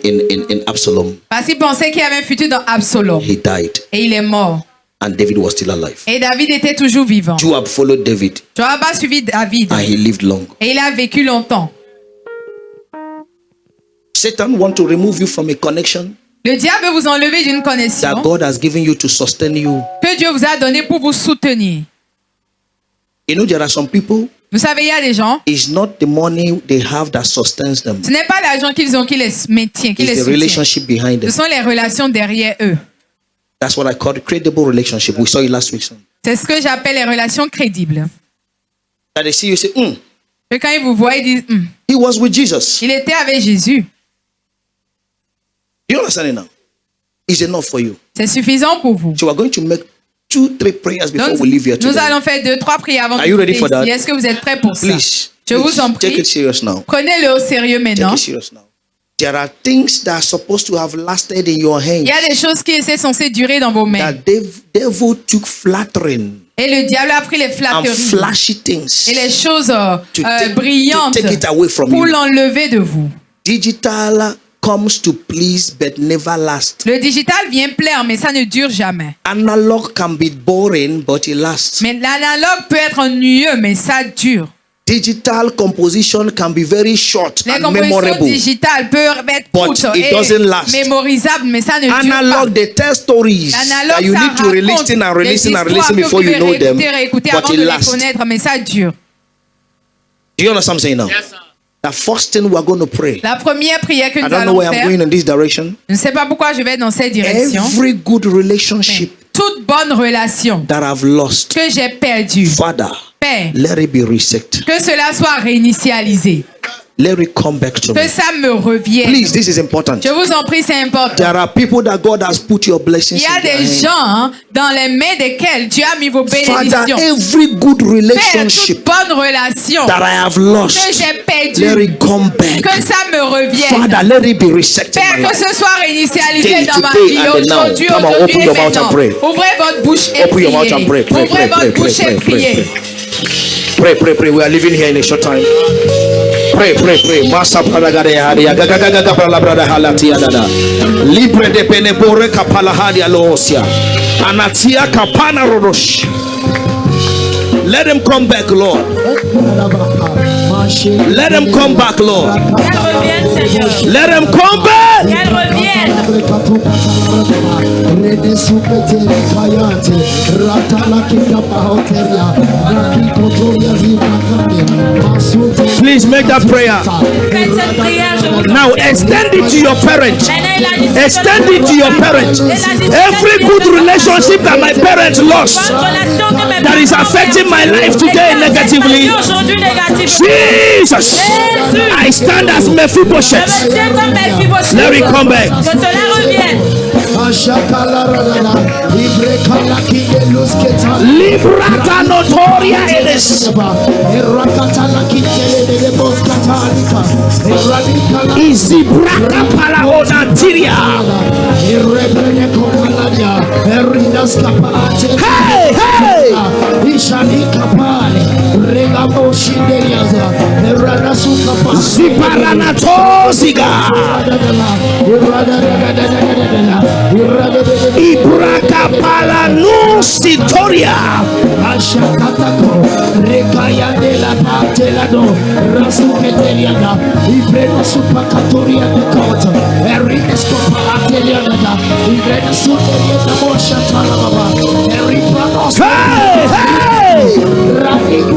A: Absalom.
B: parce qu'il pensait qu'il y avait un futur dans Absalom
A: He died
B: et il est mort.
A: and David was still alive.
B: Et David était toujours vivant.
A: Joab followed David
B: Joab a suivi David
A: and he lived long.
B: et il a vécu longtemps.
A: Satan want to remove you from a connection
B: Le diable veut vous enlever d'une connexion
A: that God has given you to sustain you.
B: que Dieu vous a donnée pour vous soutenir.
A: You know, there are some people,
B: Vous savez, il y a des gens,
A: it's not the money they have that sustains them.
B: ce n'est pas l'argent qu'ils ont qui les maintient, qui les
A: It's the
B: soutient.
A: relationship behind
B: Ce
A: them.
B: sont les relations derrière eux.
A: That's what I call the credible relationship. We saw it last week.
B: C'est ce que j'appelle les relations crédibles.
A: That they see you say,
B: Et quand ils vous voient, ils disent,
A: he was with Jesus.
B: il était avec Jésus.
A: You understand it now? It's enough for you.
B: C'est suffisant pour vous.
A: So we're going to make 2-3 prayers before
B: Donc,
A: we leave here
B: nous
A: today.
B: allons faire 2-3 prières avant
A: Are
B: de
A: you ready
B: quitter
A: for that?
B: ici. Est-ce que vous êtes prêts pour ça?
A: Please,
B: Je vous en
A: take
B: prie.
A: it serious now.
B: Prenez-le au sérieux
A: Take
B: maintenant.
A: it serious now. There are things that are supposed to have lasted in your hands.
B: Il y a des choses qui étaient censées durer dans vos mains.
A: That devil took flattering
B: Et le diable a pris les
A: and
B: flatteries
A: flashy things
B: et les choses
A: to
B: brillantes
A: take it away from
B: pour
A: you.
B: l'enlever de vous.
A: Digital comes to please but never last.
B: Le digital vient plaire, mais ça ne dure jamais.
A: Analog can be boring but it lasts.
B: Mais l'analogue peut être ennuyeux, mais ça dure.
A: Digital composition can be very short
B: Les
A: and
B: compositions
A: memorable.
B: digitales peuvent être
A: But
B: courtes
A: it
B: et
A: doesn't last.
B: mémorisables, mais ça ne dure
A: Analog,
B: pas.
A: they tell stories
B: L'analogue,
A: that you
B: ça
A: need to
B: raconte
A: re-listen and
B: des
A: re-listen and
B: histoires
A: re-listen
B: que
A: before
B: vous
A: you know
B: devez
A: them,
B: réécouter
A: but
B: avant
A: it
B: de les
A: lasts.
B: connaître, mais ça dure.
A: Do you understand what I'm saying now?
C: Yes, sir.
A: The first thing we're going to pray.
B: La première prière que
A: I
B: nous
A: don't know
B: allons
A: where I'm
B: faire,
A: going in this direction.
B: je ne sais pas pourquoi je vais dans cette direction.
A: Every good relationship
B: Toute bonne relation
A: that I've lost,
B: que j'ai perdue,
A: Father,
B: Père,
A: let it be reset.
B: que cela soit réinitialisé,
A: Let it come back to
B: que
A: me.
B: ça me revienne.
A: Please, this is important.
B: Je vous en prie, c'est important.
A: There are people that God has put your blessings
B: Il y a
A: in their
B: des
A: hands.
B: gens dans les mains desquels Dieu a mis vos
A: Father,
B: bénédictions.
A: every good
B: Père,
A: relationship
B: toute bonne relation
A: that I have
B: que
A: lost,
B: j'ai
A: let
B: perdue,
A: it come back.
B: que ça me revienne.
A: Father, let it be reset in
B: Père,
A: my
B: que
A: life.
B: ce soit réinitialisé dans ma
A: Today
B: vie
A: and now.
B: aujourd'hui,
A: Come on,
B: aujourd'hui
A: open
B: et
A: your mouth and
B: maintenant.
A: pray.
B: Ouvrez votre bouche et
A: Open your mouth
B: priez.
A: and pray. Pray,
B: Ouvrez
A: pray,
B: votre
A: pray,
B: bouche
A: pray,
B: et
A: pray,
B: priez.
A: Pray, pray, pray. We are leaving here in a short time. Pray, pray, pray. Master Paragade Hadia, Gagaga Brada Halatia Dada. Libre de Penebore Kapala Hadia Loosia. Anatia Kapana Rodosh. Let them come back, Lord. Let them come back, Lord.
D: Qu'elle revienne, Seigneur.
A: Let them come back.
D: Qu'elle revienne.
A: Please make that prayer.
D: Faites cette prière, je vous
A: Now extend it to your parents. Extend it to your parents. Every good relationship that my parents lost, that is affecting my life today negatively.
D: Aujourd'hui négativement.
A: Jesus, I stand as
D: Je
A: Mephibosheth.
D: me tiens comme Mephibosheth.
A: Let it come back.
D: Que cela revienne.
A: Librata notoria edes. Easy braka palaona tiria. Hey, hey. Ziparanatoziga. Ibraka palanusitoria. Hey, hey.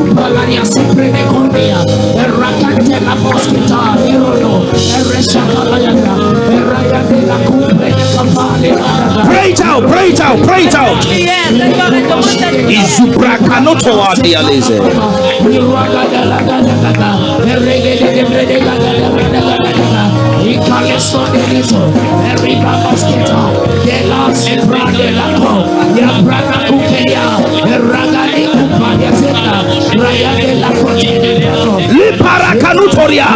A: Pray it out, pray it out, pray it out.
D: Prière, Seigneur, réponds cette prière.
A: Izubrakanotoa dialeze. Liparakanutoria.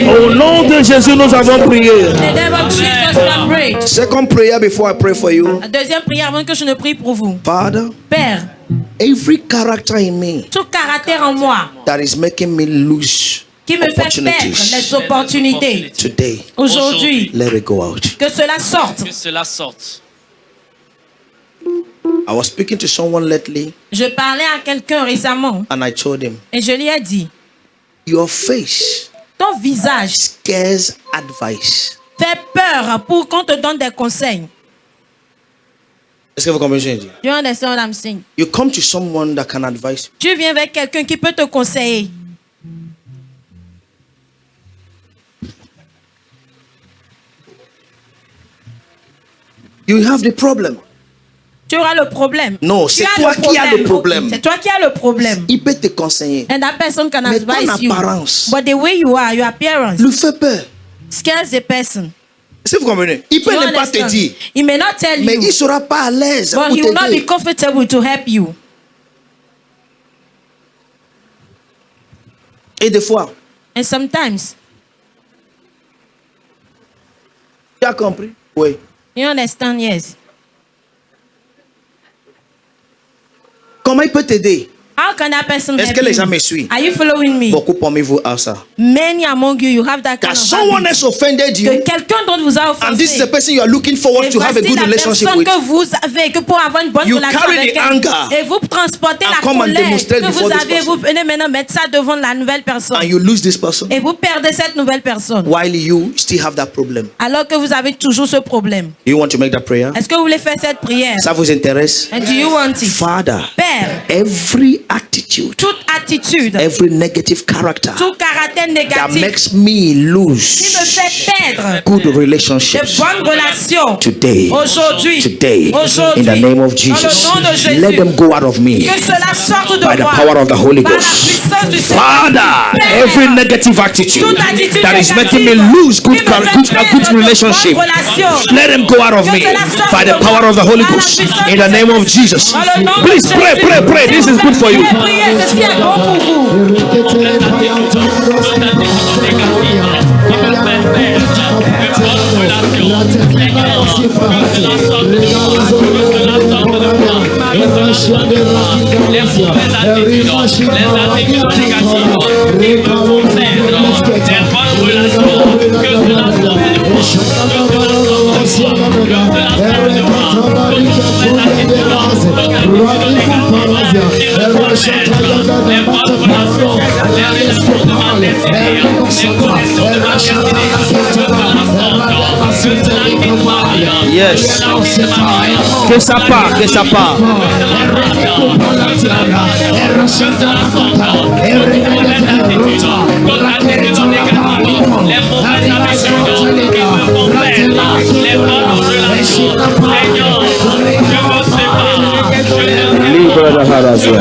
A: Au nom de Jésus, nous avons prié.
D: In the name of Jesus, we have prayed.
A: Second prayer before I pray for you.
D: La deuxième prière avant que je ne prie pour vous.
A: Father,
D: Père,
A: every character in me
D: tout caractère en moi
A: that is making me lose
D: qui me fait perdre
A: opportunities
D: les opportunités
A: today,
D: aujourd'hui,
A: let it go out.
D: que cela sorte.
E: Que cela sorte.
A: I was speaking to someone lately
D: Je parlais à quelqu'un récemment
A: and I told him,
D: et je lui ai dit,
A: your face
D: ton visage
A: scares advice.
D: fait peur pour qu'on te donne des conseils.
A: Est-ce que vous comprenez?
D: Do you understand what I'm saying?
A: You come to someone that can advise.
D: Tu viens avec quelqu'un qui peut te conseiller.
A: You have the problem.
D: Tu auras le problème.
A: Non,
D: Tu
A: c'est
D: as
A: toi qui as le problème.
D: C'est toi qui as le problème.
A: Il peut te conseiller.
D: And that person can
A: Mais ton
D: advise you.
A: apparence
D: But the way you are, your appearance,
A: lui fait peur.
D: scares the person.
A: Si vous comprenez, il peut
D: You
A: ne pas te
D: understand?
A: dire,
D: He may not tell
A: mais il
D: you,
A: ne sera pas à l'aise
D: but
A: pour
D: he will not be
A: t'aider.
D: comfortable to help you.
A: Et des fois,
D: And sometimes,
A: tu as compris? Oui.
D: you understand, yes.
A: Comment il peut t'aider?
D: How can that person
A: Est-ce
D: help
A: que les
D: you?
A: gens me suivent?
D: Are you following me?
A: Beaucoup parmi vous ont ça.
D: Many among you, you have that kind
A: That
D: of
A: someone
D: habit.
A: has offended
D: Que
A: you,
D: quelqu'un d'autre vous a
A: and this is the
D: offensé.
A: person you are looking forward
D: Et
A: to have a
D: voici
A: good
D: la
A: relationship
D: personne
A: with.
D: que vous avez, que pour avoir une bonne
A: You
D: relation
A: carry
D: avec
A: the
D: elle.
A: anger
D: Et vous transportez
A: and
D: la
A: come and
D: colère
A: demonstrate
D: que
A: before
D: vous
A: this
D: avez,
A: person.
D: vous venez maintenant mettre ça devant la nouvelle personne.
A: And you lose this person
D: Et vous perdez cette nouvelle personne.
A: while you still have that problem.
D: Alors que vous avez toujours ce problème.
A: Do you want to make that prayer?
D: Est-ce que vous voulez faire cette prière?
A: Ça vous intéresse?
D: And do you want it?
A: Father,
D: Père,
A: every attitude,
D: toute attitude,
A: every negative character
D: tout caractère
A: that
D: négatif
A: makes me
D: qui me
A: lose
D: fait perdre
A: good
D: de
A: relationships
D: bonnes relations
A: today,
D: aujourd'hui,
A: today,
D: aujourd'hui,
A: in the name of
D: dans
A: Jesus,
D: le nom de Jésus,
A: let them go out of me
D: que cela sorte de
A: by the
D: moi
A: power of the Holy
D: par la
A: Ghost.
D: puissance du
A: Father,
D: Saint-Esprit.
A: every negative attitude
D: Toute attitude
A: that is making me
D: négative
A: lose good,
D: qui me fait
A: good
D: perdre de
A: relationship,
D: bonnes relations,
A: let them go out of
D: que
A: me
D: cela sorte
A: by the
D: de
A: power
D: moi
A: of the Holy
D: par la
A: Ghost.
D: puissance
A: In
D: du
A: the name of
D: Saint-Esprit.
A: Jesus.
D: Dans le nom de
A: Please pray,
D: Jésus.
A: pray, pray. This is good for you.
D: Priez, ceci est bon pour vous.
A: Yes. Que ça part, que ça part. Libre de Harazia.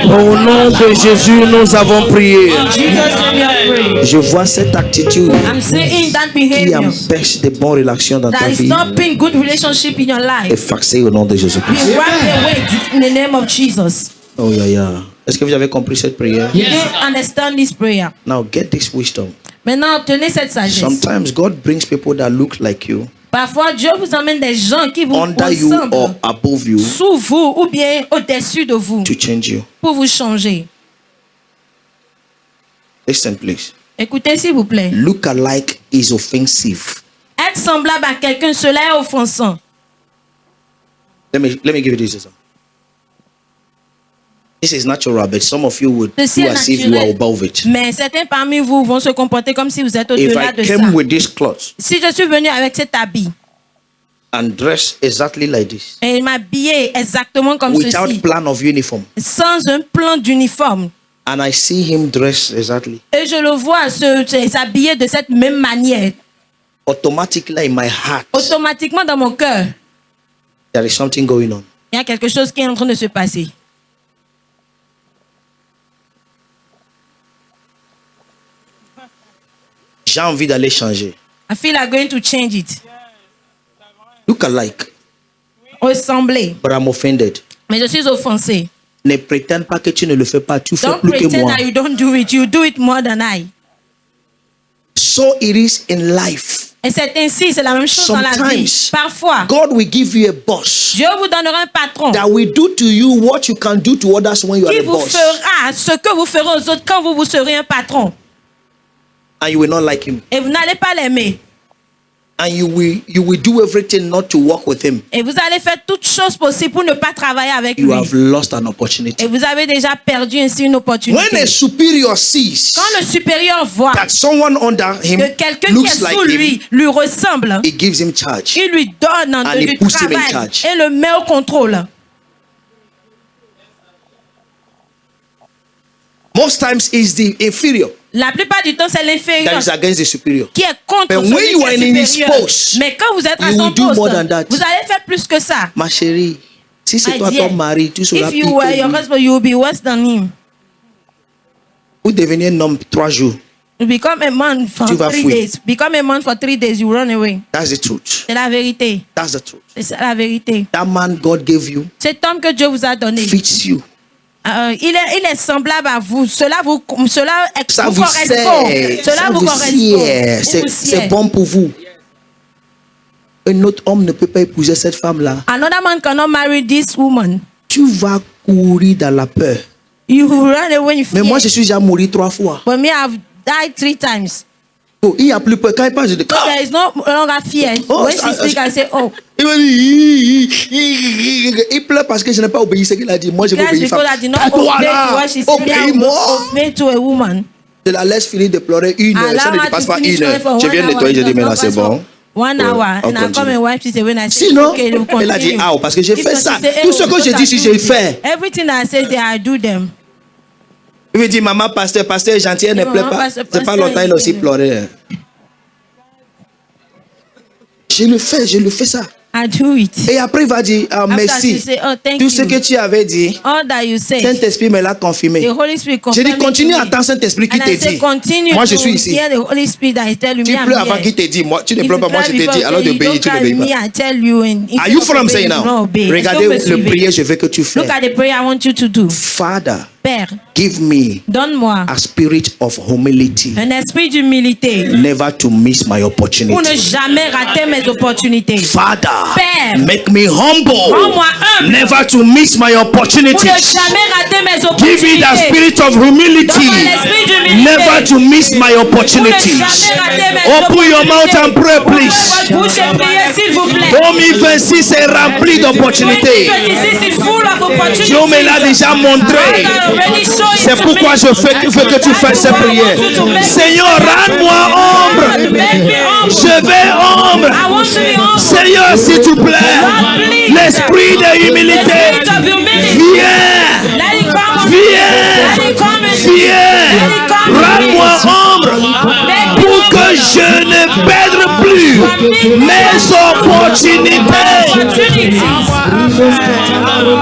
A: Au nom de Jésus, nous avons prié.
D: Jesus name we have prayed.
A: Je vois cette attitude
D: I'm seeing that
A: qui
D: behavior
A: empêche de bonnes relations dans ta
D: that is
A: vie
D: stopping good relationship in your life.
A: effacée au nom de
D: Be
A: Jésus-Christ.
D: wiped away in the name of Jesus.
A: Oh yeah, yeah. Est-ce que vous avez compris cette prière?
D: You understand this prayer.
A: Now get this wisdom.
D: Maintenant, obtenez cette sagesse.
A: Sometimes God brings people that look like you
D: Parfois, Dieu vous emmène des gens qui vous
A: under you or
D: ressemblent,
A: above you
D: sous vous ou bien au-dessus de vous,
A: to change you.
D: pour vous changer.
A: Listen, please.
D: Écoutez, s'il vous plaît.
A: Look alike is offensive.
D: Être semblable à quelqu'un, cela est offensant.
A: Let me give you this example. This is natural, but some of you would
D: Ceci
A: do
D: est
A: as if you are
D: naturel.
A: above it.
D: Mais certains parmi vous vont se comporter comme si vous êtes
A: If
D: au-delà
A: I
D: de ça.
A: came with this cloth
D: Si je suis venu avec cet habit
A: and dressed exactly like this,
D: et m'habiller exactement comme
A: without
D: ceci,
A: plan of uniform,
D: sans un plan d'uniforme,
A: and I see him dressed exactly,
D: et je le vois s'habiller de cette même manière,
A: automatically in my heart,
D: automatiquement dans mon cœur,
A: there is something going on.
D: il y a quelque chose qui est en train de se passer.
A: J'ai envie d'aller changer.
D: I feel like going to change it.
A: Look alike,
D: Ressembler.
A: but I'm offended.
D: Mais je suis offensé.
A: Ne prétends pas que tu ne le fais pas. Tu fais
D: Don't
A: plus que
D: pretend
A: moi.
D: that you don't do it. You do it more than I.
A: So it is in life.
D: Et c'est ainsi, c'est la même chose dans la vie.
A: Sometimes
D: Parfois,
A: God will give you a boss
D: Dieu vous donnera un patron
A: that will do to you what you can do to others when you are
D: qui
A: the
D: vous
A: boss,
D: fera ce que vous ferez aux autres quand vous serez un patron.
A: and you will not like him.
D: Et vous n'allez pas l'aimer.
A: And you will do everything not to work with him.
D: Et vous allez faire toutes choses possibles pour ne pas travailler avec
A: You
D: lui.
A: have lost an opportunity.
D: Et vous avez déjà perdu ainsi une opportunité.
A: When a superior sees
D: Quand le supérieur voit
A: that someone under him
D: que quelqu'un qui
A: looks
D: est
A: like
D: sous
A: him,
D: lui ressemble,
A: he gives him charge.
D: il lui donne
A: And he
D: du
A: puts him in
D: travail
A: charge.
D: et le met au contrôle.
A: Most times it's the inferior
D: La plupart du temps, c'est l'inférieur
A: that is against the superior.
D: qui est contre
A: But
D: celui
A: when you
D: qui
A: are
D: est
A: in his
D: supérieur.
A: post,
D: Mais quand vous êtes à
A: you
D: son
A: will do
D: poste,
A: more than that.
D: vous allez faire plus que ça.
A: Ma chérie, si c'est
D: My
A: toi
D: dear,
A: ton mari, tu seras
D: if
A: pire
D: you were your
A: que lui.
D: husband, you will be worse than him.
A: Vous devenez un homme 3 jours.
D: You become a man for
A: Tu vas
D: 3
A: fuir.
D: days. Become a man for 3 days, you run away.
A: That's the truth.
D: C'est la vérité.
A: That's the truth.
D: C'est ça la vérité.
A: That man God gave you
D: Cet homme que Dieu vous a donné,
A: fits you.
D: il est semblable à vous. Cela
A: Ça
D: vous
A: vous
D: correspond.
A: sert.
D: Cela
A: Ça
D: vous
A: vous
D: correspond.
A: sied.
D: Vous vous
A: C'est
D: sied.
A: bon pour vous. Un autre homme ne peut pas épouser cette femme-là.
D: Another man cannot marry this woman.
A: Tu vas courir dans la peur.
D: You run away when you
A: Mais
D: fear.
A: moi, je suis déjà mort 3 fois.
D: But me, I've died 3 times.
A: Oh, il n'y a plus peur. Quand il parle, je dis...
D: So there is no longer fear.
A: Oh,
D: When
A: ça-
D: she speaks, I say, oh.
A: Il me dit... Il pleure parce que je n'ai pas obéi ce qu'il a dit. Moi, je vais
D: That's
A: obéir.
D: because I did not
A: Tais-toi
D: obey to
A: là.
D: what she said. Me, I will
A: Obéis-moi.
D: obey to a woman.
A: Je la laisse finir de pleurer 1 heure. Ça
D: Allow
A: ne
D: her
A: dépasse
D: to
A: pas
D: finish
A: 1 heure.
D: for
A: Je
D: 1
A: viens
D: hour.
A: nettoyer, je
D: It
A: dis,
D: does
A: mais
D: not
A: là, c'est
D: pass for
A: bon.
D: 1 hour.
A: on
D: And I come
A: continue.
D: and wipe it when I say,
A: Sinon,
D: okay, we'll
A: elle a dit,
D: continue.
A: ah, parce que j'ai
D: If
A: fait
D: she
A: ça.
D: say,
A: Tout
D: oh,
A: ce que
D: because
A: j'ai
D: I
A: dit, si
D: do
A: j'ai
D: it.
A: fait.
D: Everything I say there, I do them.
A: Il me dit, maman, pasteur est gentil, elle ne
D: Maman,
A: pleure pas.
D: pasteur
A: C'est pas
D: est
A: longtemps, il a aussi
D: gentil.
A: pleuré. Je le fais ça.
D: I do it.
A: Et après, il va dire, ah,
D: After
A: merci.
D: she say, oh, thank
A: Tout ce
D: you.
A: que tu avais dit,
D: All that you say,
A: Saint-Esprit me l'a confirmé.
D: the Holy Spirit
A: J'ai dit,
D: confirm it
A: continue
D: to
A: à
D: me.
A: attendre Saint-Esprit qui
D: And
A: te
D: I say,
A: dit.
D: continue
A: Moi, je
D: to
A: suis ici.
D: hear the Holy Spirit that is telling me
A: Tu
D: I'm
A: pleures avant
D: here.
A: qu'il te dise. Moi, tu ne
D: If
A: pleures
D: you
A: pas. Moi,
D: cry
A: je te
D: before
A: dis.
D: I
A: Alors
D: say, you
A: d'obéir,
D: don't
A: tu
D: cry
A: n'obéis
D: me,
A: pas.
D: I tell you, and if
A: Are
D: you
A: you
D: don't
A: following
D: obey,
A: saying
D: you
A: now?
D: don't obey.
A: Regardez
D: Est-ce que vous me
A: le
D: suivez?
A: prière, je veux que tu
D: Look
A: fais.
D: at the prayer I want you to do.
A: Father,
D: Père,
A: give me
D: donne-moi
A: a spirit of humility,
D: un esprit d'humilité
A: never to miss my
D: pour ne
A: opportunity.
D: jamais rater mes opportunités.
A: Father,
D: Père,
A: make me humble,
D: rends-moi humble
A: never to miss my
D: pour ne
A: opportunities.
D: jamais rater mes
A: Give
D: opportunités.
A: me the spirit of humility,
D: Donne-moi l'esprit d'humilité.
A: never to miss my
D: Pour ne
A: opportunities.
D: jamais rater mes
A: Open your mouth and pray,
D: Ouvrez
A: please.
D: votre bouche et priez, s'il vous plaît.
A: 2026 est rempli d'opportunités.
D: 2026 is full of opportunities.
A: Dieu me l'a déjà montré. C'est pourquoi je veux que tu fasses cette prière. Seigneur, rends-moi humble. Je vais humble. Seigneur, s'il te plaît, l'esprit de humilité, viens, rends-moi humble pour que je ne perde plus mes opportunités.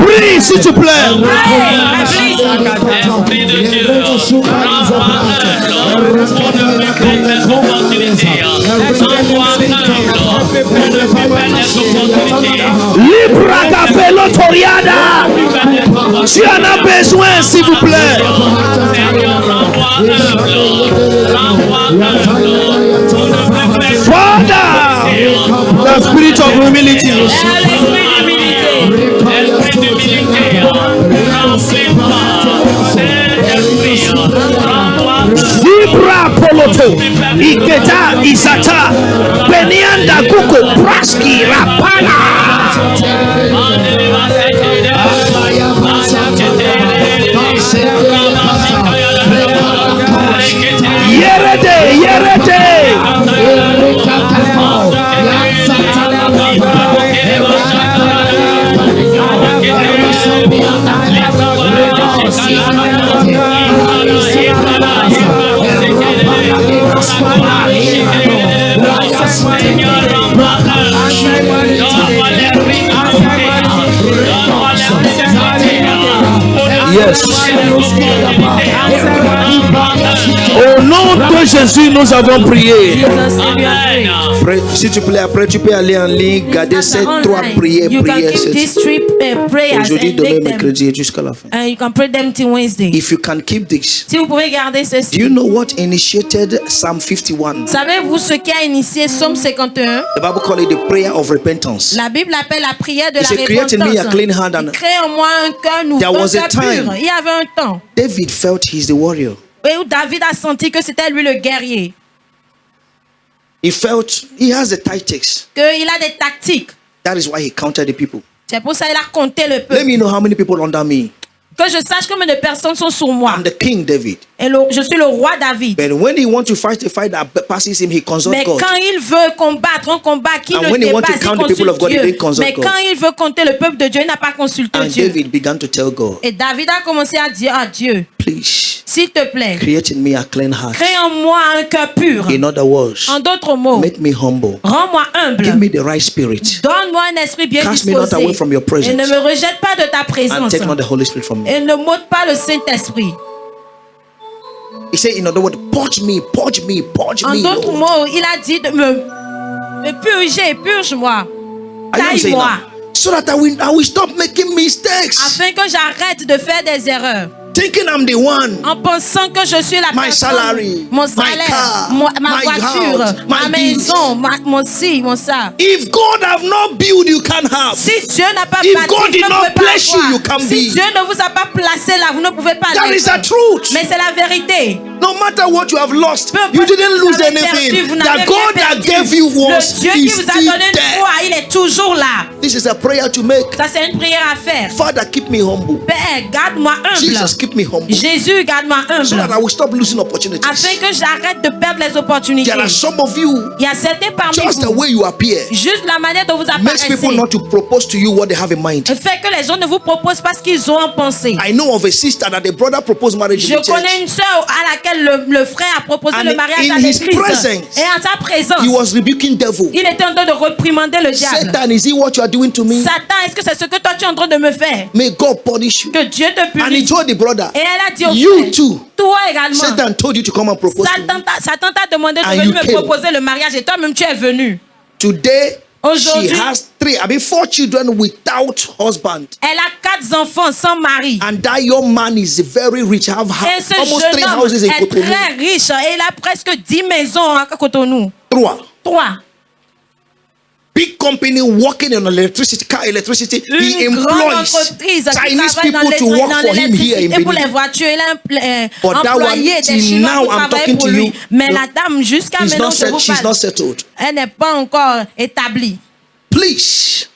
A: Prie, s'il te plaît.
E: Esprit de Dieu, rends-moi humble pour ne plus perdre mes opportunités. Rends-moi humble pour ne plus perdre mes opportunités.
A: Libra capello toriada. Tu en as besoin, s'il vous plaît.
E: Seigneur, rends-moi humble. Rends-moi humble pour ne plus perdre.
A: Father, the spirit of humility.
E: Esprit d'humilité, remplis-moi. Saint-Esprit, rends-moi
A: Libra poloto. Iketa isata. Benianda kuko praski rapala. Yerede. Yes. Au nom de Jésus, nous avons prié. Frère, s'il te plaît, après tu peux aller en ligne, garder ces 3 prières.
D: You can keep these 3 prayers
A: Aujourd'hui,
D: and
A: demain,
D: take them.
A: mercredi et jusqu'à la fin.
D: And you can pray them till Wednesday.
A: If you can keep this,
D: Si vous pouvez garder
A: do
D: ceci.
A: you know what initiated Psalm 51?
D: Savez-vous ce qui a initié Psaume 51?
A: The Bible calls it the prayer of repentance.
D: La Bible appelle la prière de
A: He
D: la
A: said, "Create in me a
D: repentance.
A: clean hand and-"
D: Il crée en moi un cœur nouveau,
A: There
D: un
A: was a
D: cœur
A: time.
D: pur. Il y avait un temps
A: David felt he's the warrior.
D: où David a senti que c'était lui le guerrier.
A: He felt he has the tactics.
D: qu'il a des tactiques.
A: That is why he counted the people.
D: C'est pour ça qu'il a compté le
A: Let
D: peuple.
A: me know how many people under me.
D: Que je sache combien de personnes sont sur moi.
A: I'm the King David.
D: Et je suis le roi David.
A: But when he wants to fight a fight that passes him, he consults
D: Mais
A: God.
D: quand il veut combattre un combat qui
A: And
D: le
A: when he wants to
D: dépasse, il
A: count the people of
D: consulte
A: God, he
D: Dieu.
A: didn't consult
D: Mais
A: God.
D: quand il veut compter le peuple de Dieu, il n'a pas consulté
A: And
D: Dieu.
A: David began to tell God,
D: Et David a commencé à dire à Dieu,
A: please,
D: s'il te plaît,
A: create in me a clean heart.
D: crée en moi un cœur pur.
A: In other words,
D: En d'autres mots,
A: make me humble.
D: rends-moi
A: Give
D: humble.
A: me the right spirit.
D: Donne-moi un esprit bien
A: Cast me not
D: disposé.
A: away from your presence.
D: Et ne me rejette pas de ta
A: And
D: présence.
A: take not the Holy Spirit from me.
D: Et ne m'ôte pas le Saint-Esprit.
A: He said, in other words, purge me, purge me, purge
D: En
A: me.
D: d'autres
A: Lord.
D: mots, il a dit de me purger, purge-moi.
A: Are you saying
D: Taille-moi.
A: that? So that I will stop making mistakes.
D: Afin que j'arrête de faire des erreurs.
A: Thinking I'm the one.
D: En pensant que je suis la
A: My
D: personne,
A: salary,
D: mon
A: my
D: salaire,
A: car,
D: ma
A: my
D: voiture,
A: house,
D: ma
A: my
D: maison, mon ci, mon ça.
A: If God have not built, you can't have.
D: Si Dieu n'a pas
A: If
D: bâti,
A: God
D: vous
A: did
D: ne
A: not
D: pouvez pas
A: bless you,
D: avoir.
A: you can't
D: Si
A: be.
D: Dieu ne vous a pas placé là, vous ne pouvez pas
A: That is the
D: l'être.
A: truth.
D: Mais c'est la vérité.
A: No matter what you have lost,
D: Peu importe
A: you
D: ce que
A: didn't
D: vous
A: lose
D: avez perdu, vous
A: anything.
D: n'avez
A: The God
D: rien
A: that
D: perdu.
A: gave you once
D: Le Dieu qui
A: is
D: vous a
A: still
D: donné une
A: there.
D: foi, il est toujours là.
A: This is a prayer to make.
D: Ça, c'est une prière à faire.
A: Father, keep me humble.
D: Père, garde-moi humble.
A: Jesus, keep me humble.
D: Jésus, garde-moi
A: So that I
D: humble.
A: will stop losing opportunities.
D: Afin que j'arrête de perdre les opportunités.
A: There are some of you,
D: Il y a certains parmi
A: just the
D: vous,
A: way you appear,
D: juste la manière dont vous
A: makes people
D: apparaissez,
A: not to propose to you what they have in mind.
D: fait que les gens ne vous proposent pas ce qu'ils ont en pensée.
A: I know of a sister that the brother proposed marriage in
D: Je
A: the
D: connais
A: church.
D: une sœur à laquelle le frère a proposé
A: And
D: le mariage
A: in
D: à
A: his
D: l'église.
A: presence,
D: Et en sa présence,
A: He was rebuking devil.
D: il était en train de reprimander le diable.
A: Satan, is it what you are doing to me?
D: Satan, est-ce que c'est ce que toi tu es en train de me faire?
A: May God punish you.
D: Que Dieu te
A: And he
D: punisse.
A: told the brother,
D: Et elle a dit au
A: you
D: frère,
A: too.
D: toi également.
A: Satan told you to come and propose to me.
D: Satan t'a demandé de
A: And
D: venir
A: you
D: me
A: came.
D: proposer le mariage et toi-même tu es venu.
A: Today, she
D: Aujourd'hui,
A: has 4 children without husband.
D: elle a 4 enfants sans mari.
A: And that young man is very rich. Have
D: Et ce
A: almost 3
D: jeune homme
A: houses in
D: est
A: Cotonou.
D: très riche et il a presque 10 maisons à Cotonou.
A: 3.
D: 3.
A: Big company working on electricity, car electricity. He
D: Une grande
A: employs
D: entreprise qui
A: Chinese
D: travaille dans
A: people to work for him here in
D: l'électricité pour les
A: Benin.
D: voitures. Il a
A: But that
D: employé
A: one,
D: des
A: till
D: Chinois
A: now,
D: pour
A: I'm
D: travailler
A: talking
D: pour
A: to
D: lui.
A: you.
D: Mais
A: No,
D: la dame, jusqu'à
A: She's
D: maintenant,
A: not,
D: je vous
A: she's not
D: parle,
A: settled.
D: elle n'est pas encore établie.
A: Please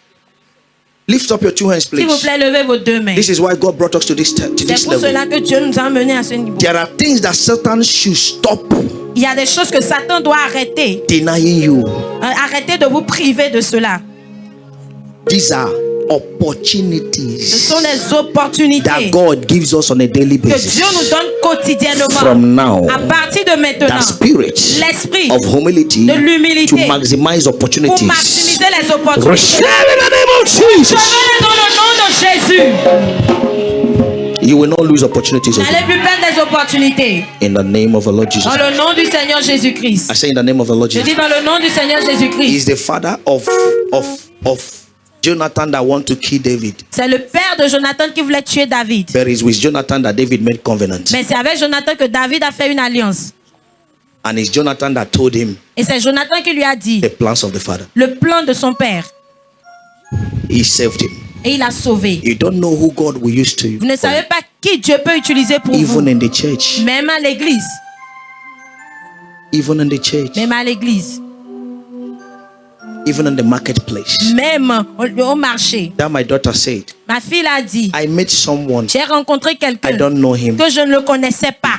A: lift up your 2 hands,
D: S'il vous
A: please.
D: plaît, levez vos 2 mains.
A: This is why God brought us to this
D: C'est pour cela
A: level.
D: que Dieu nous a amenés à ce niveau.
A: There are things that Satan should stop
D: Il y a des choses que Satan doit arrêter.
A: denying you.
D: Arrêtez de vous priver de cela.
A: These are
D: Ce
A: opportunities
D: sont des opportunités
A: that God gives us on a daily
D: que
A: basis.
D: Dieu nous donne quotidiennement.
A: From now,
D: À partir de maintenant,
A: that spirit
D: l'esprit
A: of humility
D: de l'humilité
A: to maximize
D: pour
A: opportunities.
D: maximiser les opportunités.
A: Receive in the name of Jesus.
D: Recevez-les dans le nom de Jésus.
A: You will not lose opportunities again.
D: N'allez plus perdre des opportunités.
A: In the name of the Lord Jesus.
D: Dans le nom du Seigneur Jésus-Christ.
A: I say in the name of the Lord
D: Je
A: Jesus.
D: dis dans le nom du Seigneur
A: He is
D: Jésus-Christ.
A: the father of Jonathan that want to kill David.
D: C'est le père de Jonathan qui voulait tuer David.
A: But it's with Jonathan that David made covenant.
D: Mais c'est avec Jonathan que David a fait une alliance.
A: And it's Jonathan that told him
D: Et c'est Jonathan qui lui a dit
A: the plans of the father.
D: le plan de son père.
A: He saved him.
D: Et il a sauvé.
A: You don't know who God will use to you.
D: Vous ne savez pas qui Dieu peut utiliser pour vous.
A: Even in the church.
D: Même à l'église.
A: Even in the church.
D: Même à l'église.
A: Even in the marketplace.
D: Même au marché.
A: That my daughter said,
D: Ma fille a dit,
A: I met someone.
D: j'ai rencontré
A: I
D: quelqu'un
A: don't know him.
D: que je ne le connaissais pas.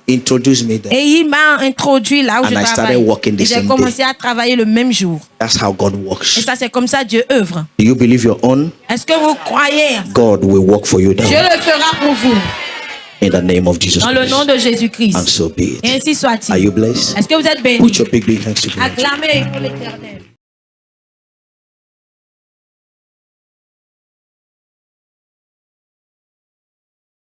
A: Introduced me there.
D: Et il m'a introduit là où
A: And
D: je
A: I started
D: travaille.
A: working the
D: Et j'ai
A: same
D: commencé à travailler le même jour.
A: That's how God
D: Et
A: works.
D: ça, c'est comme ça Dieu œuvre.
A: Do you believe your own?
D: Est-ce que vous croyez?
A: God will work for you
D: Dieu
A: now.
D: le fera pour vous.
A: In the name of Jesus
D: Dans le nom
A: Christ.
D: de Jésus-Christ.
A: And so be
D: Et
A: it.
D: ainsi soit-il.
A: Are you blessed?
D: Est-ce que vous êtes bénis?
A: Put your big hands together.
D: Acclamez pour l'Éternel.